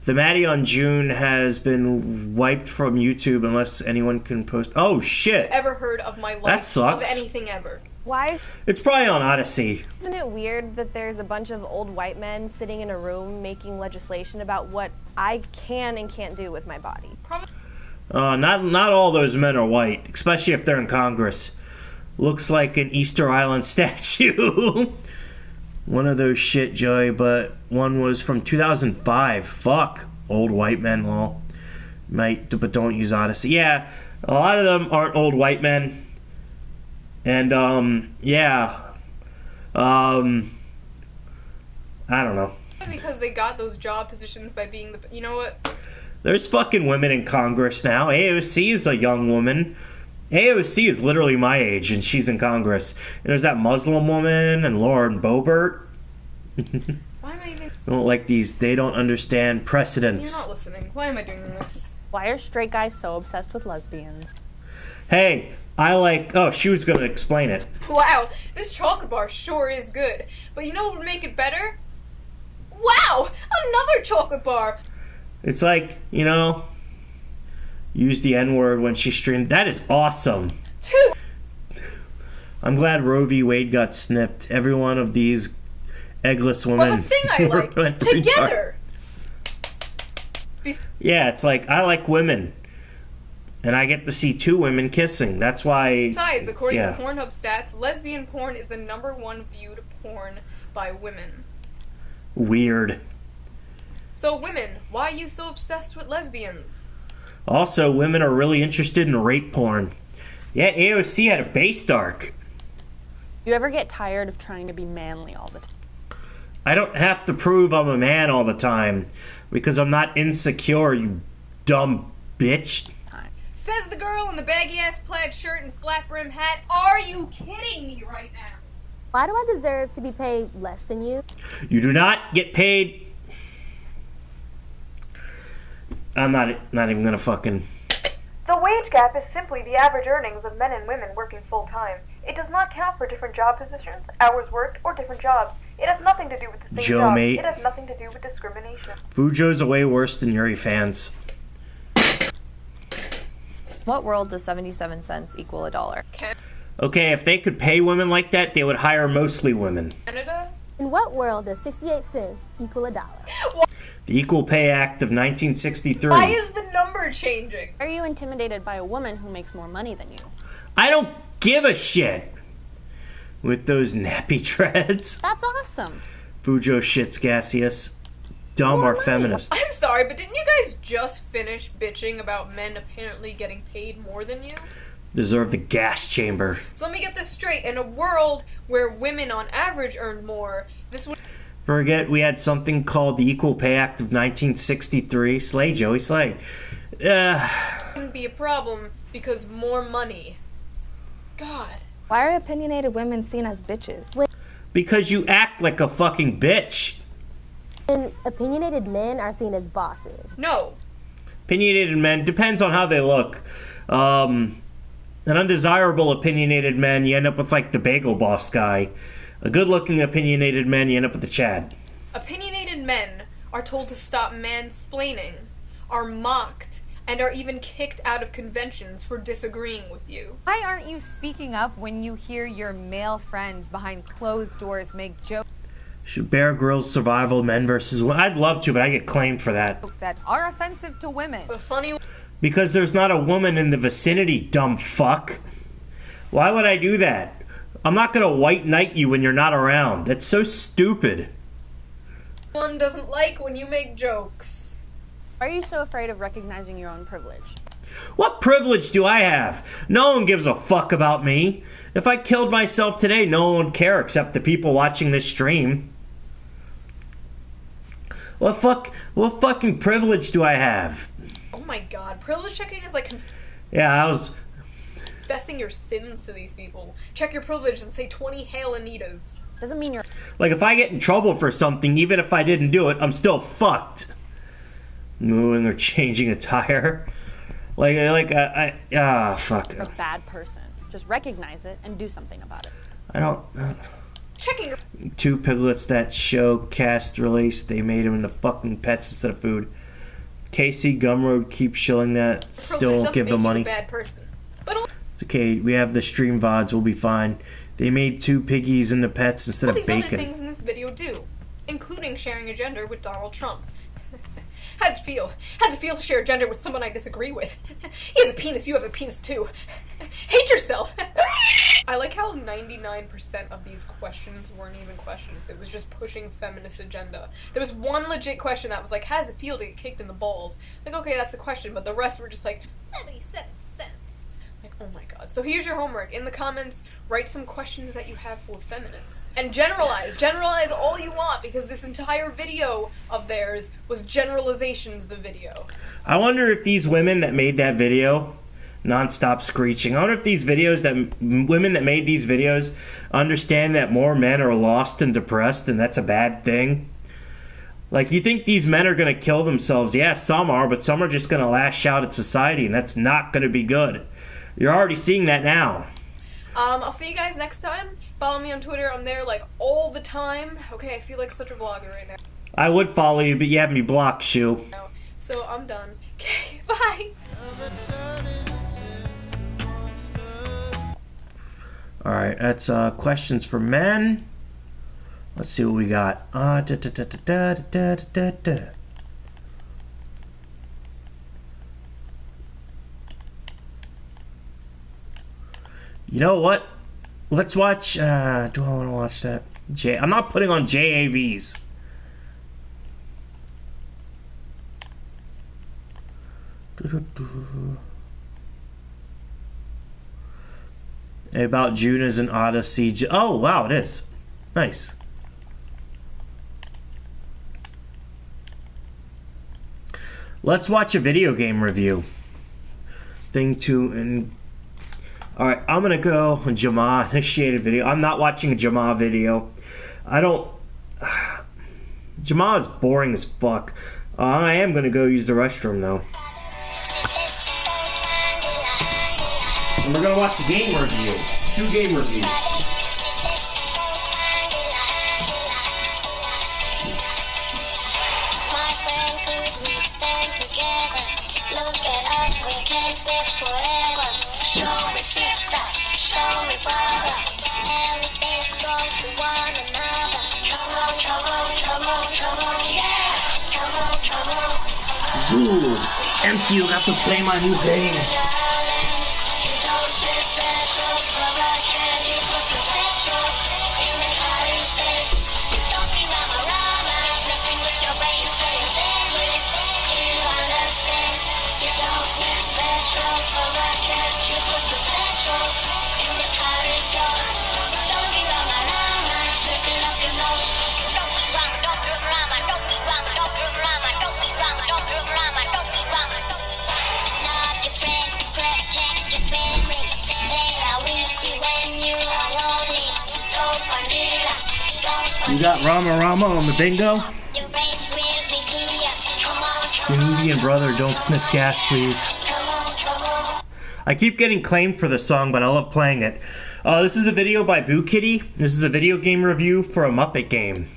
Speaker 1: The Maddie on June has been wiped from YouTube unless anyone can post... Oh, shit.
Speaker 3: ever heard of my life.
Speaker 1: That sucks.
Speaker 3: Of anything ever.
Speaker 18: Why?
Speaker 1: It's probably on Odyssey.
Speaker 18: Isn't it weird that there's a bunch of old white men sitting in a room making legislation about what I can and can't do with my body?
Speaker 1: Not all those men are white, especially if they're in Congress. Looks like an Easter Island statue. One of those shit, Joey, but one was from 2005. Fuck. Old white men, lol. But don't use Odyssey. Yeah, a lot of them aren't old white men. And, yeah. I don't know.
Speaker 3: Because they got those job positions by being the... You know what?
Speaker 1: There's fucking women in Congress now. AOC is a young woman. AOC is literally my age, and she's in Congress. And there's that Muslim woman and Lauren Boebert.
Speaker 3: Why am I even...
Speaker 1: Don't like these. They don't understand precedents.
Speaker 3: You're not listening. Why am I doing this?
Speaker 15: Why are straight guys so obsessed with lesbians?
Speaker 1: Hey, I like... Oh, she was going to explain it.
Speaker 3: Wow, this chocolate bar sure is good. But you know what would make it better? Wow, another chocolate bar!
Speaker 1: It's like, you know... Use the N-word when she streamed. That is awesome.
Speaker 3: Two.
Speaker 1: I'm glad Roe v. Wade got snipped. Every one of these eggless women.
Speaker 3: Well, the thing I like, together.
Speaker 1: Yeah, it's like, I like women. And I get to see two women kissing. That's why...
Speaker 3: Besides, according to Pornhub stats, lesbian porn is the #1 viewed porn by women.
Speaker 1: Weird.
Speaker 3: So women, why are you so obsessed with lesbians?
Speaker 1: Also, women are really interested in rape porn. Yeah, AOC had a base dark.
Speaker 15: You ever get tired of trying to be manly all the time?
Speaker 1: I don't have to prove I'm a man all the time because I'm not insecure, you dumb bitch.
Speaker 3: Says the girl in the baggy-ass plaid shirt and flat-brim hat. Are you kidding me right now?
Speaker 13: Why do I deserve to be paid less than you?
Speaker 1: You do not get paid... I'm not even gonna fucking...
Speaker 21: The wage gap is simply the average earnings of men and women working full-time. It does not count for different job positions, hours worked, or different jobs. It has nothing to do with the same
Speaker 1: Joe,
Speaker 21: job.
Speaker 1: mate.
Speaker 21: It has nothing to do with discrimination.
Speaker 1: Fujo's are way worse than Yuri fans.
Speaker 17: What world does 77 cents equal $1?
Speaker 1: Okay, if they could pay women like that, they would hire mostly women.
Speaker 3: Canada?
Speaker 13: In what world does 68 cents equal $1?
Speaker 1: The Equal Pay Act of 1963.
Speaker 3: Why is the number changing?
Speaker 15: Are you intimidated by a woman who makes more money than you?
Speaker 1: I don't give a shit. With those nappy dreads.
Speaker 15: That's awesome.
Speaker 1: Fujo shits gaseous. Dumb or feminist.
Speaker 3: I'm sorry, but didn't you guys just finish bitching about men apparently getting paid more than you?
Speaker 1: Deserve the gas chamber.
Speaker 3: So let me get this straight. In a world where women on average earned more, this would...
Speaker 1: Forget we had something called the Equal Pay Act of 1963. Slay, Joey, slay.
Speaker 3: wouldn't be a problem because more money. God.
Speaker 18: Why are opinionated women seen as bitches?
Speaker 1: Because you act like a fucking bitch.
Speaker 13: And opinionated men are seen as bosses.
Speaker 3: No.
Speaker 1: Opinionated men, depends on how they look. An undesirable opinionated man, you end up with like the bagel boss guy. A good-looking opinionated man, you end up with the Chad.
Speaker 3: Opinionated men are told to stop mansplaining, are mocked, and are even kicked out of conventions for disagreeing with you.
Speaker 16: Why aren't you speaking up when you hear your male friends behind closed doors make jokes
Speaker 1: Should Bear Grylls survival men versus women? I'd love to, but I get claimed for that.
Speaker 16: that are offensive to women?
Speaker 3: The funny...
Speaker 1: Because there's not a woman in the vicinity, dumb fuck. Why would I do that? I'm not gonna white knight you when you're not around. That's so stupid.
Speaker 3: One doesn't like when you make jokes.
Speaker 15: Why are you so afraid of recognizing your own privilege?
Speaker 1: What privilege do I have? No one gives a fuck about me. If I killed myself today, no one would care except the people watching this stream. What fucking privilege do I have?
Speaker 3: Oh my god, privilege checking is like
Speaker 1: Yeah, I was...
Speaker 3: confessing your sins to these people. Check your privilege and say 20 Hail Anitas.
Speaker 15: Doesn't mean you're...
Speaker 1: Like, if I get in trouble for something, even if I didn't do it, I'm still fucked. Moving or changing a tire. Fuck.
Speaker 15: You're a bad person. Just recognize it and do something about it.
Speaker 1: I don't...
Speaker 3: Checking your...
Speaker 1: 2 piglets that show cast released, they made them into fucking pets instead of food. Casey Gumroad keeps shilling that, still won't give them money.
Speaker 3: A bad person. But
Speaker 1: it's okay, we have the stream VODs, we'll be fine. They made 2 piggies into pets instead of
Speaker 3: these
Speaker 1: bacon.
Speaker 3: other things in this video do, including sharing a gender with Donald Trump. How's it feel? How's it feel to share a gender with someone I disagree with? He has a penis, you have a penis too. Hate yourself! I like how 99% of these questions weren't even questions. It was just pushing feminist agenda. There was one legit question that was like, how does it feel to get kicked in the balls? Like, okay, that's the question, but the rest were just like, 77 cents. Like, oh my god. So here's your homework. In the comments, write some questions that you have for feminists. And generalize. Generalize all you want, because this entire video of theirs was generalizations the video.
Speaker 1: I wonder if these women that made that video, non-stop screeching, I wonder if these women that made these videos understand that more men are lost and depressed and that's a bad thing. Like, you think these men are going to kill themselves? Yeah, some are, but some are just going to lash out at society, and that's not going to be good. You're already seeing that now.
Speaker 3: I'll see you guys next time. Follow me on Twitter. I'm there, like, all the time. Okay, I feel like such a vlogger right now.
Speaker 1: I would follow you, but you have me blocked, Shu.
Speaker 3: So, I'm done. Okay, bye!
Speaker 1: Alright, that's questions for men. Let's see what we got. You know what? Let's watch, do I want to watch that? I'm not putting on JAVs. About Junas and Odyssey. Oh, wow, it is. Nice. Let's watch a video game review. Thing 2 and... Alright, I'm gonna go Jama initiated video. I'm not watching a Jama video. I don't... Jama is boring as fuck. I am gonna go use the restroom though. And we're gonna watch a game review. 2 game reviews.
Speaker 6: Show me sister, show me brother, and we stay strong for one another. Come on, come on, come on, come on, yeah! Come on, come on.
Speaker 1: Zoo, empty, you got to play my new game. You got Rama Rama on the bingo? Canadian brother, don't sniff gas, please. I keep getting claimed for this song, but I love playing it. This is a video by Bookitty. This is a video game review for a Muppet game.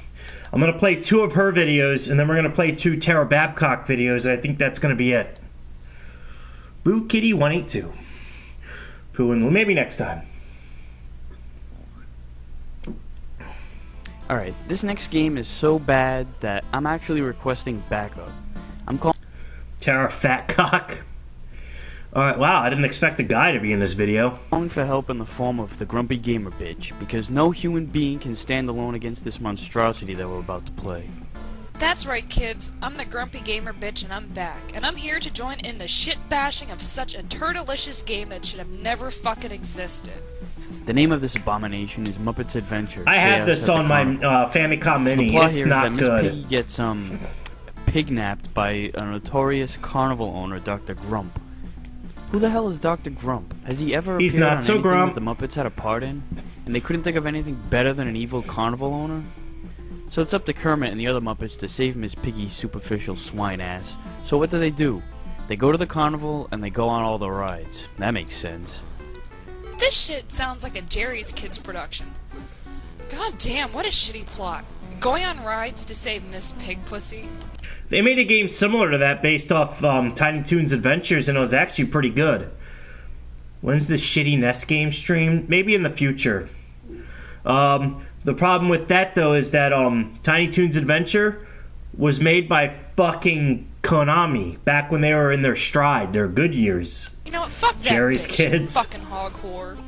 Speaker 1: I'm going to play 2 of her videos, and then we're going to play 2 Tara Babcock videos, and I think that's going to be it. Bookitty 182. Pooh and maybe next time.
Speaker 22: Alright, this next game is so bad that I'm actually requesting backup. I'm calling
Speaker 1: Tara Fatcock. Alright, wow, I didn't expect the guy to be in this video.
Speaker 22: Calling for help in the form of the grumpy gamer bitch, because no human being can stand alone against this monstrosity that we're about to play.
Speaker 5: That's right, kids. I'm the grumpy gamer bitch, and I'm back. And I'm here to join in the shit-bashing of such a turdelicious game that should have never fucking existed.
Speaker 22: The name of this abomination is Muppets Adventure.
Speaker 1: I have this on my Famicom Mini.
Speaker 22: The plot
Speaker 1: It's
Speaker 22: here is
Speaker 1: not
Speaker 22: that Miss
Speaker 1: good.
Speaker 22: Piggy gets pignapped by a notorious carnival owner, Dr. Grump. Who the hell is Dr. Grump? Has he ever
Speaker 1: He's
Speaker 22: appeared
Speaker 1: not
Speaker 22: on
Speaker 1: so
Speaker 22: anything
Speaker 1: grump.
Speaker 22: that the Muppets had a part in? And they couldn't think of anything better than an evil carnival owner? So it's up to Kermit and the other Muppets to save Miss Piggy's superficial swine ass. So what do? They go to the carnival and they go on all the rides. That makes sense.
Speaker 5: This shit sounds like a Jerry's Kids production. God damn, what a shitty plot. Going on rides to save Miss Pig Pussy.
Speaker 1: They made a game similar to that based off Tiny Toons Adventures, and it was actually pretty good. When's the shitty NES game streamed? Maybe in the future. The problem with that, though, is that Tiny Toons Adventure was made by fucking Konami back when they were in their stride, their good years.
Speaker 5: You know what? Fuck that
Speaker 1: Jerry's
Speaker 5: bitch,
Speaker 1: Kids.
Speaker 5: Fucking hog whore.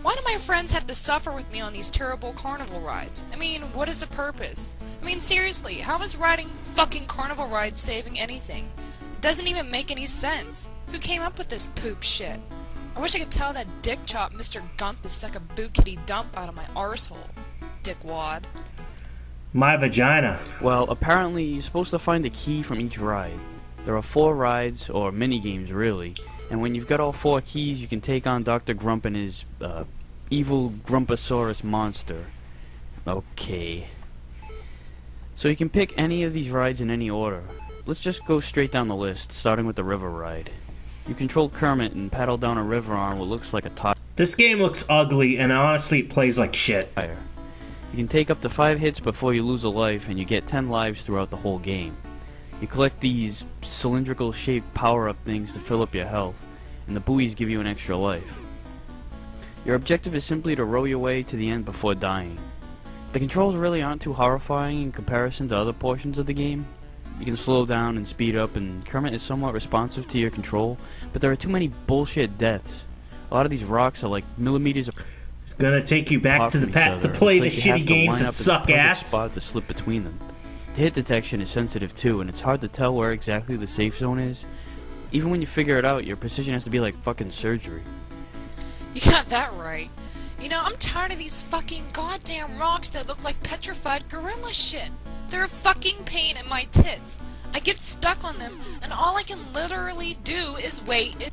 Speaker 5: Why do my friends have to suffer with me on these terrible carnival rides? I mean, what is the purpose? I mean, seriously, how is riding fucking carnival rides saving anything? It doesn't even make any sense. Who came up with this poop shit? I wish I could tell that dick chop Mr. Gump to suck a bookitty dump out of my arsehole. Dickwad.
Speaker 1: My vagina.
Speaker 22: Well, apparently you're supposed to find a key from each ride. There are 4 rides, or mini-games really, and when you've got all 4 keys you can take on Dr. Grump and his evil Grumpasaurus monster. Okay. So you can pick any of these rides in any order. Let's just go straight down the list, starting with the river ride. You control Kermit and paddle down a river on what looks like a tire.
Speaker 1: This game looks ugly, and honestly, it plays like shit.
Speaker 22: You can take up to 5 hits before you lose a life, and you get 10 lives throughout the whole game. You collect these cylindrical shaped power-up things to fill up your health, and the buoys give you an extra life. Your objective is simply to row your way to the end before dying. The controls really aren't too horrifying in comparison to other portions of the game. You can slow down and speed up, and Kermit is somewhat responsive to your control, but there are too many bullshit deaths. A lot of these rocks are like millimeters apart.
Speaker 1: It's gonna take you back to the path to play the shitty games that suck ass.
Speaker 22: Spot to slip between them. The hit detection is sensitive too, and it's hard to tell where exactly the safe zone is. Even when you figure it out, your precision has to be like fucking surgery.
Speaker 5: You got that right. You know, I'm tired of these fucking goddamn rocks that look like petrified gorilla shit. They're a fucking pain in my tits. I get stuck on them, and all I can literally do is wait.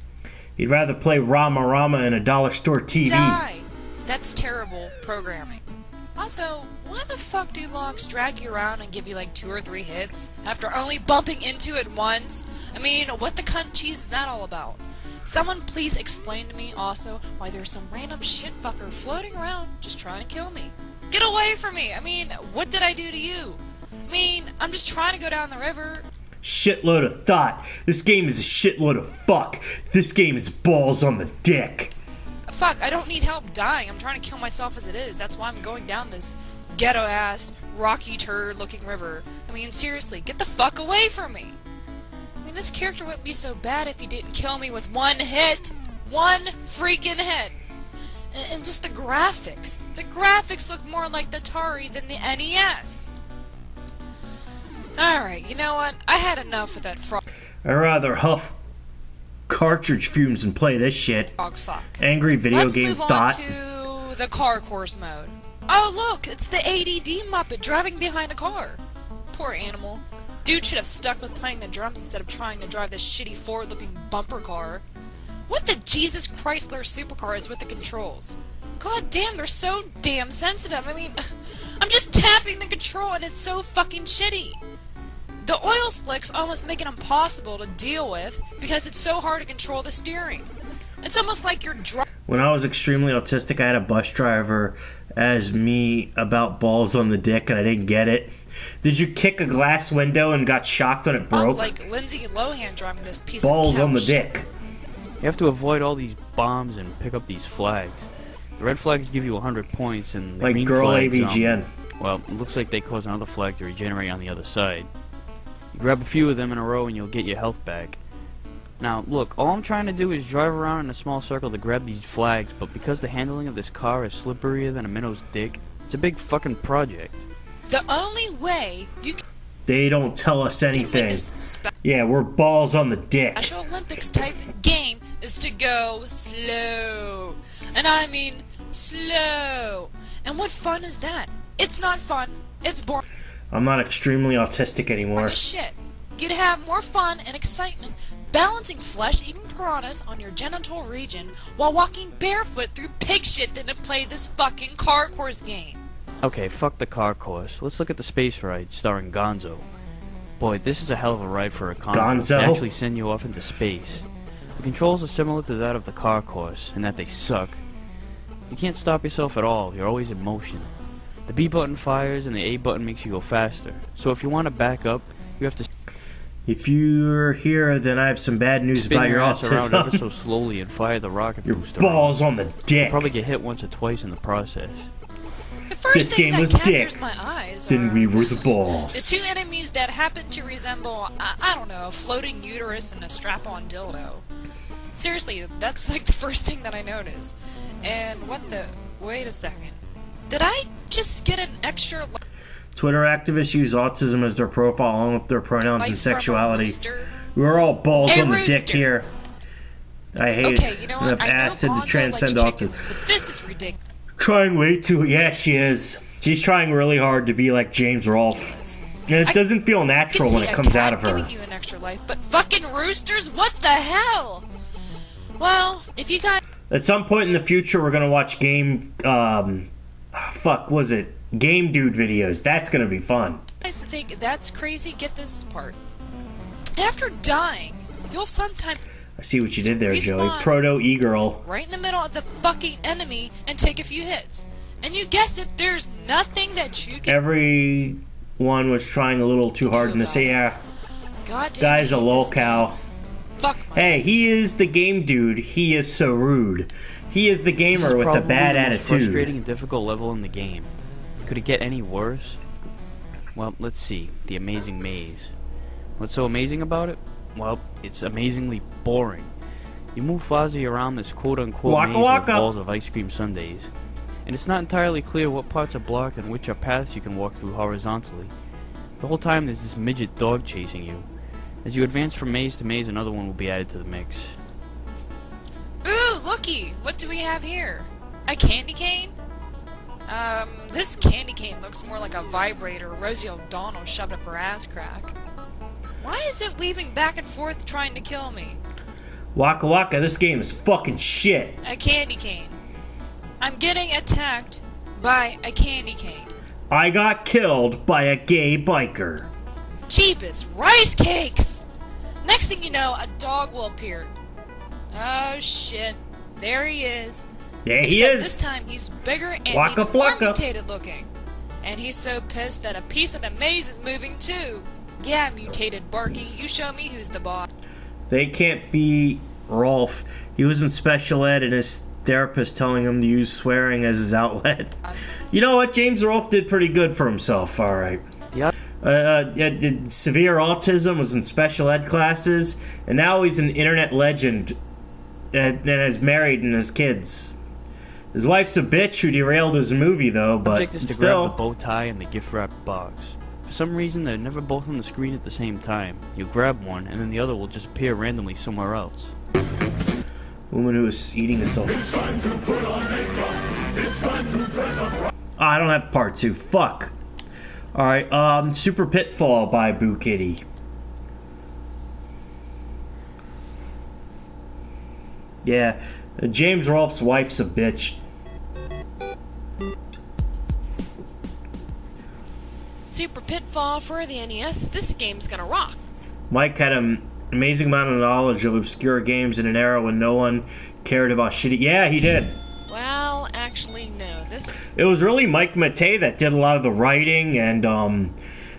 Speaker 1: You'd rather play Rama Rama in a dollar store TV.
Speaker 5: Die! That's terrible programming. Also, why the fuck do logs drag you around and give you like 2 or 3 hits after only bumping into it once? I mean, what the cunt cheese is that all about? Someone please explain to me also why there's some random shitfucker floating around just trying to kill me. Get away from me! I mean, what did I do to you? I mean, I'm just trying to go down the river.
Speaker 1: Shitload of thought. This game is a shitload of fuck. This game is balls on the dick.
Speaker 5: Fuck, I don't need help dying. I'm trying to kill myself as it is. That's why I'm going down this ghetto-ass, rocky turd-looking river. I mean, seriously, get the fuck away from me! I mean, this character wouldn't be so bad if he didn't kill me with 1 hit! 1 freaking hit! And just the graphics. The graphics look more like the Atari than the NES. Alright, you know what? I had enough of that frog.
Speaker 1: I'd rather huff cartridge fumes and play this shit.
Speaker 5: Fuck.
Speaker 1: Angry video
Speaker 5: Let's
Speaker 1: game
Speaker 5: move
Speaker 1: thought.
Speaker 5: on to the car course mode. Oh look, it's the ADD Muppet driving behind a car. Poor animal. Dude should have stuck with playing the drums instead of trying to drive this shitty forward-looking bumper car. What the Jesus Chrysler supercar is with the controls? God damn, they're so damn sensitive. I mean, I'm just tapping the control and it's so fucking shitty. The oil slicks almost make it impossible to deal with because it's so hard to control the steering. It's almost like you're driving.
Speaker 1: When I was extremely autistic, I had a bus driver as me about balls on the dick, and I didn't get it. Did you kick a glass window and got shocked when it broke?
Speaker 5: Like Lindsay Lohan driving this piece
Speaker 1: balls
Speaker 5: of
Speaker 1: on the
Speaker 5: couch.
Speaker 1: dick.
Speaker 22: You have to avoid all these bombs and pick up these flags. The red flags give you 100 points, and the
Speaker 1: Like
Speaker 22: green
Speaker 1: Girl
Speaker 22: flags,
Speaker 1: AVGN.
Speaker 22: Well, it looks like they cause another flag to regenerate on the other side. You grab a few of them in a row and you'll get your health back. Now, look, all I'm trying to do is drive around in a small circle to grab these flags, but because the handling of this car is slipperier than a minnow's dick, it's a big fucking project.
Speaker 5: The only way you can
Speaker 1: They don't tell us anything. Yeah, we're balls on the dick.
Speaker 5: Special Olympics type game is to go slow. And I mean slow. And what fun is that? It's not fun. It's boring
Speaker 1: I'm not extremely autistic anymore.
Speaker 5: as shit. You'd have more fun and excitement balancing flesh-eating piranhas on your genital region while walking barefoot through pig shit than to play this fucking car course game.
Speaker 22: Okay, fuck the car course. Let's look at the space ride starring Gonzo. Boy, this is a hell of a ride for a comic book. They
Speaker 1: Gonzo?
Speaker 22: actually send you off into space. The controls are similar to that of the car course, in that they suck. You can't stop yourself at all, you're always in motion. The B button fires and the A button makes you go faster. So if you want to back up, you have to
Speaker 1: If you're here, then I have some bad news
Speaker 22: spin
Speaker 1: about
Speaker 22: your
Speaker 1: your
Speaker 22: ass around ever so
Speaker 1: autism.
Speaker 22: slowly and fire the rocket booster.
Speaker 1: Balls on the dick.
Speaker 22: You'll probably get hit once or twice in the process.
Speaker 5: The first
Speaker 1: This
Speaker 5: thing
Speaker 1: game
Speaker 5: that
Speaker 1: was
Speaker 5: captures
Speaker 1: dick.
Speaker 5: my eyes
Speaker 1: Then
Speaker 5: are
Speaker 1: we were the
Speaker 5: the
Speaker 1: balls.
Speaker 5: two enemies that happen to resemble, I don't know, a floating uterus and a strap-on dildo. Seriously, that's like the first thing that I noticed. And what the... Wait a second. Did I just get an extra...
Speaker 1: Twitter activists use autism as their profile along with their pronouns
Speaker 5: Like
Speaker 1: and
Speaker 5: from a
Speaker 1: sexuality.
Speaker 5: rooster?
Speaker 1: We're all balls
Speaker 5: A
Speaker 1: on the dick
Speaker 5: rooster.
Speaker 1: here. I hate
Speaker 5: Okay, you know
Speaker 1: enough
Speaker 5: what? I know
Speaker 1: acid to
Speaker 5: Gonzo
Speaker 1: transcend
Speaker 5: likes
Speaker 1: autism.
Speaker 5: chickens, but this is ridiculous.
Speaker 1: Trying way too... Yeah, she is. She's trying really hard to be like James Rolfe. And it doesn't feel natural when it comes out of her.
Speaker 5: Giving you an extra life, but fucking roosters? What the hell? Well, if you guys...
Speaker 1: At some point in the future, we're gonna watch Game Dude videos. That's gonna be fun.
Speaker 5: guys think that's crazy, get this part. After dying, you'll sometimes
Speaker 1: I see what you did there, Joey.
Speaker 5: Respawn.
Speaker 1: Proto E-girl.
Speaker 5: right in the middle of the fucking enemy and take a few hits. And you guessed it, there's nothing that you can...
Speaker 1: Everyone was trying a little too hard in this. Yeah,
Speaker 5: God damn,
Speaker 1: guy's
Speaker 5: I
Speaker 1: a
Speaker 5: hate this
Speaker 1: lolcow.
Speaker 5: Fuck
Speaker 1: Hey, he is the game dude. He is so rude. He is the
Speaker 22: This
Speaker 1: gamer
Speaker 22: is
Speaker 1: with the
Speaker 22: probably
Speaker 1: bad
Speaker 22: the most
Speaker 1: attitude.
Speaker 22: frustrating and difficult level in the game. Could it get any worse? Well, let's see. The Amazing Maze. What's so amazing about it? Well, it's amazingly boring. You move Fozzie around this quote-unquote
Speaker 1: Waka
Speaker 22: maze with
Speaker 1: waka.
Speaker 22: balls of ice cream sundaes. And it's not entirely clear what parts are blocked and which are paths you can walk through horizontally. The whole time there's this midget dog chasing you. As you advance from maze to maze, another one will be added to the mix.
Speaker 5: Ooh, looky! What do we have here? A candy cane? This candy cane looks more like a vibrator Rosie O'Donnell shoved up her ass crack. Why is it weaving back and forth trying to kill me?
Speaker 1: Waka waka, this game is fucking shit.
Speaker 5: A candy cane. I'm getting attacked by a candy cane.
Speaker 1: I got killed by a gay biker.
Speaker 5: Jeebus, rice cakes! Next thing you know, a dog will appear. Oh shit, there he is.
Speaker 1: There he
Speaker 5: Except
Speaker 1: is.
Speaker 5: this time he's bigger and
Speaker 1: Waka
Speaker 5: even more
Speaker 1: flocka.
Speaker 5: mutated looking. And he's so pissed that a piece of the maze is moving too. Yeah, mutated Barky, you show me who's the boss.
Speaker 1: They can't be Rolf. He was in special ed and his therapist telling him to use swearing as his outlet. You know what? James Rolfe did pretty good for himself, alright.
Speaker 22: Yep.
Speaker 1: Did severe autism, was in special ed classes, and now he's an internet legend and is married and has kids. His wife's a bitch who derailed his movie, though, but
Speaker 22: Object is to
Speaker 1: still.
Speaker 22: grab the bow tie and the gift wrap box. For some reason, they're never both on the screen at the same time. You grab one, and then the other will just appear randomly somewhere else.
Speaker 1: Woman who is eating a soul.
Speaker 14: It's time to put on makeup. It's time to dress up right.
Speaker 1: Oh, I don't have part 2. Fuck. Alright, Super Pitfall by Bookitty. Yeah, James Rolfe's wife's a bitch.
Speaker 9: Super Pitfall for the NES. This game's gonna rock.
Speaker 1: Mike had an amazing amount of knowledge of obscure games in an era when no one cared about shitty... Yeah, he did.
Speaker 9: Well, actually, no.
Speaker 1: It was really Mike Matei that did a lot of the writing, and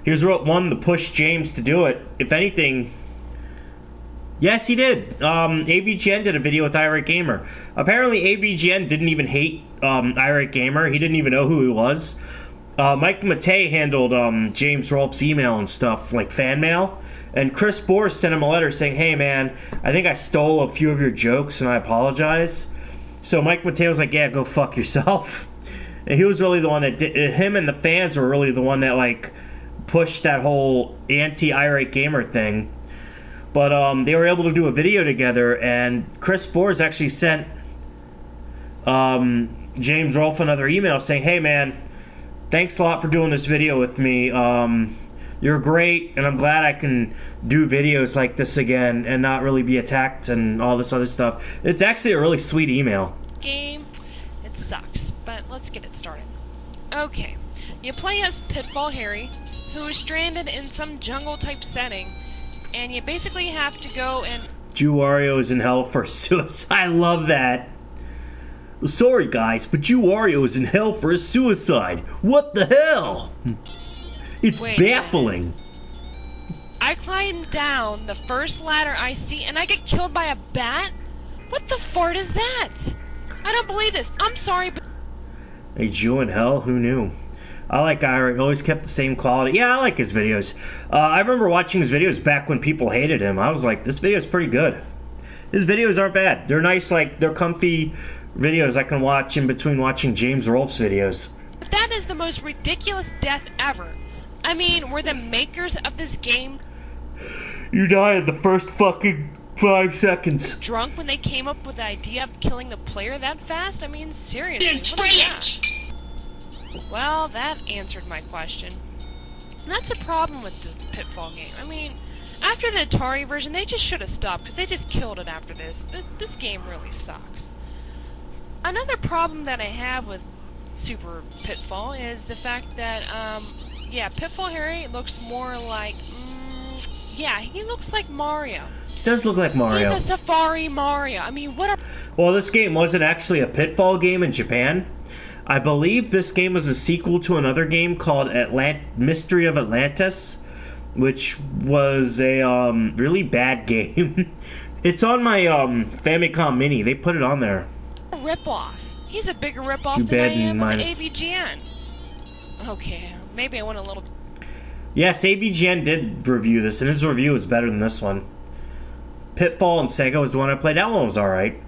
Speaker 1: he was one to push James to do it. If anything... Yes, he did. AVGN did a video with Irate Gamer. Apparently, AVGN didn't even hate Irate Gamer. He didn't even know who he was. Mike Matei handled James Rolfe's email and stuff, like fan mail. And Chris Bohr sent him a letter saying, hey man, I think I stole a few of your jokes and I apologize. So Mike Matei was like, yeah, go fuck yourself. And he was really the one that did, him and the fans were really the one that like pushed that whole anti-irate gamer thing. But they were able to do a video together, and Chris Bohr actually sent James Rolfe another email saying, hey man, thanks a lot for doing this video with me. You're great, and I'm glad I can do videos like this again and not really be attacked and all this other stuff. It's actually a really sweet email.
Speaker 9: Game, it sucks, but let's get it started. Okay, you play as Pitfall Harry, who is stranded in some jungle-type setting, and you basically have to go and...
Speaker 1: Jew Wario is in hell for suicide. I love that. Sorry guys, but Jew Wario is in hell for a suicide. What the hell? It's baffling.
Speaker 9: I climb down the first ladder I see, and I get killed by a bat? What the fart is that? I don't believe this. I'm sorry, but...
Speaker 1: A Jew in hell? Who knew? I like Ira. He always kept the same quality. Yeah, I like his videos. I remember watching his videos back when people hated him. I was like, this video is pretty good. His videos aren't bad. They're nice, like, they're comfy videos I can watch in between watching James Rolfe's videos.
Speaker 9: that is the most ridiculous death ever. I mean, were the makers of this game...
Speaker 1: You die in the first fucking 5 seconds.
Speaker 9: ...drunk when they came up with the idea of killing the player that fast? I mean, seriously, what is that? Well, that answered my question. And that's a problem with the Pitfall game. I mean, after the Atari version, they just should have stopped, because they just killed it after this. This game really sucks. Another problem that I have with Super Pitfall is the fact that, yeah, Pitfall Harry looks more like, yeah, he looks like Mario.
Speaker 1: Does look like Mario.
Speaker 9: He's a Safari Mario. I mean, what a...
Speaker 1: Well, this game wasn't actually a Pitfall game in Japan. I believe this game was a sequel to another game called Mystery of Atlantis, which was a really bad game. It's on my Famicom Mini. They put it on there.
Speaker 9: Rip-off. He's a bigger rip-off
Speaker 1: Too
Speaker 9: than
Speaker 1: bad
Speaker 9: I am on
Speaker 1: mine.
Speaker 9: AVGN. Okay, maybe I went a little...
Speaker 1: Yes, AVGN did review this, and his review was better than this one. Pitfall and Sega was the one I played. That one was alright.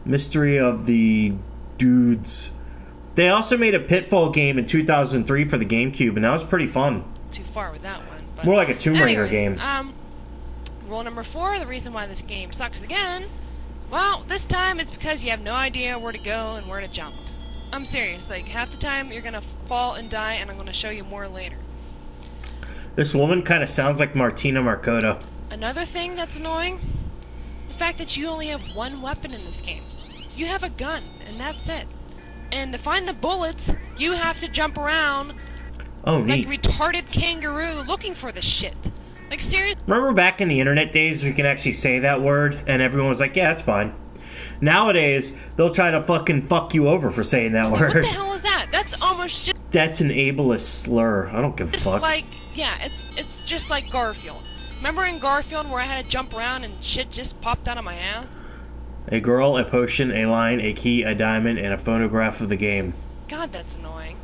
Speaker 1: Mystery of the Dudes. They also made a Pitfall game in 2003 for the GameCube, and that was pretty fun.
Speaker 9: Too far with that one. But
Speaker 1: More like a Tomb Raider game.
Speaker 9: Rule number 4, the reason why this game sucks again, well, this time it's because you have no idea where to go and where to jump. I'm serious, like, half the time you're gonna fall and die, and I'm gonna show you more later.
Speaker 1: This woman kind of sounds like Martina Marcota.
Speaker 9: Another thing that's annoying, the fact that you only have one weapon in this game. You have a gun, and that's it. And to find the bullets, you have to jump around like retarded kangaroo looking for the shit. Like, seriously?
Speaker 1: Remember back in the internet days we can actually say that word, and everyone was like, yeah, that's fine. Nowadays, they'll try to fucking fuck you over for saying that word.
Speaker 9: What the hell is that? That's almost just...
Speaker 1: That's an ableist slur. I don't give a fuck.
Speaker 9: Like, yeah, it's just like Garfield. Remember in Garfield where I had to jump around and shit just popped out of my ass?
Speaker 1: A girl, a potion, a line, a key, a diamond, and a photograph of the game.
Speaker 9: God, that's annoying.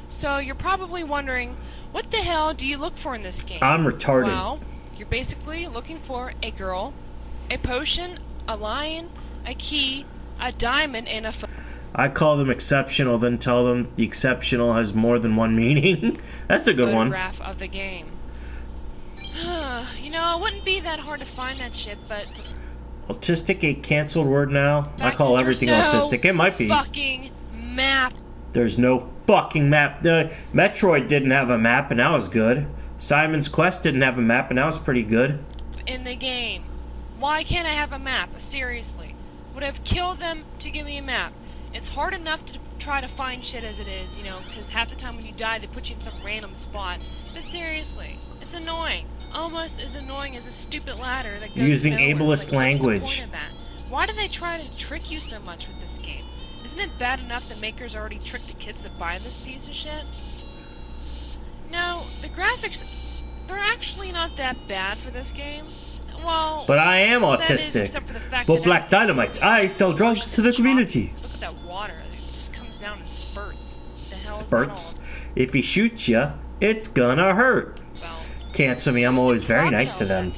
Speaker 9: So, you're probably wondering, what the hell do you look for in this game?
Speaker 1: I'm retarded.
Speaker 9: Well, you're basically looking for a girl, a potion, a lion, a key, a diamond, and a
Speaker 1: I call them exceptional, then tell them the exceptional has more than one meaning. That's a good one.
Speaker 9: Photograph of the game. You know, it wouldn't be that hard to find that shit, but...
Speaker 1: Autistic, a cancelled word now? I call everything autistic. It might be.
Speaker 9: Fucking map.
Speaker 1: There's no fucking map. Metroid didn't have a map, and that was good. Simon's Quest didn't have a map, and that was pretty good.
Speaker 9: In the game. Why can't I have a map? Seriously. Would have killed them to give me a map. It's hard enough to try to find shit as it is, you know, because half the time when you die, they put you in some random spot. But seriously, it's annoying. Almost as annoying as a stupid ladder that goes
Speaker 1: using
Speaker 9: nowhere.
Speaker 1: ableist
Speaker 9: Like,
Speaker 1: language.
Speaker 9: what's the point of that? Why do they try to trick you so much with this game? Isn't it bad enough the makers already tricked the kids to buy this piece of shit? No, the graphics, they're actually not that bad for this game. Well,
Speaker 1: but I am
Speaker 9: that is,
Speaker 1: autistic.
Speaker 9: except for the fact
Speaker 1: But
Speaker 9: that
Speaker 1: Black Dynamite, I sell drugs to the community.
Speaker 9: Look at that water. It just comes down in spurts. What the hell is
Speaker 1: spurts. If he shoots you, it's gonna hurt. Cancel me, I'm always very nice to them.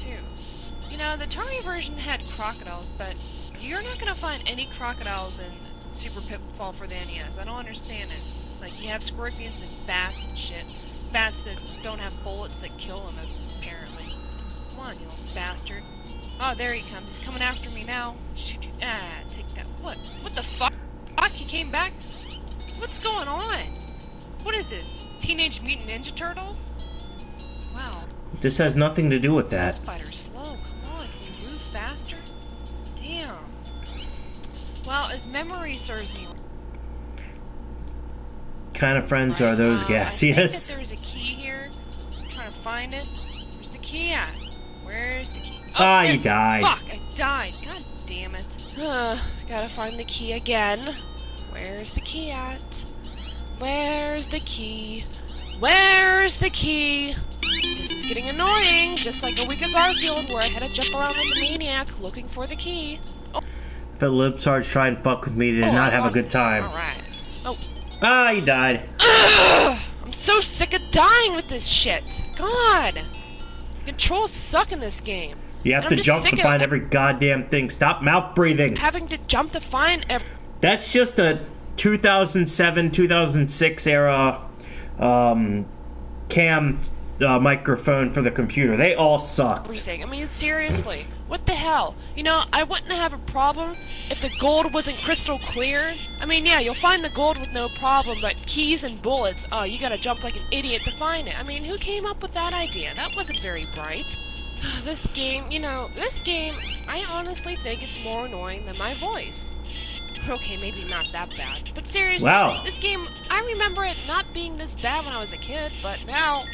Speaker 9: You know, the Atari version had crocodiles, but you're not gonna find any crocodiles in Super Pitfall for the NES. I don't understand it. Like, you have scorpions and bats and shit. Bats that don't have bullets that kill them, apparently. Come on, you little bastard. Oh, there he comes. He's coming after me now. Shoot you. Ah, take that. What? What the fuck? Fuck, he came back? What's going on? What is this? Teenage Mutant Ninja Turtles? Wow.
Speaker 1: This has nothing to do with that.
Speaker 9: Spider's slow. Come on, can you move faster? Damn. Well, as memory serves me.
Speaker 1: Kind of friends are those
Speaker 9: I
Speaker 1: gaseous?
Speaker 9: think that there's a key here. I'm trying to find it. Where's the key at? Where's the key?
Speaker 1: Ah,
Speaker 9: there.
Speaker 1: you died.
Speaker 9: Fuck, I died. God damn it. Gotta find the key again. Where's the key at? Where's the key? Where's the key? This is getting annoying, just like a week of Garfield where I had to jump around like a maniac looking for the key. Oh.
Speaker 1: But Libsarge tried and fuck with me, did not have a good time.
Speaker 9: Alright. Oh.
Speaker 1: Ah, you died.
Speaker 9: Ugh! I'm so sick of dying with this shit. God. Controls suck in this game.
Speaker 1: You have to jump to find every goddamn thing. Stop mouth breathing.
Speaker 9: Having to jump to find every...
Speaker 1: That's just a 2007, 2006 era cam microphone for the computer. They all sucked.
Speaker 9: Everything. I mean, seriously. What the hell? You know, I wouldn't have a problem if the gold wasn't crystal clear. I mean, yeah, you'll find the gold with no problem, but keys and bullets, oh, you gotta jump like an idiot to find it. I mean, who came up with that idea? That wasn't very bright. This game, you know, I honestly think it's more annoying than my voice. Okay, maybe not that bad, but seriously,
Speaker 1: wow.
Speaker 9: This game, I remember it not being this bad when I was a kid, but now,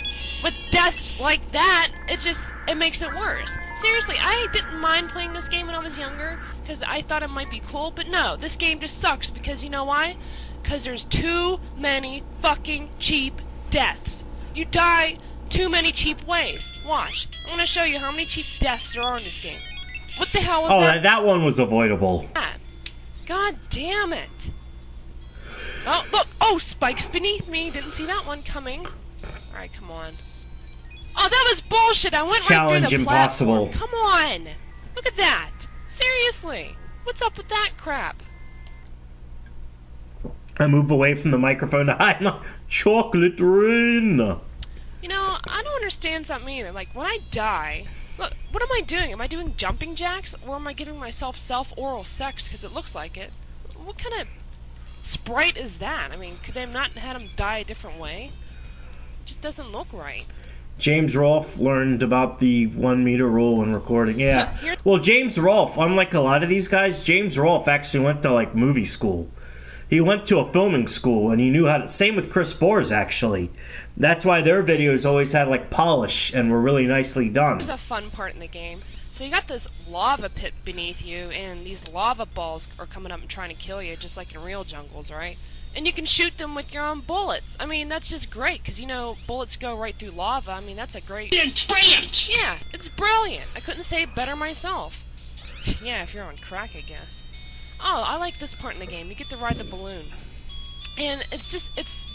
Speaker 9: with deaths like that, it makes it worse. Seriously, I didn't mind playing this game when I was younger, because I thought it might be cool, but no, this game just sucks, because you know why? Because there's too many fucking cheap deaths. You die too many cheap ways. Watch, I'm gonna show you how many cheap deaths there are in this game. What the hell was that?
Speaker 1: Oh, that one was avoidable.
Speaker 9: God damn it. Oh, look! Oh, spikes beneath me! Didn't see that one coming. Alright, come on. Oh, that was bullshit! I went
Speaker 1: Challenge
Speaker 9: right through the
Speaker 1: impossible.
Speaker 9: platform. Come on! Look at that! Seriously! What's up with that crap?
Speaker 1: I move away from the microphone to hide my chocolate rain.
Speaker 9: You know, I don't understand something either. Like, when I die... Look, what am I doing? Am I doing jumping jacks? Or am I giving myself self-oral sex because it looks like it? What kind of sprite is that? I mean, could they have not had him die a different way? It just doesn't look right.
Speaker 1: James Rolfe learned about the 1 meter rule when recording. Yeah. Well, James Rolfe, unlike a lot of these guys, James Rolfe actually went to, like, movie school. He went to a filming school, and he knew how to... Same with Chris Boers, actually. That's why their videos always had, like, polish and were really nicely done.
Speaker 9: There's a fun part in the game. So you got this lava pit beneath you, and these lava balls are coming up and trying to kill you, just like in real jungles, right? And you can shoot them with your own bullets. I mean, that's just great, because, you know, bullets go right through lava. I mean, that's a great...
Speaker 14: It's brilliant!
Speaker 9: Yeah, it's brilliant. I couldn't say it better myself. Yeah, if you're on crack, I guess. Oh, I like this part in the game. You get to ride the balloon. And it's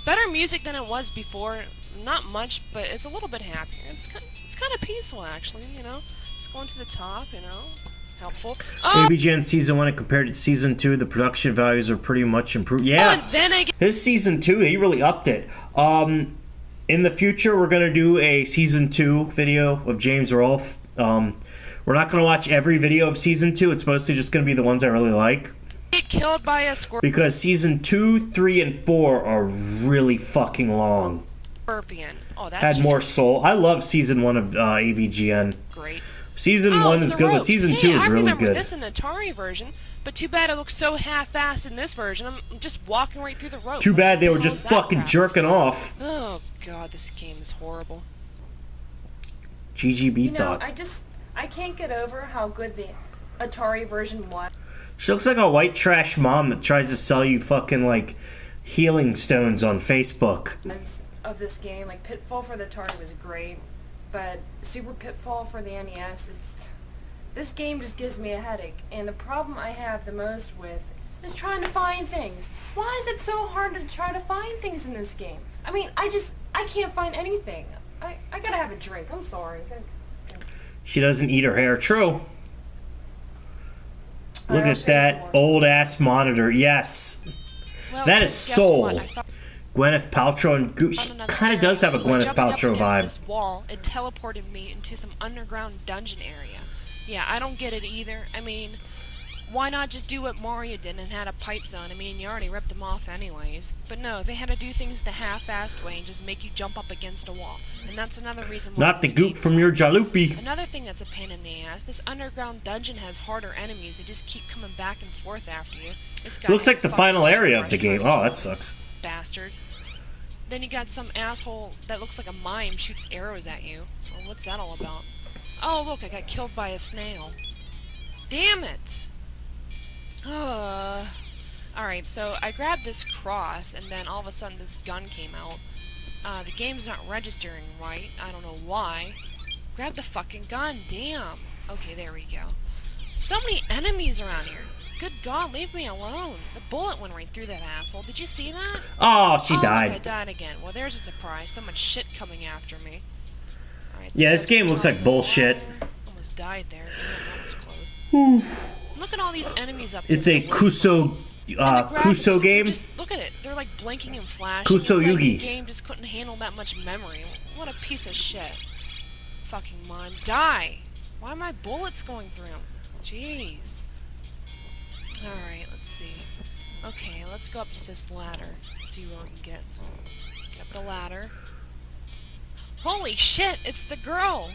Speaker 9: better music than it was before. Not much, but it's a little bit happier. It's kind of peaceful, actually, you know? Just going to the top, you know? Helpful. Oh!
Speaker 1: ABGN Season 1 and compared to Season 2, the production values are pretty much improved. Yeah,
Speaker 9: and then
Speaker 1: his Season 2, he really upped it. In the future, we're going to do a Season 2 video of James Rolfe. We're not going to watch every video of Season 2. It's mostly just going to be the ones I really like.
Speaker 9: Get killed by a
Speaker 1: because Season 2, 3, and 4 are really fucking long.
Speaker 9: Scorpion. Oh, that's
Speaker 1: had more soul. I love Season 1 of AVGN.
Speaker 9: Great.
Speaker 1: Season 1 is good, but Season 2 is really good.
Speaker 9: I remember this in the Atari version, but too bad it looks so half-assed in this version. I'm just walking right through the rope.
Speaker 1: Too bad they were just fucking jerking off.
Speaker 9: Oh, God, this game is horrible.
Speaker 1: GGB thought.
Speaker 10: I can't get over how good the Atari version was.
Speaker 1: She looks like a white trash mom that tries to sell you fucking, like, healing stones on Facebook.
Speaker 10: Of this game, like, Pitfall for the Atari was great, but Super Pitfall for the NES, this game just gives me a headache. And the problem I have the most with is trying to find things. Why is it so hard to try to find things in this game? I mean, I can't find anything. I gotta have a drink. I'm sorry.
Speaker 1: She doesn't eat her hair. True. Look at that old ass monitor. Yes.
Speaker 9: Well,
Speaker 1: that is
Speaker 9: guess
Speaker 1: Soul.
Speaker 9: what? I found
Speaker 1: Gwyneth Paltrow and she kind of does have a Gwyneth
Speaker 9: jumping up
Speaker 1: Paltrow
Speaker 9: against
Speaker 1: vibe.
Speaker 9: This wall, it teleported me into some underground dungeon area. Yeah, I don't get it either. I mean, why not just do what Mario did and had a pipe zone? I mean, you already ripped them off anyways. But no, they had to do things the half-assed way and just make you jump up against a wall. And that's another reason why
Speaker 1: Not the goop from your jalopy.
Speaker 9: Another thing that's a pain in the ass, this underground dungeon has harder enemies. They just keep coming back and forth after you. This guy
Speaker 1: Looks like the
Speaker 9: fucking
Speaker 1: final area of the
Speaker 9: frustrated
Speaker 1: game. Oh, that sucks.
Speaker 9: bastard. Then you got some asshole that looks like a mime shoots arrows at you. Well, what's that all about? Oh, look, I got killed by a snail. Damn it! Alright, so I grabbed this cross, and then all of a sudden this gun came out. The game's not registering right. I don't know why. Grab the fucking gun, damn! Okay, there we go. So many enemies around here. Good God, leave me alone. The bullet went right through that asshole. Did you see that?
Speaker 1: Oh, she
Speaker 9: look,
Speaker 1: died.
Speaker 9: I died again. Well, there's a surprise. So much shit coming after me. Alright, so
Speaker 1: Yeah, this game looks like bullshit.
Speaker 9: almost died there. Damn, that was close. Look at all these enemies up there.
Speaker 1: It's a Kuso game.
Speaker 9: Look at it. They're like blinking and flashing.
Speaker 1: Kuso
Speaker 9: It's like
Speaker 1: Yugi.
Speaker 9: the game just couldn't handle that much memory. What a piece of shit. Fucking mime. Die! Why are my bullets going through him? Jeez. Alright, let's see. Okay, let's go up to this ladder. See where we can get. Get up the ladder. Holy shit! It's the girl!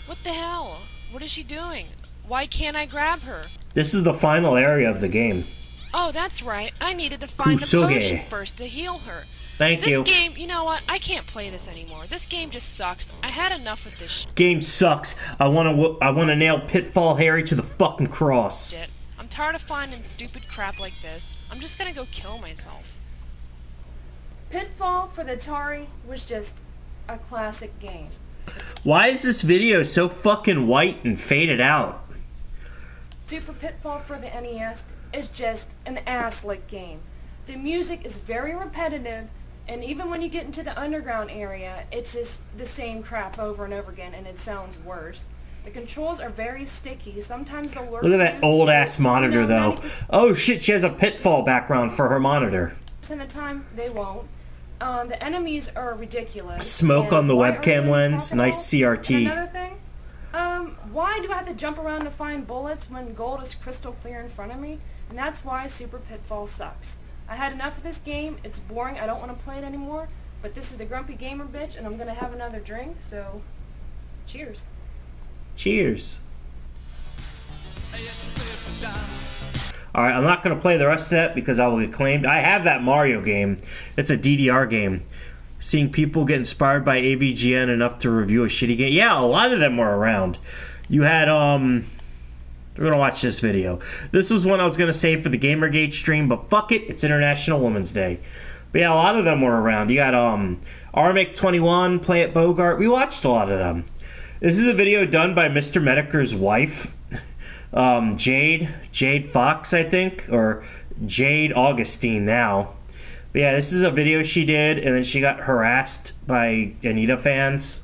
Speaker 9: What the hell? What is she doing? Why can't I grab her?
Speaker 1: This is the final area of the game.
Speaker 9: Oh, that's right. I needed to find the
Speaker 1: Kusoge.
Speaker 9: potion first to heal her.
Speaker 1: Thank you.
Speaker 9: This game, you know what? I can't play this anymore. This game just sucks. I had enough with this
Speaker 1: Game sucks. I wanna nail Pitfall Harry to the fucking cross.
Speaker 9: shit. I'm tired of finding stupid crap like this. I'm just gonna go kill myself.
Speaker 10: Pitfall for the Atari was just a classic game.
Speaker 1: Why is this video so fucking white and faded out?
Speaker 10: Super Pitfall for the NES is just an ass-lick game. The music is very repetitive, and even when you get into the underground area, it's just the same crap over and over again, and it sounds worse. The controls are very sticky. Sometimes they'll work.
Speaker 1: Look at that old ass monitor though. Oh shit, she has a Pitfall background for her monitor.
Speaker 10: 90% of the time, they won't. The enemies are ridiculous.
Speaker 1: Smoke
Speaker 10: and
Speaker 1: on the
Speaker 10: why are
Speaker 1: webcam
Speaker 10: they
Speaker 1: lens.
Speaker 10: crocodiles?
Speaker 1: Nice CRT.
Speaker 10: And another thing, why do I have to jump around to find bullets when gold is crystal clear in front of me? And that's why Super Pitfall sucks. I had enough of this game. It's boring. I don't want to play it anymore. But this is the Grumpy Gamer bitch, and I'm gonna have another drink. So, cheers.
Speaker 1: Cheers. Alright, I'm not going to play the rest of that because I will get claimed. I have that Mario game. It's a DDR game. Seeing people get inspired by AVGN enough to review a shitty game. Yeah, a lot of them were around. You had, we're going to watch this video. This was one I was going to save for the Gamergate stream, but fuck it, it's International Women's Day. But yeah, a lot of them were around. You got, Armic21, Play It Bogart. We watched a lot of them. This is a video done by Mr. Mediker's wife, Jade Fox, I think, or Jade Augustine now. But yeah, this is a video she did, and then she got harassed by Anita fans.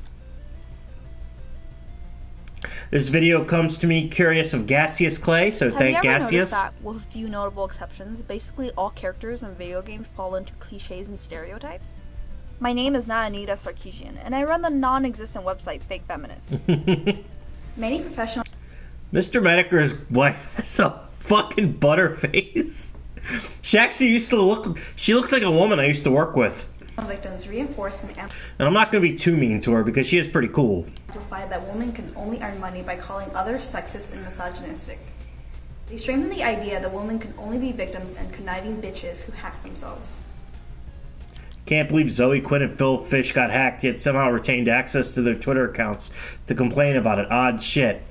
Speaker 1: This video comes to me curious of Gaseous Clay, so thank
Speaker 8: Have you ever
Speaker 1: Gaseous.
Speaker 8: noticed that, with a few notable exceptions, basically all characters in video games fall into cliches and stereotypes? My name is not Anita Sarkeesian, and I run the non-existent website Fake Feminist. Many professional
Speaker 1: Mr. Mediker's wife has a fucking butterface. She actually she looks like a woman I used to work with.
Speaker 8: victims reinforce and
Speaker 1: And I'm not going to be too mean to her because she is pretty cool.
Speaker 8: amplify that women can only earn money by calling others sexist and misogynistic. They strengthen the idea that women can only be victims and conniving bitches who hack themselves.
Speaker 1: Can't believe Zoe Quinn and Phil Fish got hacked yet somehow retained access to their Twitter accounts to complain about it. Odd shit.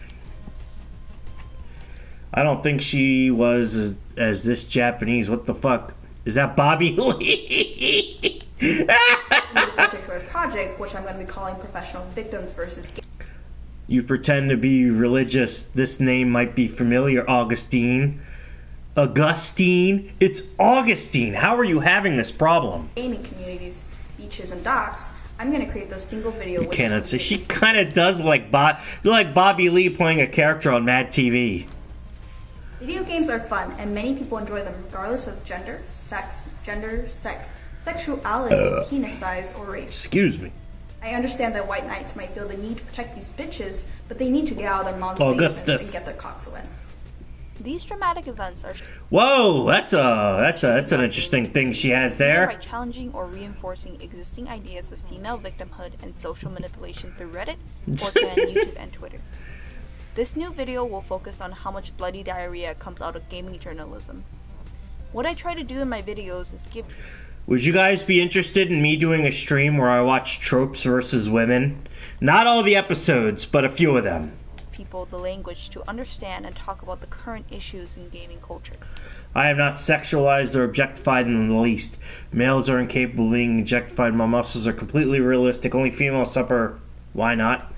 Speaker 1: I don't think she was as this Japanese. What the fuck? Is that Bobby Lee?
Speaker 8: This particular project, which I'm going to be calling Professional Victims versus Gay.
Speaker 1: You pretend to be religious. This name might be familiar, Augustine. Augustine. It's Augustine. How are you having this problem?
Speaker 8: Gaming communities, beaches, and docks, I'm going to create this single video.
Speaker 1: You cannot say. She kind of does like Bobby Lee playing a character on Mad TV.
Speaker 8: Video games are fun, and many people enjoy them regardless of gender, sex, sexuality, penis size, or race.
Speaker 1: Excuse me.
Speaker 8: I understand that white knights might feel the need to protect these bitches, but they need to get out of their mom's basements and get their cocks wet. These dramatic events are
Speaker 1: Whoa, that's an interesting thing she has there.
Speaker 8: by challenging or reinforcing existing ideas of female victimhood and social manipulation through Reddit, 4chan, YouTube, and Twitter. This new video will focus on how much bloody diarrhea comes out of gaming journalism. What I try to do in my videos is give...
Speaker 1: Would you guys be interested in me doing a stream where I watch Tropes versus Women? Not all the episodes, but a few of them.
Speaker 8: People the language to understand and talk about the current issues in gaming culture.
Speaker 1: I am not sexualized or objectified in the least. Males are incapable of being objectified. My muscles are completely realistic. Only females suffer. Why not?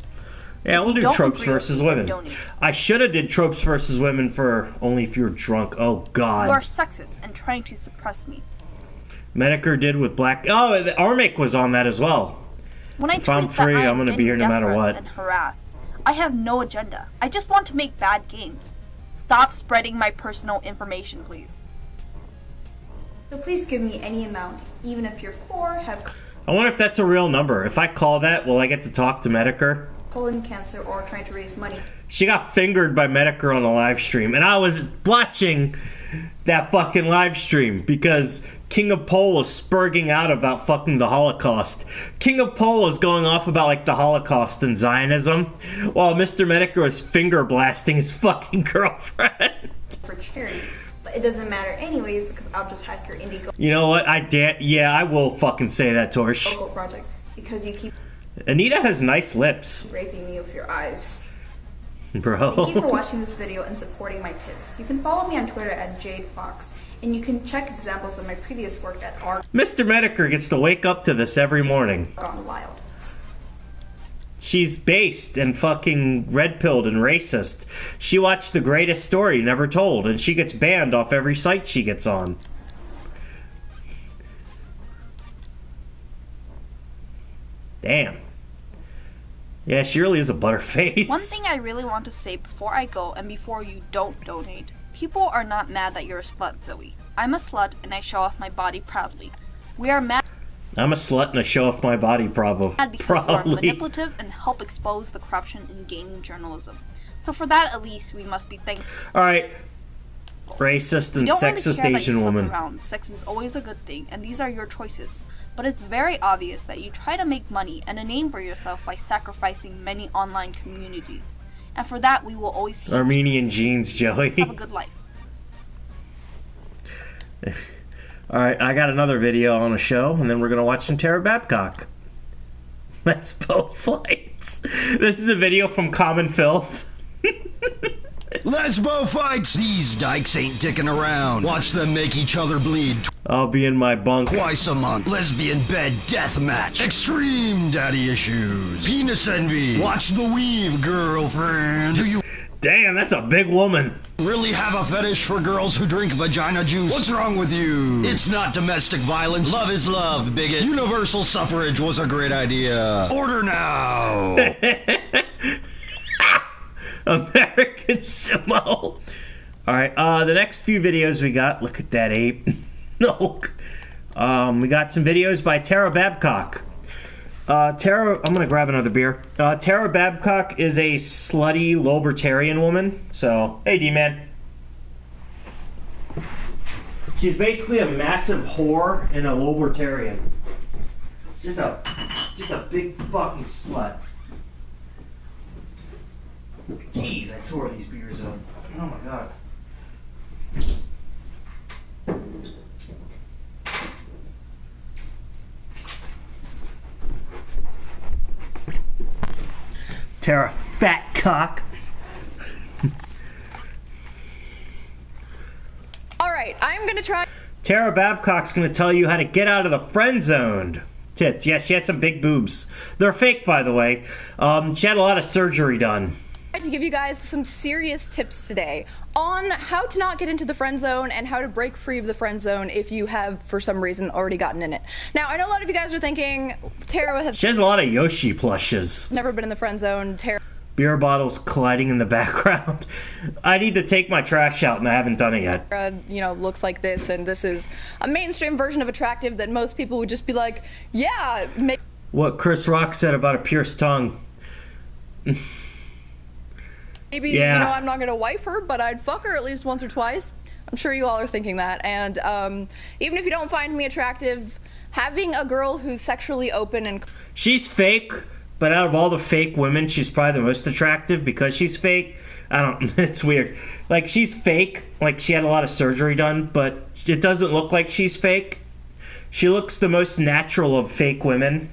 Speaker 1: Yeah, we'll do Tropes versus Women. I should have did Tropes versus Women for Only If You're Drunk. Oh, God.
Speaker 8: You are sexist and trying to suppress me.
Speaker 1: Medicare did with Black... Oh, Armic was on that as well.
Speaker 8: When I
Speaker 1: if I'm free, I'm going to be here no matter what.
Speaker 8: And harassed. I have no agenda. I just want to make bad games. Stop spreading my personal information, please. So please give me any amount, even if you're poor, have...
Speaker 1: I wonder if that's a real number. If I call that, will I get to talk to Medicare?
Speaker 8: Colon cancer, or trying to raise money.
Speaker 1: She got fingered by Medicare on the live stream, and I was watching that fucking live stream because King of Pole was spurging out about fucking the Holocaust. King of Pole was going off about like the Holocaust and Zionism, while Mr. Medicare was finger blasting his fucking girlfriend.
Speaker 8: For charity, but it doesn't matter anyways because I'll just hack your Indiegogo.
Speaker 1: You know what? Yeah, I will fucking say that, Torch.
Speaker 8: Project because you keep.
Speaker 1: Anita has nice lips.
Speaker 8: Raping me with your eyes.
Speaker 1: Bro.
Speaker 8: Thank you for watching this video and supporting my tits. You can follow me on Twitter at JadeFox, and you can check examples of my previous work at R.
Speaker 1: Mr. Medicare gets to wake up to this every morning.
Speaker 8: Gone Wild.
Speaker 1: She's based and fucking red-pilled and racist. She watched The Greatest Story Never Told, and she gets banned off every site she gets on. Damn. Yeah, she really is a butterface.
Speaker 8: One thing I really want to say before I go and before you don't donate. People are not mad that you're a slut, Zoe. I'm a slut and I show off my body proudly. We are mad.
Speaker 1: I'm a slut and I show off my body because
Speaker 8: you are manipulative and help expose the corruption in gaming journalism. So for that, at least, we must be thankful.
Speaker 1: Alright. Racist and sexist Asian woman.
Speaker 8: Around. Sex is always a good thing, and these are your choices. But it's very obvious that you try to make money and a name for yourself by sacrificing many online communities. And for that, we will always hate
Speaker 1: Armenian jeans, Joey.
Speaker 8: Have a good life.
Speaker 1: Alright, I got another video on a show, and then we're going to watch some Tara Babcock. Let's both fights. This is a video from Common Filth.
Speaker 11: Lesbo fights! These dykes ain't dicking around. Watch them make each other bleed.
Speaker 1: I'll be in my bunk.
Speaker 11: Twice a month. Lesbian bed death match. Extreme daddy issues. Penis envy. Watch the weave, girlfriend. Do you
Speaker 1: Damn, that's a big woman.
Speaker 11: Really have a fetish for girls who drink vagina juice? What's wrong with you? It's not domestic violence. Love is love, bigot. Universal suffrage was a great idea. Order now.
Speaker 1: American Sumo. Alright, the next few videos we got, look at that ape. No. We got some videos by Tara Babcock. Tara, I'm gonna grab another beer. Tara Babcock is a slutty libertarian woman. So, hey D-Man. She's basically a massive whore and a libertarian. Just a big fucking slut. Jeez, I tore these beers up. Oh my god. Tara fat cock.
Speaker 12: Alright, I'm gonna try.
Speaker 1: Tara Babcock's gonna tell you how to get out of the friend zone. Tits. Yes, she has some big boobs. They're fake, by the way. She had a lot of surgery done.
Speaker 12: To give you guys some serious tips today on how to not get into the friend zone and how to break free of the friend zone if you have, for some reason, already gotten in it. Now, I know a lot of you guys are thinking, Tara has...
Speaker 1: She has a lot of Yoshi plushes.
Speaker 12: Never been in the friend zone. Tara...
Speaker 1: Beer bottles colliding in the background. I need to take my trash out, and I haven't done it yet.
Speaker 12: You know, looks like this, and this is a mainstream version of attractive that most people would just be like, yeah, make...
Speaker 1: What Chris Rock said about a pierced tongue.
Speaker 12: Maybe,
Speaker 1: yeah.
Speaker 12: You know, I'm not going to wife her, but I'd fuck her at least once or twice. I'm sure you all are thinking that. And even if you don't find me attractive, having a girl who's sexually open and...
Speaker 1: She's fake, but out of all the fake women, she's probably the most attractive because she's fake. I don't... It's weird. Like, she's fake. Like, she had a lot of surgery done, but it doesn't look like she's fake. She looks the most natural of fake women.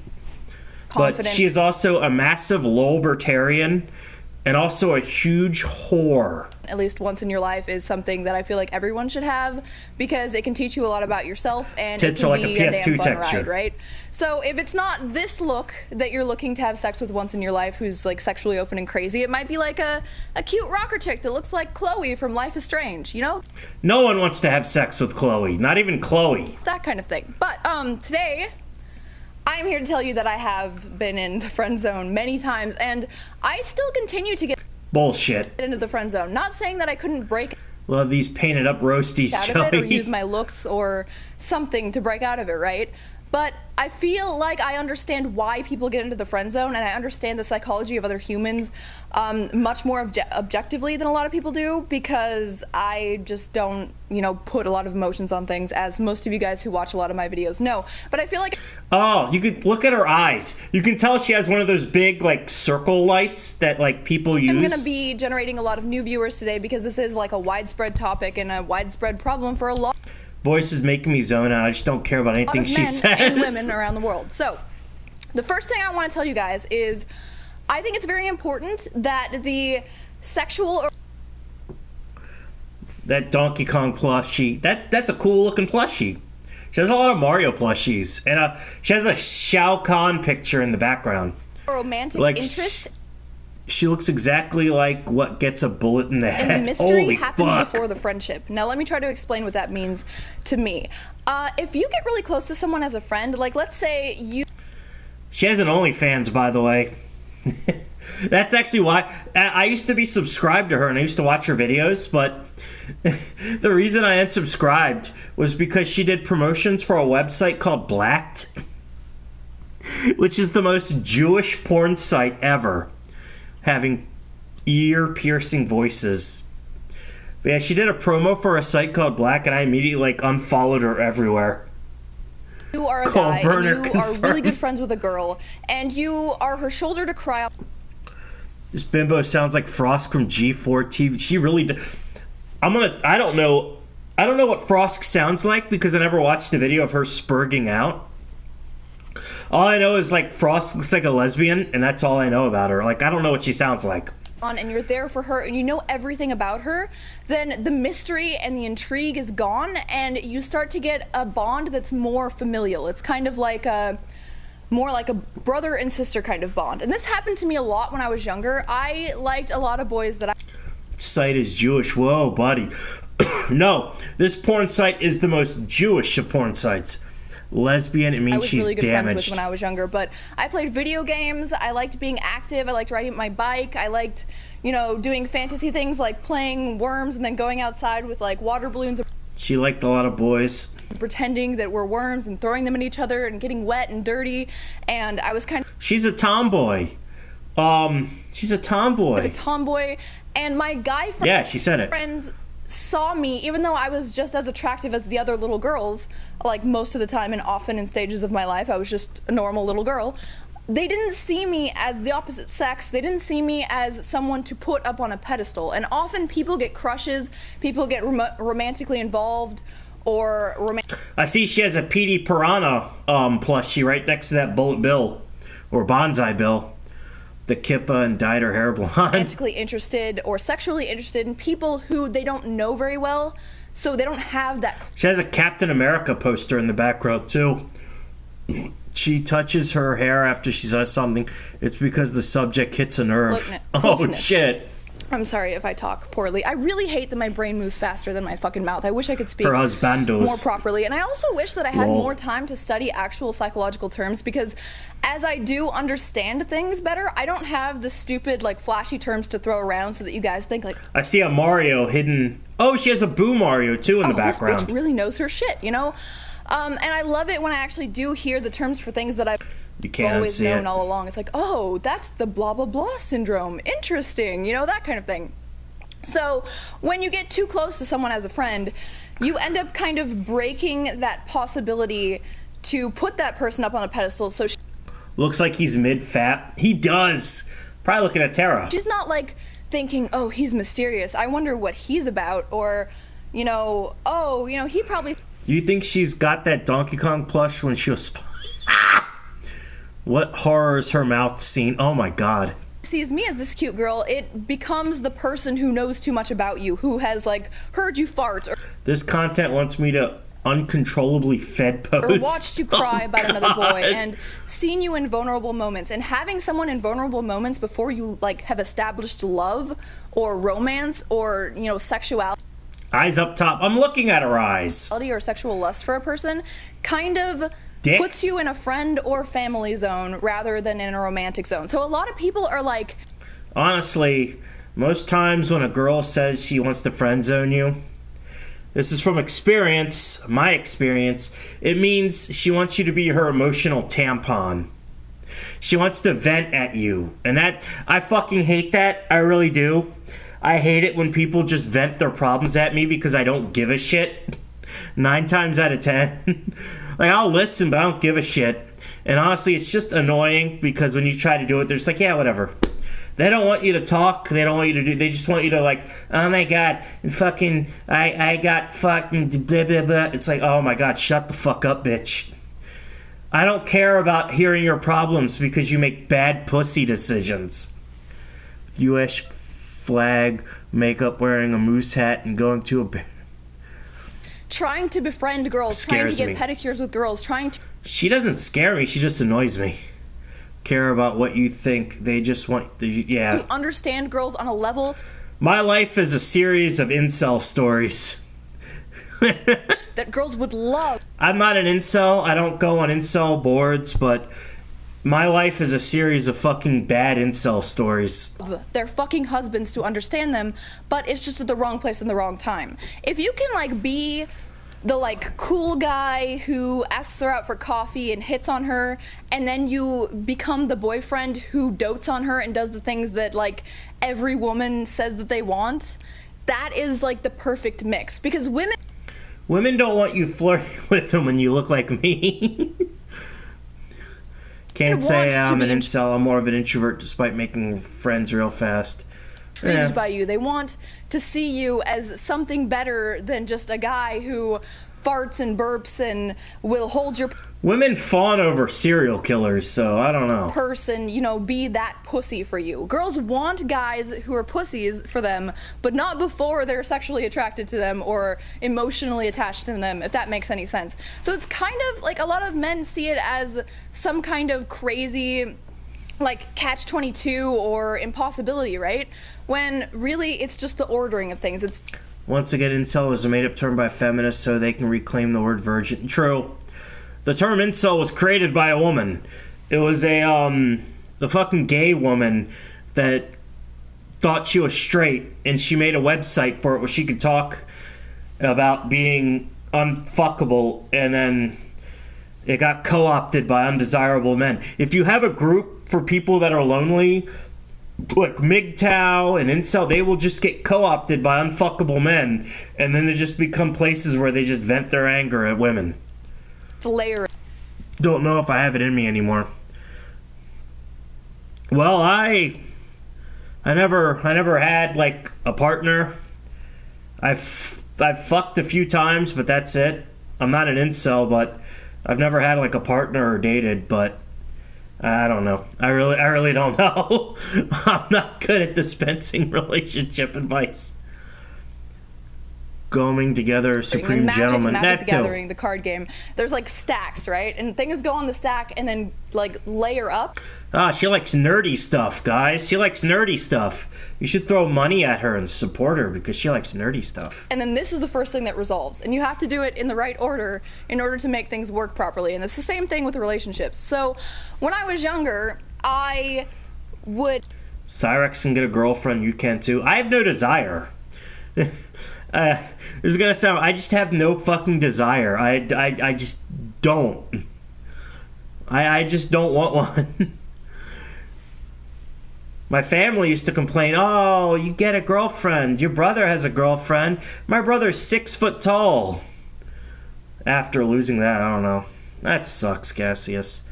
Speaker 12: Confident.
Speaker 1: But she is also a massive libertarian. And also a huge whore.
Speaker 12: At least once in your life is something that I feel like everyone should have because it can teach you a lot about yourself and
Speaker 1: Tits
Speaker 12: it can
Speaker 1: are like
Speaker 12: be
Speaker 1: a
Speaker 12: a
Speaker 1: PS2
Speaker 12: damn fun
Speaker 1: texture.
Speaker 12: ride, right? So if it's not this look that you're looking to have sex with once in your life who's like sexually open and crazy, it might be like a cute rocker chick that looks like Chloe from Life is Strange, you know?
Speaker 1: No one wants to have sex with Chloe. Not even Chloe.
Speaker 12: That kind of thing. But today... I'm here to tell you that I have been in the friend zone many times, and I still continue to get
Speaker 1: Bullshit.
Speaker 12: into the friend zone. Not saying that I couldn't break
Speaker 1: Love these painted up roasties,
Speaker 12: out of it or use my looks or something to break out of it, right? But I feel like I understand why people get into the friend zone, and I understand the psychology of other humans much more objectively than a lot of people do, because I just don't, you know, put a lot of emotions on things, as most of you guys who watch a lot of my videos know. But I feel like...
Speaker 1: Oh, you could look at her eyes. You can tell she has one of those big, like, circle lights that, like, people use.
Speaker 12: I'm going to be generating a lot of new viewers today because this is, like, a widespread topic and a widespread problem for a lot...
Speaker 1: Voice is making me zone out. I just don't care about anything she says.
Speaker 12: And women around the world. So, the first thing I want to tell you guys is, I think it's very important that the sexual...
Speaker 1: That Donkey Kong plushie. That's a cool looking plushie. She has a lot of Mario plushies, and she has a Shao Kahn picture in the background.
Speaker 12: Romantic
Speaker 1: like,
Speaker 12: interest.
Speaker 1: She looks exactly like what gets a bullet in the head.
Speaker 12: And the mystery
Speaker 1: Holy
Speaker 12: happens
Speaker 1: fuck.
Speaker 12: before the friendship. Now let me try to explain what that means to me. If you get really close to someone as a friend, like let's say you...
Speaker 1: She has an OnlyFans, by the way. That's actually why I used to be subscribed to her and I used to watch her videos, but the reason I unsubscribed was because she did promotions for a website called Blacked, which is the most Jewish porn site ever, having ear-piercing voices. But yeah, she did a promo for a site called Black, and I immediately like unfollowed her everywhere.
Speaker 12: You are a guy, and you are really good friends with a girl, and you are her shoulder to cry on.
Speaker 1: This bimbo sounds like Frost from G4 TV. She really I don't know what Frost sounds like because I never watched a video of her spurging out. All I know is like Frost looks like a lesbian, and that's all I know about her. Like, I don't know what she sounds like.
Speaker 12: And you're there for her and you know everything about her, then the mystery and the intrigue is gone, and you start to get a bond that's more familial. It's kind of like more like a brother and sister kind of bond. And this happened to me a lot when I was younger. I liked a lot of boys that
Speaker 1: Site is Jewish. Whoa, buddy. No, this porn site is the most Jewish of porn sites. Lesbian, it means she's
Speaker 12: really good
Speaker 1: damaged.
Speaker 12: friends with when I was younger, but I played video games, I liked being active, I liked riding my bike, I liked, you know, doing fantasy things like playing worms and then going outside with like water balloons.
Speaker 1: She liked a lot of boys.
Speaker 12: Pretending that we're worms and throwing them at each other and getting wet and dirty, and I was kind of...
Speaker 1: She's a tomboy. She's a tomboy.
Speaker 12: A tomboy, and my guy friends...
Speaker 1: Yeah, she said it.
Speaker 12: ...friends saw me, even though I was just as attractive as the other little girls, like most of the time and often in stages of my life, I was just a normal little girl. They didn't see me as the opposite sex. They didn't see me as someone to put up on a pedestal. And often people get crushes, people get romantically involved, or
Speaker 1: I see she has a Petey Piranha plushie right next to that Bullet Bill, or Bonsai Bill. The kippa and dyed her hair blonde.
Speaker 12: Romantically interested or sexually interested in people who they don't know very well, so they don't have that.
Speaker 1: She has a Captain America poster in the back row too. she touches her hair after she says something, it's because the subject hits a nerve.
Speaker 12: Look,
Speaker 1: oh,
Speaker 12: closeness.
Speaker 1: shit.
Speaker 12: I'm sorry if I talk poorly. I really hate that my brain moves faster than my fucking mouth. I wish I could speak
Speaker 1: Her husbandos.
Speaker 12: more properly. And I also wish that I had
Speaker 1: Lol.
Speaker 12: more time to study actual psychological terms, because as I do understand things better, I don't have the stupid, like, flashy terms to throw around so that you guys think, like,
Speaker 1: I see a Mario hidden. Oh, she has a Boo Mario, too, in the background.
Speaker 12: this bitch really knows her shit, you know? And I love it when I actually do hear the terms for things that I've
Speaker 1: You can't
Speaker 12: always
Speaker 1: see
Speaker 12: known
Speaker 1: it.
Speaker 12: all along. It's like, oh, that's the blah blah blah syndrome. Interesting, you know, that kind of thing. So when you get too close to someone as a friend, you end up kind of breaking that possibility to put that person up on a pedestal. So
Speaker 1: Looks like he's mid-fat. He does. Probably looking at Tara.
Speaker 12: she's not like thinking, oh, he's mysterious, I wonder what he's about, or, you know, oh, you know, he probably...
Speaker 1: Do you think she's got that Donkey Kong plush when she was... What horror has her mouth seen? Oh my god.
Speaker 12: sees me as this cute girl, it becomes the person who knows too much about you, who has, like, heard you fart, or
Speaker 1: This content wants me to uncontrollably fed post.
Speaker 12: watched you cry
Speaker 1: Oh,
Speaker 12: about another boy,
Speaker 1: God.
Speaker 12: and seen you in vulnerable moments. And having someone in vulnerable moments before you, like, have established love or romance or, you know, sexuality
Speaker 1: Eyes up top. I'm looking at her eyes.
Speaker 12: or sexual lust for a person kind of
Speaker 1: Dick.
Speaker 12: puts you in a friend or family zone rather than in a romantic zone. So a lot of people are like,
Speaker 1: Honestly, most times when a girl says she wants to friend zone you, this is from experience, my experience, it means she wants you to be her emotional tampon. She wants to vent at you. And that, I fucking hate that. I really do. I hate it when people just vent their problems at me because I don't give a shit. 9 times out of 10. Like, I'll listen, but I don't give a shit. And honestly, it's just annoying because when you try to do it, they're just like, yeah, whatever. They don't want you to talk. They don't want you to do. They just want you to, like, oh my god, fucking, I got fucking blah blah blah. It's like, oh my god, shut the fuck up, bitch. I don't care about hearing your problems because you make bad pussy decisions. U.S. flag, makeup, wearing a moose hat, and going to a bear.
Speaker 12: trying to befriend girls, trying to
Speaker 1: Scares
Speaker 12: get
Speaker 1: me.
Speaker 12: pedicures with girls, trying to...
Speaker 1: She doesn't scare me. She just annoys me. Care about what you think. They just want. Yeah.
Speaker 12: to understand girls on a level
Speaker 1: My life is a series of incel stories.
Speaker 12: that girls would love.
Speaker 1: I'm not an incel. I don't go on incel boards, but my life is a series of fucking bad incel stories.
Speaker 12: Their fucking husbands to understand them, but it's just at the wrong place and the wrong time. If you can, like, be the, like, cool guy who asks her out for coffee and hits on her, and then you become the boyfriend who dotes on her and does the things that, like, every woman says that they want, that is, like, the perfect mix. Because
Speaker 1: Women don't want you flirting with them when you look like me. Can't say
Speaker 12: wants to
Speaker 1: I'm an
Speaker 12: be
Speaker 1: incel. I'm more of an introvert despite making friends real fast.
Speaker 12: intrigued
Speaker 1: Yeah.
Speaker 12: by you. They want to see you as something better than just a guy who farts and burps and will hold your
Speaker 1: Women fawn over serial killers, so I don't know.
Speaker 12: person, you know, be that pussy for you. Girls want guys who are pussies for them, but not before they're sexually attracted to them or emotionally attached to them, if that makes any sense. So it's kind of like a lot of men see it as some kind of crazy, like, catch-22 or impossibility, right? When really it's just the ordering of things. It's
Speaker 1: Once again, incel is a made-up term by feminists so they can reclaim the word virgin. True. The term incel was created by a woman. It was the fucking gay woman that thought she was straight, and she made a website for it where she could talk about being unfuckable, and then it got co-opted by undesirable men. If you have a group for people that are lonely, like MGTOW and incel, they will just get co-opted by unfuckable men, and then they just become places where they just vent their anger at women.
Speaker 12: layer.
Speaker 1: Don't know if I have it in me anymore. Well, I never had, like, a partner. I've fucked a few times, but that's it. I'm not an incel, but I've never had, like, a partner or dated, but I don't know. I really don't know. I'm not good at dispensing relationship advice. Going Together, Supreme Gentleman.
Speaker 12: Magic the
Speaker 1: That too.
Speaker 12: Gathering, the card game. There's like stacks, right? And things go on the stack and then like layer up.
Speaker 1: Ah, she likes nerdy stuff, guys. She likes nerdy stuff. You should throw money at her and support her because she likes nerdy stuff.
Speaker 12: And then this is the first thing that resolves. And you have to do it in the right order in order to make things work properly. And it's the same thing with relationships. So when I was younger, I would...
Speaker 1: Cyrex can get a girlfriend, you can too. I have no desire. This is gonna sound... I just have no fucking desire. I just don't. I just don't want one. My family used to complain, oh, you get a girlfriend. Your brother has a girlfriend. My brother's 6 foot tall. After losing that, I don't know. That sucks, Gaseous.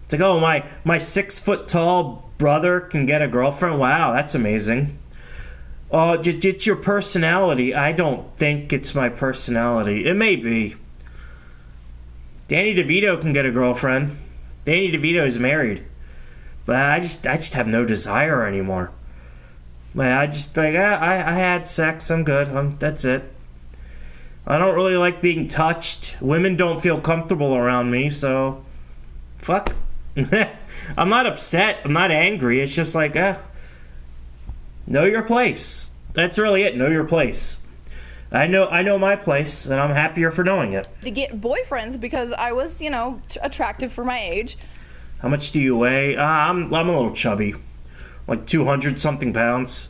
Speaker 1: It's like, oh, my 6 foot tall brother can get a girlfriend? Wow, that's amazing. Oh, it's your personality. I don't think it's my personality. It may be. Danny DeVito can get a girlfriend. Danny DeVito is married. But I just have no desire anymore. Like, I had sex, I'm good, that's it. I don't really like being touched. Women don't feel comfortable around me, so fuck. I'm not upset, I'm not angry, it's just like, know your place. That's really it, know your place. I know my place, and I'm happier for knowing it.
Speaker 12: To get boyfriends because I was, attractive for my age.
Speaker 1: How much do you weigh? I'm a little chubby. Like 200 something pounds.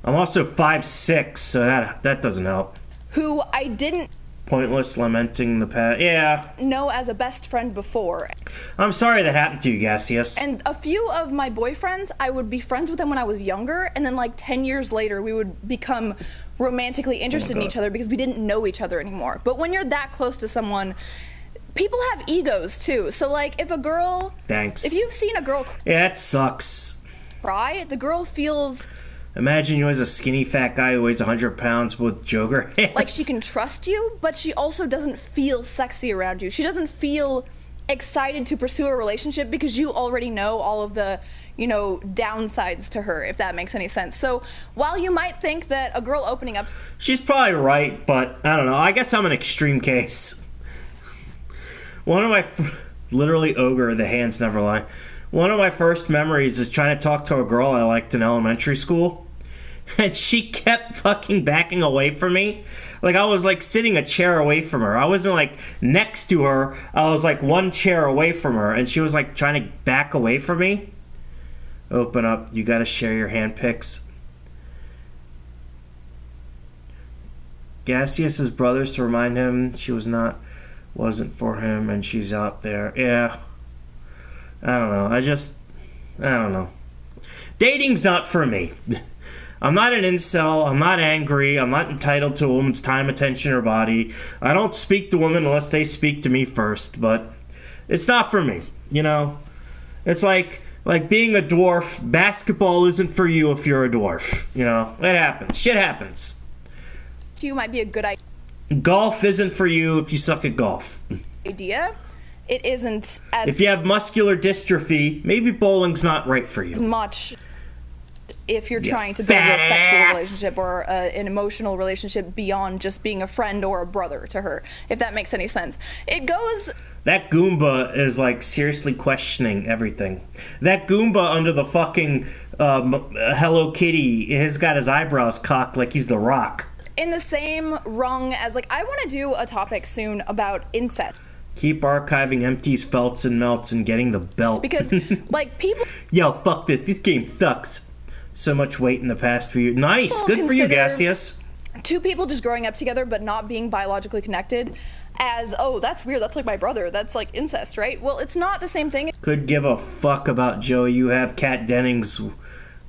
Speaker 1: I'm also 5'6", so that doesn't help.
Speaker 12: Who I didn't
Speaker 1: Pointless lamenting the past. Yeah.
Speaker 12: know as a best friend before.
Speaker 1: I'm sorry that happened to you, Gaseous.
Speaker 12: And a few of my boyfriends, I would be friends with them when I was younger, and then like 10 years later, we would become romantically interested in each other because we didn't know each other anymore. But when you're that close to someone, people have egos too. So like if a girl...
Speaker 1: Thanks.
Speaker 12: If you've seen a girl
Speaker 1: Yeah, it sucks.
Speaker 12: cry, the girl feels...
Speaker 1: Imagine you as a skinny fat guy who weighs 100 pounds with Joker hands.
Speaker 12: like she can trust you, but she also doesn't feel sexy around you. She doesn't feel excited to pursue a relationship because you already know all of the, downsides to her, if that makes any sense. So while you might think that a girl opening up...
Speaker 1: She's probably right, but I don't know. I guess I'm an extreme case. One of my... Literally ogre, the hands never lie. One of my first memories is trying to talk to a girl I liked in elementary school. And she kept fucking backing away from me. Like, I was, like, sitting a chair away from her. I wasn't, like, next to her. I was, like, one chair away from her. And she was, like, trying to back away from me. Open up. You gotta share your hand pics. Gaseous's brothers to remind him she wasn't for him, and she's out there. Yeah. I don't know. I don't know. Dating's not for me. I'm not an incel. I'm not angry. I'm not entitled to a woman's time, attention, or body. I don't speak to women unless they speak to me first, but it's not for me, It's like being a dwarf. Basketball isn't for you if you're a dwarf, It happens. Shit happens.
Speaker 12: You might be a good
Speaker 1: Golf isn't for you if you suck at golf.
Speaker 12: idea. It isn't as...
Speaker 1: If you have muscular dystrophy, maybe bowling's not right for you.
Speaker 12: much if you're trying to build a sexual relationship or an emotional relationship beyond just being a friend or a brother to her, if that makes any sense. It goes...
Speaker 1: That Goomba is, like, seriously questioning everything. That Goomba under the fucking Hello Kitty has got his eyebrows cocked like he's The Rock.
Speaker 12: In the same rung as, like, I want to do a topic soon about incest.
Speaker 1: Keep archiving empties, felts, and melts and getting the belt.
Speaker 12: Because, like, people...
Speaker 1: Yo, fuck this. This game sucks. So much weight in the past few years. Nice. Good for you, Gaseous.
Speaker 12: Two people just growing up together but not being biologically connected as, oh, that's weird. That's like my brother. That's like incest, right? Well, it's not the same thing.
Speaker 1: Could give a fuck about Joey. You have Kat Dennings.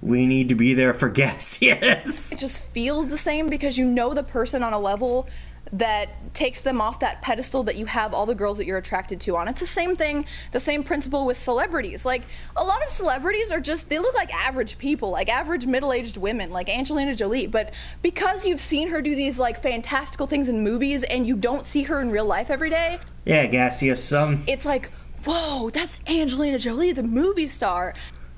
Speaker 1: We need to be there for Gaseous.
Speaker 12: It just feels the same because you know the person on a level that takes them off that pedestal that you have all the girls that you're attracted to on. It's the same thing, the same principle with celebrities. Like, a lot of celebrities are just, they look like average people, like average middle-aged women, like Angelina Jolie, but because you've seen her do these, like, fantastical things in movies and you don't see her in real life every day...
Speaker 1: Yeah, Gaseous,
Speaker 12: it's like, whoa, that's Angelina Jolie, the movie star.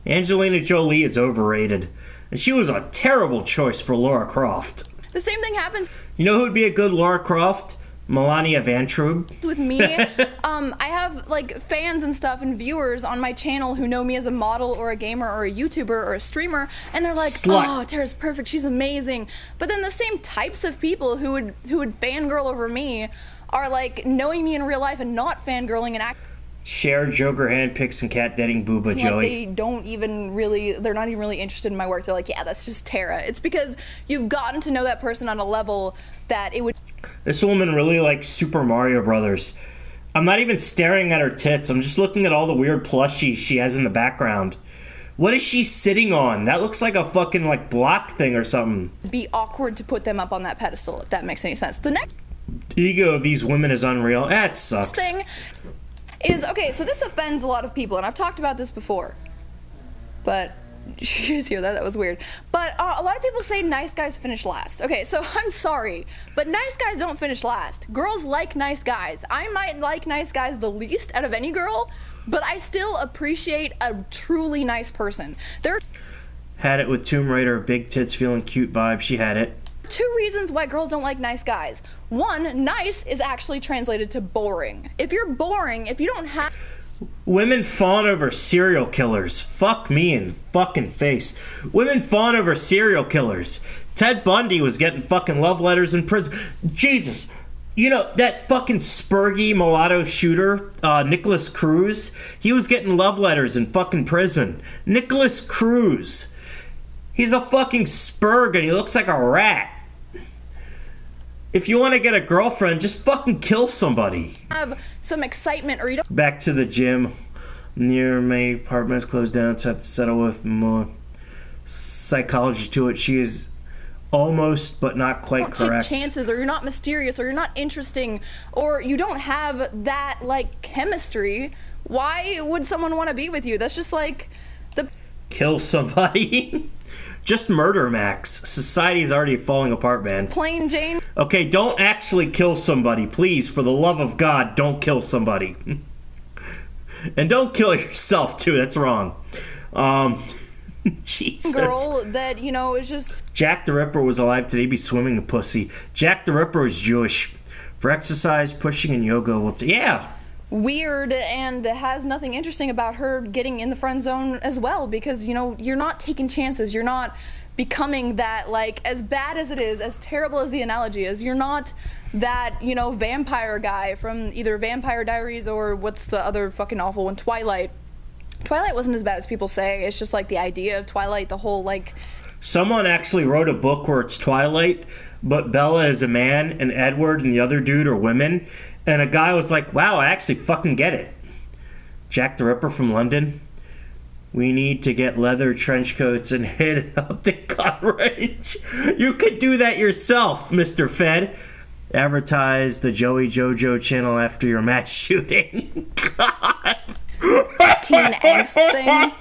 Speaker 1: Angelina Jolie is overrated. And she was a terrible choice for Lara Croft.
Speaker 12: The same thing happens
Speaker 1: You know who would be a good Lara Croft? Melania Van Trub.
Speaker 12: with me. I have like fans and stuff and viewers on my channel who know me as a model or a gamer or a YouTuber or a streamer, and they're like,
Speaker 1: Slut.
Speaker 12: "Oh, Tara's perfect. She's amazing." But then the same types of people who would fangirl over me are like knowing me in real life and not fangirling and acting
Speaker 1: Share Joker handpicks and cat dating booba
Speaker 12: like
Speaker 1: Joey.
Speaker 12: they don't even really, they're not even really interested in my work. They're like, yeah, that's just Tara. It's because you've gotten to know that person on a level that it would.
Speaker 1: This woman really likes Super Mario Brothers. I'm not even staring at her tits. I'm just looking at all the weird plushies she has in the background. What is she sitting on? That looks like a fucking like block thing or something.
Speaker 12: Be awkward to put them up on that pedestal, if that makes any sense. The next
Speaker 1: Ego of these women is unreal. That sucks.
Speaker 12: thing is, okay, so this offends a lot of people, and I've talked about this before, but you guys hear that? That was weird. But a lot of people say nice guys finish last. Okay, so I'm sorry, but nice guys don't finish last. Girls like nice guys. I might like nice guys the least out of any girl, but I still appreciate a truly nice person. There
Speaker 1: Had it with Tomb Raider, big tits feeling cute vibe. She had it.
Speaker 12: two reasons why girls don't like nice guys. One, nice is actually translated to boring. If you're boring, if you don't have...
Speaker 1: Women fawn over serial killers. Fuck me in the fucking face. Women fawn over serial killers. Ted Bundy was getting fucking love letters in prison. Jesus. You know, that fucking spurgy mulatto shooter, Nicholas Cruz, he was getting love letters in fucking prison. Nicholas Cruz. He's a fucking spurg and he looks like a rat. If you want to get a girlfriend, just fucking kill somebody.
Speaker 12: Have some excitement or you don't...
Speaker 1: Back to the gym. Near my apartment is closed down, so I have to settle with more psychology to it. She is almost, but not quite correct.
Speaker 12: Take chances, or you're not mysterious, or you're not interesting, or you don't have that, like, chemistry. Why would someone want to be with you? That's just like the...
Speaker 1: Kill somebody. Just murder Max. Society's already falling apart, man.
Speaker 12: Plain Jane.
Speaker 1: Okay, don't actually kill somebody. Please, for the love of God, don't kill somebody. And don't kill yourself, too. That's wrong. Jesus.
Speaker 12: Girl that, you know, is just...
Speaker 1: Jack the Ripper was alive today, be swimming a pussy. Jack the Ripper is Jewish. For exercise, pushing, and yoga, yeah.
Speaker 12: Weird, and has nothing interesting about her getting in the friend zone as well, because, you know, you're not taking chances. You're not becoming that, like, as bad as it is, as terrible as the analogy is, you're not that, you know, vampire guy from either Vampire Diaries or what's the other fucking awful one, Twilight. Twilight wasn't as bad as people say. It's just like the idea of Twilight, the whole like...
Speaker 1: Someone actually wrote a book where it's Twilight, but Bella is a man and Edward and the other dude are women. And a guy was like, wow, I actually fucking get it. Jack the Ripper from London. We need to get leather trench coats and hit up the gun range. You could do that yourself, Mr. Fed. Advertise the Joey JoJo channel after your mass shooting. God.
Speaker 12: Teen angst thing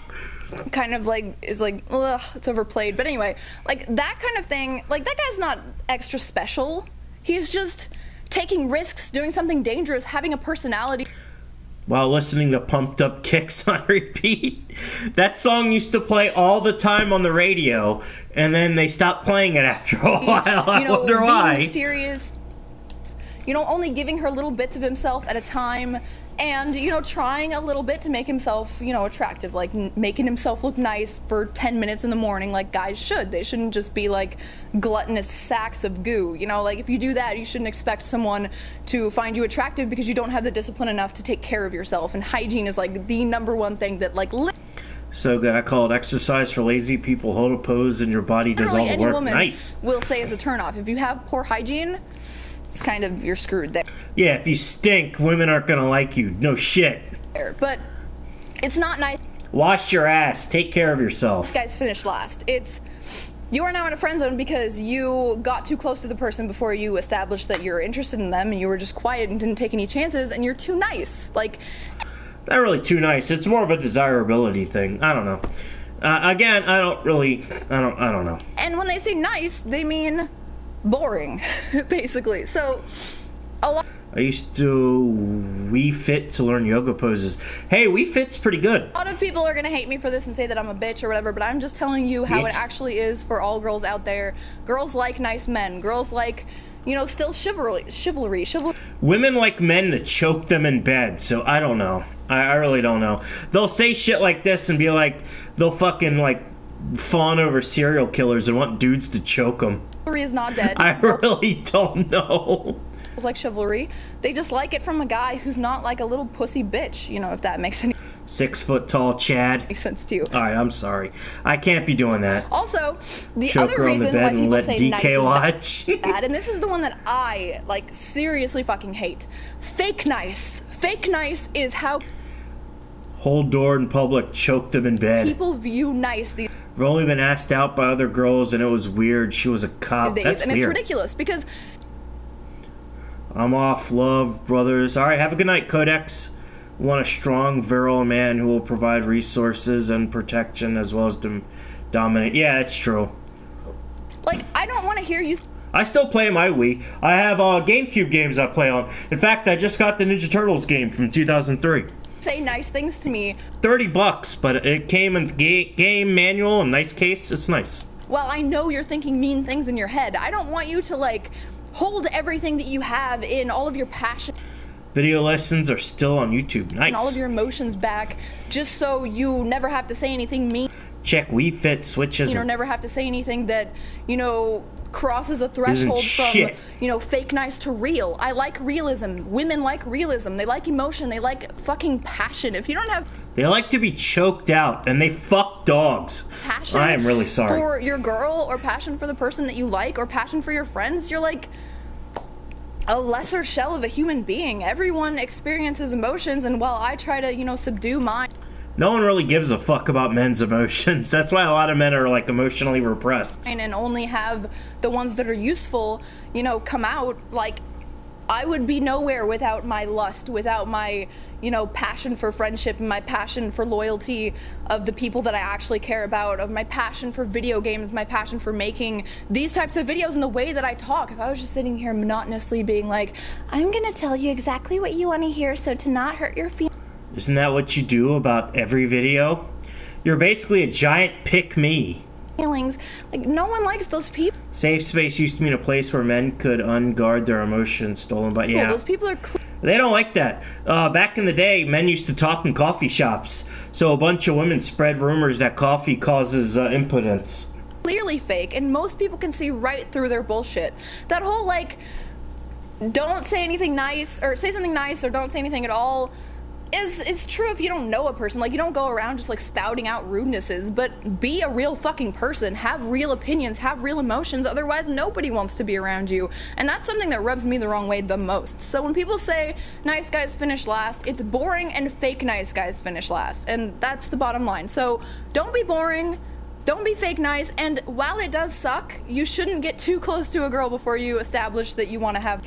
Speaker 12: kind of like is like, ugh, it's overplayed. But anyway, like that kind of thing, like that guy's not extra special. He's just taking risks, doing something dangerous, having a personality.
Speaker 1: While listening to Pumped Up Kicks on repeat. That song used to play all the time on the radio, and then they stopped playing it after a while. I wonder why.
Speaker 12: Being serious, you know, only giving her little bits of himself at a time, and, you know, trying a little bit to make himself, you know, attractive, like making himself look nice for 10 minutes in the morning like guys should. They shouldn't just be like gluttonous sacks of goo, you know, like if you do that, you shouldn't expect someone to find you attractive because you don't have the discipline enough to take care of yourself, and hygiene is like the #1 thing that like...
Speaker 1: So good. I call it exercise for lazy people. Hold a pose and your body does all the
Speaker 12: any
Speaker 1: work.
Speaker 12: woman
Speaker 1: Nice.
Speaker 12: Will say as a turnoff. If you have poor hygiene, it's kind of, you're screwed there.
Speaker 1: Yeah, if you stink, women aren't gonna like you. No shit.
Speaker 12: But it's not nice.
Speaker 1: Wash your ass. Take care of yourself.
Speaker 12: This guy's finished last. It's, you are now in a friend zone because you got too close to the person before you established that you're interested in them, and you were just quiet and didn't take any chances, and you're too nice. Like,
Speaker 1: not really too nice. It's more of a desirability thing. I don't know. Again, I don't know.
Speaker 12: And when they say nice, they mean boring, basically. So, a lot.
Speaker 1: I used to Wii Fit to learn yoga poses. Hey, Wii Fit's pretty good.
Speaker 12: A lot of people are gonna hate me for this and say that I'm a bitch or whatever, but I'm just telling you how it actually is for all girls out there. Girls like nice men. Girls like, you know, still chivalry.
Speaker 1: Women like men to choke them in bed, so I don't know. I really don't know. They'll say shit like this and be like, they'll fucking like fawn over serial killers and want dudes to choke them.
Speaker 12: Chivalry is not dead.
Speaker 1: I really don't know.
Speaker 12: Like chivalry, they just like it from a guy who's not like a little pussy bitch, you know, if that makes any
Speaker 1: 6 foot tall Chad.
Speaker 12: Makes sense to you.
Speaker 1: Alright, I'm sorry. I can't be doing that.
Speaker 12: Also, the
Speaker 1: Choke
Speaker 12: other
Speaker 1: her on the
Speaker 12: reason
Speaker 1: bed
Speaker 12: why
Speaker 1: and
Speaker 12: people
Speaker 1: let
Speaker 12: say
Speaker 1: DK
Speaker 12: nice is
Speaker 1: watch.
Speaker 12: bad, and this is the one that I like seriously fucking hate. Fake nice. Fake nice is how
Speaker 1: Hold door in public, choke them in bed.
Speaker 12: people view nice these
Speaker 1: I've only been asked out by other girls and it was weird. She was a cop.
Speaker 12: days,
Speaker 1: That's
Speaker 12: and
Speaker 1: weird.
Speaker 12: it's ridiculous because
Speaker 1: I'm off, love, brothers. Alright, have a good night, Codex. Want a strong, virile man who will provide resources and protection as well as dominate. Yeah, that's true.
Speaker 12: like I don't want to hear you
Speaker 1: I still play my Wii. I have GameCube games I play on. In fact, I just got the Ninja Turtles game from 2003.
Speaker 12: say nice things to me.
Speaker 1: $30, but it came in game manual and nice case. It's nice.
Speaker 12: Well, I know you're thinking mean things in your head. I don't want you to like hold everything that you have in all of your passion
Speaker 1: Video lessons are still on YouTube. Nice.
Speaker 12: and all of your emotions back just so you never have to say anything mean.
Speaker 1: Check Wii Fit switches.
Speaker 12: You know, never have to say anything that, you know, crosses a threshold from,
Speaker 1: shit.
Speaker 12: you know, fake nice to real. I like realism. Women like realism. They like emotion. They like fucking passion. If you don't have
Speaker 1: They like to be choked out and they fuck dogs.
Speaker 12: passion
Speaker 1: I am really sorry.
Speaker 12: for your girl or passion for the person that you like or passion for your friends, you're like a lesser shell of a human being. Everyone experiences emotions, and while I try to, you know, subdue mine,
Speaker 1: No one really gives a fuck about men's emotions. That's why a lot of men are like emotionally repressed.
Speaker 12: and only have the ones that are useful, you know, come out, like I would be nowhere without my lust, without my, you know, passion for friendship and my passion for loyalty of the people that I actually care about, of my passion for video games, my passion for making these types of videos and the way that I talk. If I was just sitting here monotonously being like, I'm gonna tell you exactly what you want to hear so to not hurt your feelings.
Speaker 1: Isn't that what you do about every video? You're basically a giant pick-me.
Speaker 12: Like, no one likes those people.
Speaker 1: Safe space used to mean a place where men could unguard their emotions stolen by... Yeah.
Speaker 12: Those people are
Speaker 1: They don't like that. Back in the day, men used to talk in coffee shops. So a bunch of women spread rumors that coffee causes impotence.
Speaker 12: clearly fake, and most people can see right through their bullshit. That whole, like, don't say anything nice, or say something nice, or don't say anything at all, is true if you don't know a person. Like, you don't go around just like spouting out rudenesses, but be a real fucking person, have real opinions, have real emotions, otherwise nobody wants to be around you. And that's something that rubs me the wrong way the most. So when people say nice guys finish last, it's boring and fake nice guys finish last, and that's the bottom line. So don't be boring, don't be fake nice, and while it does suck, you shouldn't get too close to a girl before you establish that you want to have.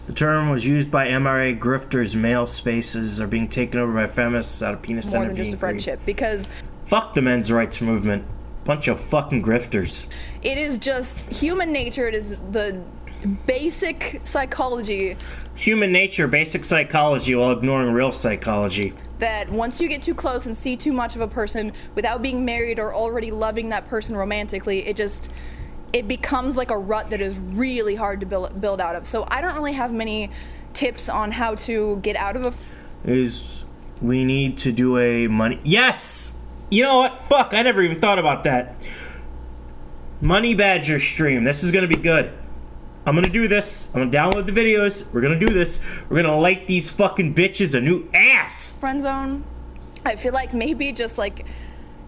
Speaker 1: The term was used by MRA grifters. Male spaces are being taken over by feminists out of penis
Speaker 12: More than just a friendship, because
Speaker 1: fuck the men's rights movement. Bunch of fucking grifters.
Speaker 12: it is just human nature. It is the basic psychology
Speaker 1: Human nature, basic psychology, while ignoring real psychology.
Speaker 12: that once you get too close and see too much of a person without being married or already loving that person romantically, it becomes like a rut that is really hard to build out of. So I don't really have many tips on how to get out of
Speaker 1: We need to do a money... Yes! You know what? Fuck, I never even thought about that. Money Badger stream. This is gonna be good. I'm gonna do this. I'm gonna download the videos. We're gonna do this. We're gonna light these fucking bitches a new ass!
Speaker 12: friend zone. I feel like maybe just like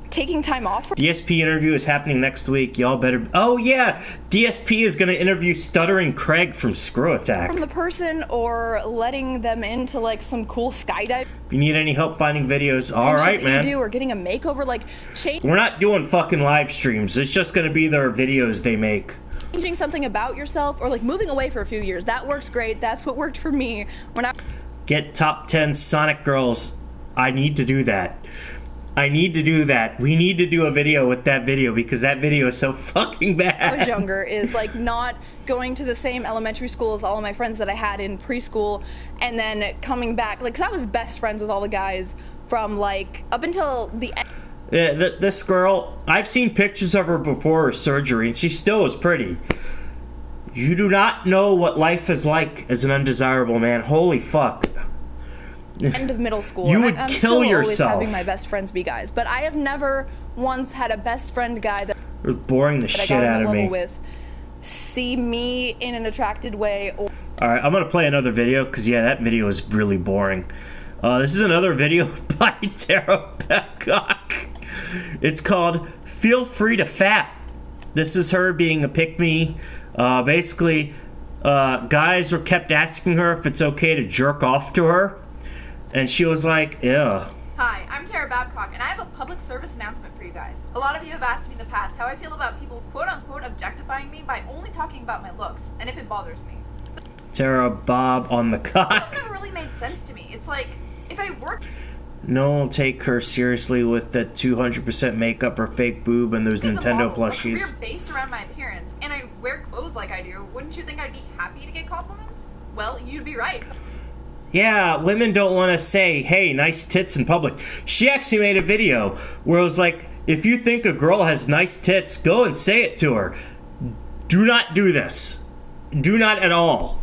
Speaker 12: taking time off.
Speaker 1: DSP interview is happening next week. Y'all better... Oh yeah! DSP is gonna interview Stuttering Craig from Screw Attack.
Speaker 12: From the person, or letting them into like some cool skydive.
Speaker 1: If you need any help finding videos, alright, man.
Speaker 12: You do, or getting a makeover, like
Speaker 1: We're not doing fucking live streams. It's just gonna be their videos they make.
Speaker 12: changing something about yourself, or like moving away for a few years. That works great. That's what worked for me when I...
Speaker 1: Get top 10 Sonic girls. I need to do that. I need to do that. We need to do a video with that video because that video is so fucking bad.
Speaker 12: I was younger is like not going to the same elementary school as all of my friends that I had in preschool, and then coming back, like, 'cause I was best friends with all the guys from like up until the end.
Speaker 1: Yeah, this girl, I've seen pictures of her before her surgery, and she still is pretty. You do not know what life is like as an undesirable man. Holy fuck.
Speaker 12: End of middle school.
Speaker 1: You
Speaker 12: and
Speaker 1: would
Speaker 12: I'm
Speaker 1: kill
Speaker 12: still
Speaker 1: yourself.
Speaker 12: always having my best friends be guys, but I have never once had a best friend guy that
Speaker 1: It was boring the
Speaker 12: that I
Speaker 1: shit
Speaker 12: got on
Speaker 1: out
Speaker 12: the
Speaker 1: of
Speaker 12: level
Speaker 1: me.
Speaker 12: with see me in an attracted way. Or
Speaker 1: Alright, I'm gonna play another video, because yeah, that video is really boring. This is another video by Tara Babcock. It's called Feel Free to Fap. This is her being a pick-me. Basically, guys were kept asking her if it's okay to jerk off to her. And she was like, ew.
Speaker 8: Hi, I'm Tara Babcock, and I have a public service announcement for you guys. A lot of you have asked me in the past how I feel about people quote-unquote objectifying me by only talking about my looks, and if it bothers me.
Speaker 1: Tara Bob on the
Speaker 8: This
Speaker 1: cock.
Speaker 8: has never really made sense to me. It's like, if I work...
Speaker 1: No one will take her seriously with that 200% makeup or fake boob and those
Speaker 8: as a
Speaker 1: Nintendo
Speaker 8: model, a
Speaker 1: plushies.
Speaker 8: career based around my appearance, and I wear clothes like I do, wouldn't you think I'd be happy to get compliments? Well, you'd be right.
Speaker 1: Yeah, women don't want to say, hey, nice tits in public. She actually made a video where it was like, if you think a girl has nice tits, go and say it to her. Do not do this. Do not at all.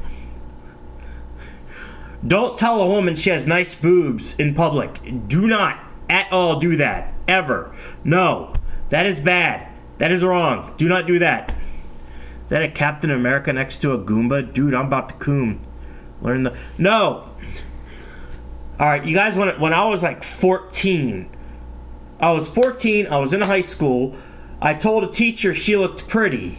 Speaker 1: Don't tell a woman she has nice boobs in public. Do not at all do that. Ever. No. That is bad. That is wrong. Do not do that. Is that a Captain America next to a Goomba? Dude, I'm about to coom. Learn the... No! Alright, you guys, when I was like 14, I was 14, I was in high school, I told a teacher she looked pretty.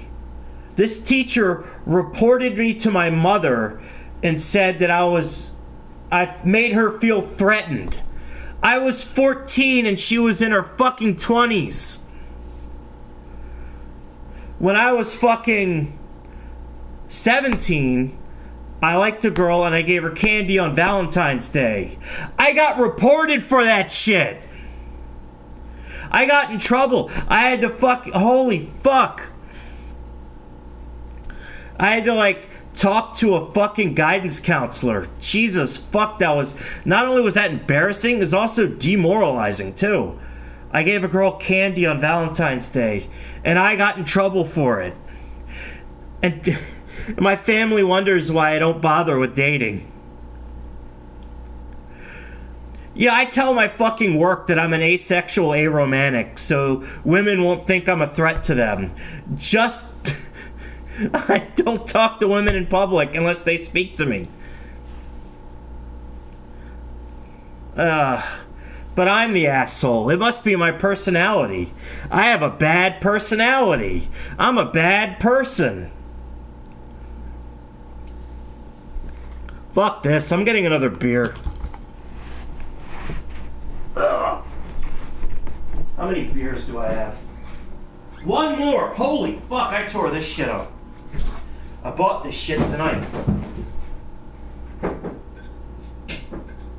Speaker 1: This teacher reported me to my mother and said that I made her feel threatened. I was 14 and she was in her fucking 20s. When I was fucking 17... I liked a girl and I gave her candy on Valentine's Day. I got reported for that shit. I got in trouble. I had to holy fuck. I had to like talk to a fucking guidance counselor. Jesus fuck, that was, not only was that embarrassing, it was also demoralizing too. I gave a girl candy on Valentine's Day and I got in trouble for it. And my family wonders why I don't bother with dating. Yeah, I tell my fucking work that I'm an asexual aromantic, so women won't think I'm a threat to them. Just... I don't talk to women in public unless they speak to me. But I'm the asshole. It must be my personality. I have a bad personality. I'm a bad person. Fuck this, I'm getting another beer. Ugh. How many beers do I have? One more! Holy fuck, I tore this shit up. I bought this shit tonight.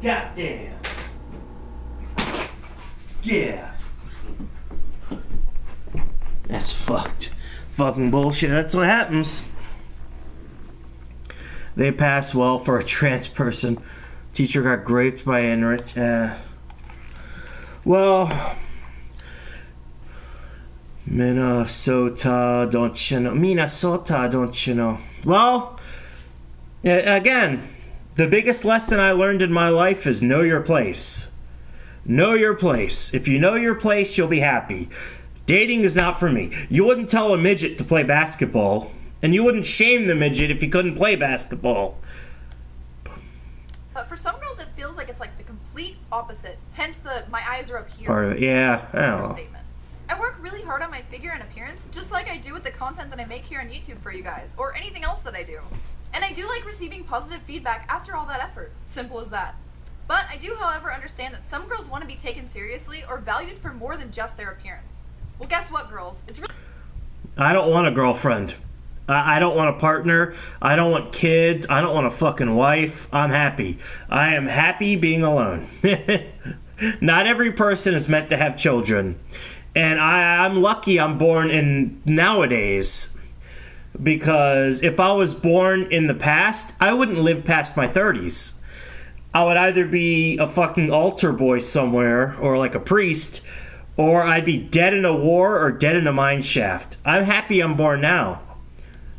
Speaker 1: God damn. Yeah. That's fucked. Fucking bullshit, that's what happens. They passed well for a trans person. Teacher got raped by enrich. Well, Minnesota, don't you know? Minnesota, don't you know? Well, again, the biggest lesson I learned in my life is know your place. Know your place. If you know your place, you'll be happy. Dating is not for me. You wouldn't tell a midget to play basketball. And you wouldn't shame the midget if he couldn't play basketball.
Speaker 8: But for some girls, it feels like it's like the complete opposite. Hence the "my eyes are up here"
Speaker 1: Part of it, yeah. I don't know.
Speaker 8: statement. I work really hard on my figure and appearance, just like I do with the content that I make here on YouTube for you guys, or anything else that I do. And I do like receiving positive feedback after all that effort. Simple as that. But I do, however, understand that some girls want to be taken seriously or valued for more than just their appearance. Well, guess what, girls? It's really...
Speaker 1: I don't want a girlfriend. I don't want a partner. I don't want kids. I don't want a fucking wife. I'm happy. I am happy being alone. Not every person is meant to have children. And I'm lucky I'm born in nowadays. Because if I was born in the past, I wouldn't live past my 30s. I would either be a fucking altar boy somewhere, or like a priest, or I'd be dead in a war or dead in a mine shaft. I'm happy I'm born now.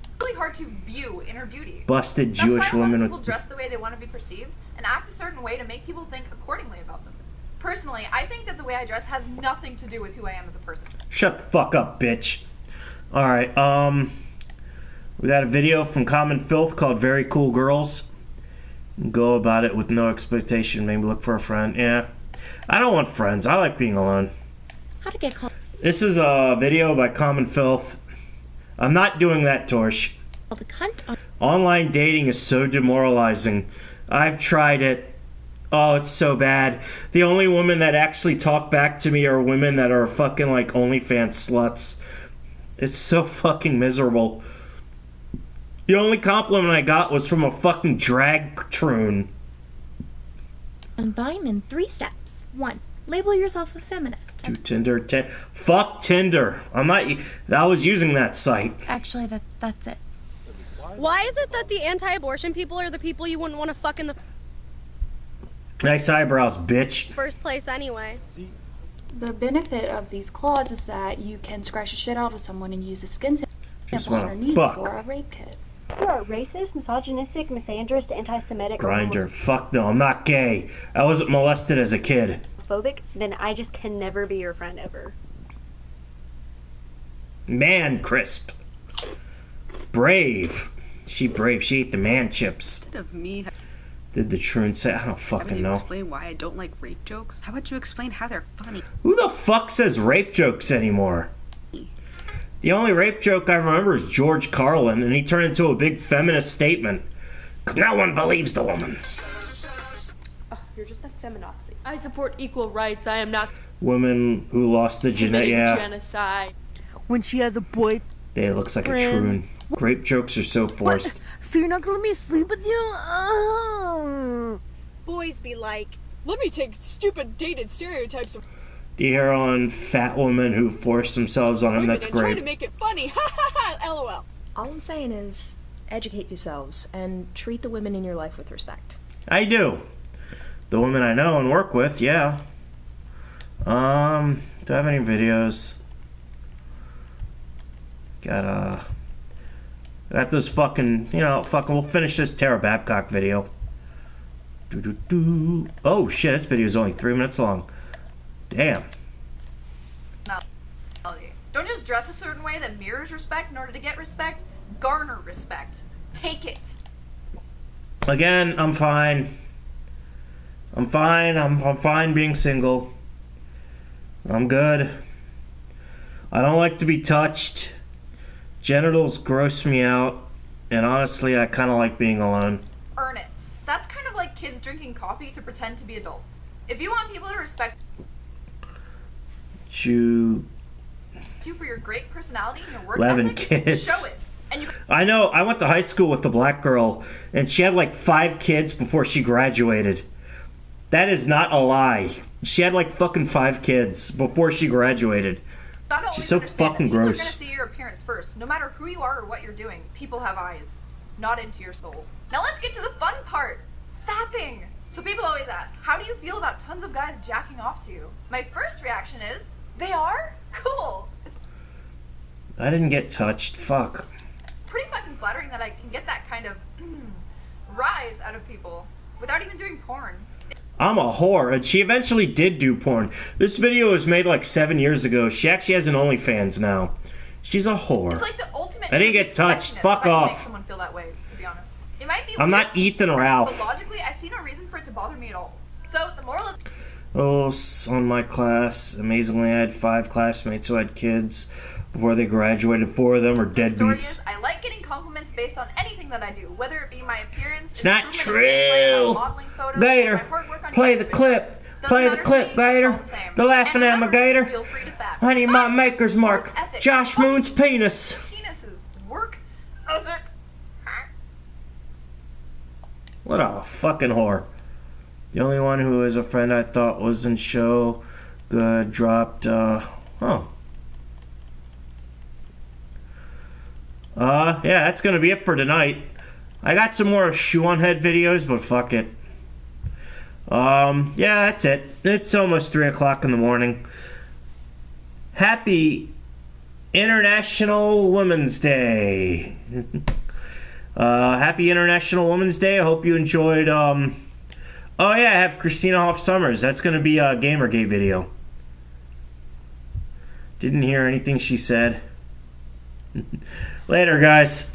Speaker 8: It's really hard to view inner beauty.
Speaker 1: Busted
Speaker 8: That's
Speaker 1: Jewish
Speaker 8: why
Speaker 1: women
Speaker 8: people
Speaker 1: with...
Speaker 8: dress the way they want to be perceived and act a certain way to make people think accordingly about them. Personally, I think that the way I dress has nothing to do with who I am as a person.
Speaker 1: Shut the fuck up, bitch. Alright, we got a video from Common Filth called Very Cool Girls. Go about it with no expectation. Maybe look for a friend. Yeah. I don't want friends. I like being alone.
Speaker 2: How to get called?
Speaker 1: This is a video by Common Filth. I'm not doing that, Torsh.
Speaker 2: The cunt on
Speaker 1: Online dating is so demoralizing. I've tried it. Oh, it's so bad. The only women that actually talk back to me are women that are fucking like OnlyFans sluts. It's so fucking miserable. The only compliment I got was from a fucking drag troon.
Speaker 2: Combine in 3 steps. 1. Label yourself a feminist.
Speaker 1: 2. Tinder. Fuck Tinder. I'm not... I was using that site.
Speaker 2: Actually, that's it.
Speaker 7: Why is it that the anti-abortion people are the people you wouldn't want to fuck in the
Speaker 1: Nice eyebrows, bitch.
Speaker 7: first place anyway?
Speaker 23: The benefit of these claws is that you can scratch the shit out of someone and use a skin
Speaker 1: Just
Speaker 23: sample
Speaker 1: wanna
Speaker 23: underneath
Speaker 1: fuck.
Speaker 23: for a rape kit.
Speaker 24: You are racist, misogynistic, misandrist, anti-Semitic, or
Speaker 1: Grinder. Fuck no, I'm not gay. I wasn't molested as a kid.
Speaker 24: homophobic, then I just can never be your friend ever.
Speaker 1: Man crisp. Brave. She brave. She ate the man chips.
Speaker 25: Instead of me
Speaker 1: Did the troon say? I don't
Speaker 25: having
Speaker 1: fucking
Speaker 25: to
Speaker 1: know.
Speaker 25: explain why I don't like rape jokes, how about you explain how they're funny?
Speaker 1: Who the fuck says rape jokes anymore? The only rape joke I remember is George Carlin, and he turned into a big feminist statement. 'Cause no one believes the woman.
Speaker 4: You're just a feminazi. I support equal rights. I am not
Speaker 1: Women who lost the
Speaker 4: committing
Speaker 1: yeah.
Speaker 4: genocide.
Speaker 2: When she has a boy.
Speaker 1: They looks like a troon. Rape jokes are so forced.
Speaker 2: So you're not gonna let me sleep with you? Oh.
Speaker 7: Boys be like,
Speaker 26: let me take stupid dated stereotypes of
Speaker 1: Do you hear on fat women who force themselves on him?
Speaker 26: women
Speaker 1: That's
Speaker 26: and try
Speaker 1: great.
Speaker 26: to make it funny. Ha ha ha! LOL.
Speaker 27: All I'm saying is, educate yourselves and treat the women in your life with respect.
Speaker 1: I do. The women I know and work with, yeah. Do I have any videos? Got those fucking, we'll finish this Tara Babcock video. Oh shit, this video is only 3 minutes long. Damn.
Speaker 8: Don't just dress a certain way that mirrors respect in order to get respect. Garner respect. Take it.
Speaker 1: Again, I'm fine. I'm fine being single. I'm good. I don't like to be touched. Genitals gross me out. And honestly, I kind of like being alone.
Speaker 8: Earn it. That's kind of like kids drinking coffee to pretend to be adults. If you want people to respect you for your great personality and your work
Speaker 1: 11
Speaker 8: ethic,
Speaker 1: kids.
Speaker 8: show it. And you
Speaker 1: I know. I went to high school with the black girl, and she had like 5 kids before she graduated. That is not a lie. She had like fucking 5 kids before she graduated.
Speaker 8: gotta
Speaker 1: She's
Speaker 8: always
Speaker 1: so
Speaker 8: understand
Speaker 1: fucking
Speaker 8: that people
Speaker 1: gross.
Speaker 8: are gonna see your appearance first. No matter who you are or what you're doing, people have eyes, not into your soul. Now let's get to the fun part. Fapping. So people always ask, how do you feel about tons of guys jacking off to you? My first reaction is, they are? Cool. It's
Speaker 1: I didn't get touched. Fuck.
Speaker 8: pretty fucking flattering that I can get that kind of rise out of people without even doing porn.
Speaker 1: I'm a whore, and she eventually did do porn. This video was made like 7 years ago. She actually has an OnlyFans now. She's a whore.
Speaker 8: It's like the ultimate
Speaker 1: I didn't get touched. Fuck
Speaker 8: if I can make
Speaker 1: off.
Speaker 8: someone feel that way, to be honest. It might be
Speaker 1: I'm
Speaker 8: weird,
Speaker 1: not Ethan Ralph.
Speaker 8: but logically, I see no reason for it to bother me at all. So the moral of
Speaker 1: Oh, on my class. Amazingly, I had 5 classmates who had kids before they graduated. 4 of them are
Speaker 8: story
Speaker 1: deadbeats.
Speaker 8: is, I like getting compliments based on anything that I do, whether it be my appearance.
Speaker 1: It's not
Speaker 8: improvement in gameplay,
Speaker 1: true.
Speaker 8: modeling photos,
Speaker 1: Gator,
Speaker 8: or my hard work on
Speaker 1: play
Speaker 8: YouTube
Speaker 1: the
Speaker 8: videos.
Speaker 1: clip.
Speaker 8: Doesn't
Speaker 1: Play the
Speaker 8: matter to
Speaker 1: clip,
Speaker 8: me,
Speaker 1: Gator.
Speaker 8: it's all the same.
Speaker 1: They're laughing
Speaker 8: And
Speaker 1: at my
Speaker 8: remember,
Speaker 1: Gator.
Speaker 8: feel free to fap.
Speaker 1: I need my maker's mark.
Speaker 8: ethic.
Speaker 1: Josh Moon's penis.
Speaker 8: Penises. Work ethic.
Speaker 1: What a fucking whore. The only one who is a friend I thought was in show good dropped, yeah, that's gonna be it for tonight. I got some more shoe on head videos, but fuck it. Yeah, that's it. It's almost 3 o'clock in the morning. Happy International Women's Day. Happy International Women's Day. I hope you enjoyed, oh yeah, I have Christina Hoff Summers. That's gonna be a Gamergate video. Didn't hear anything she said. Later, guys.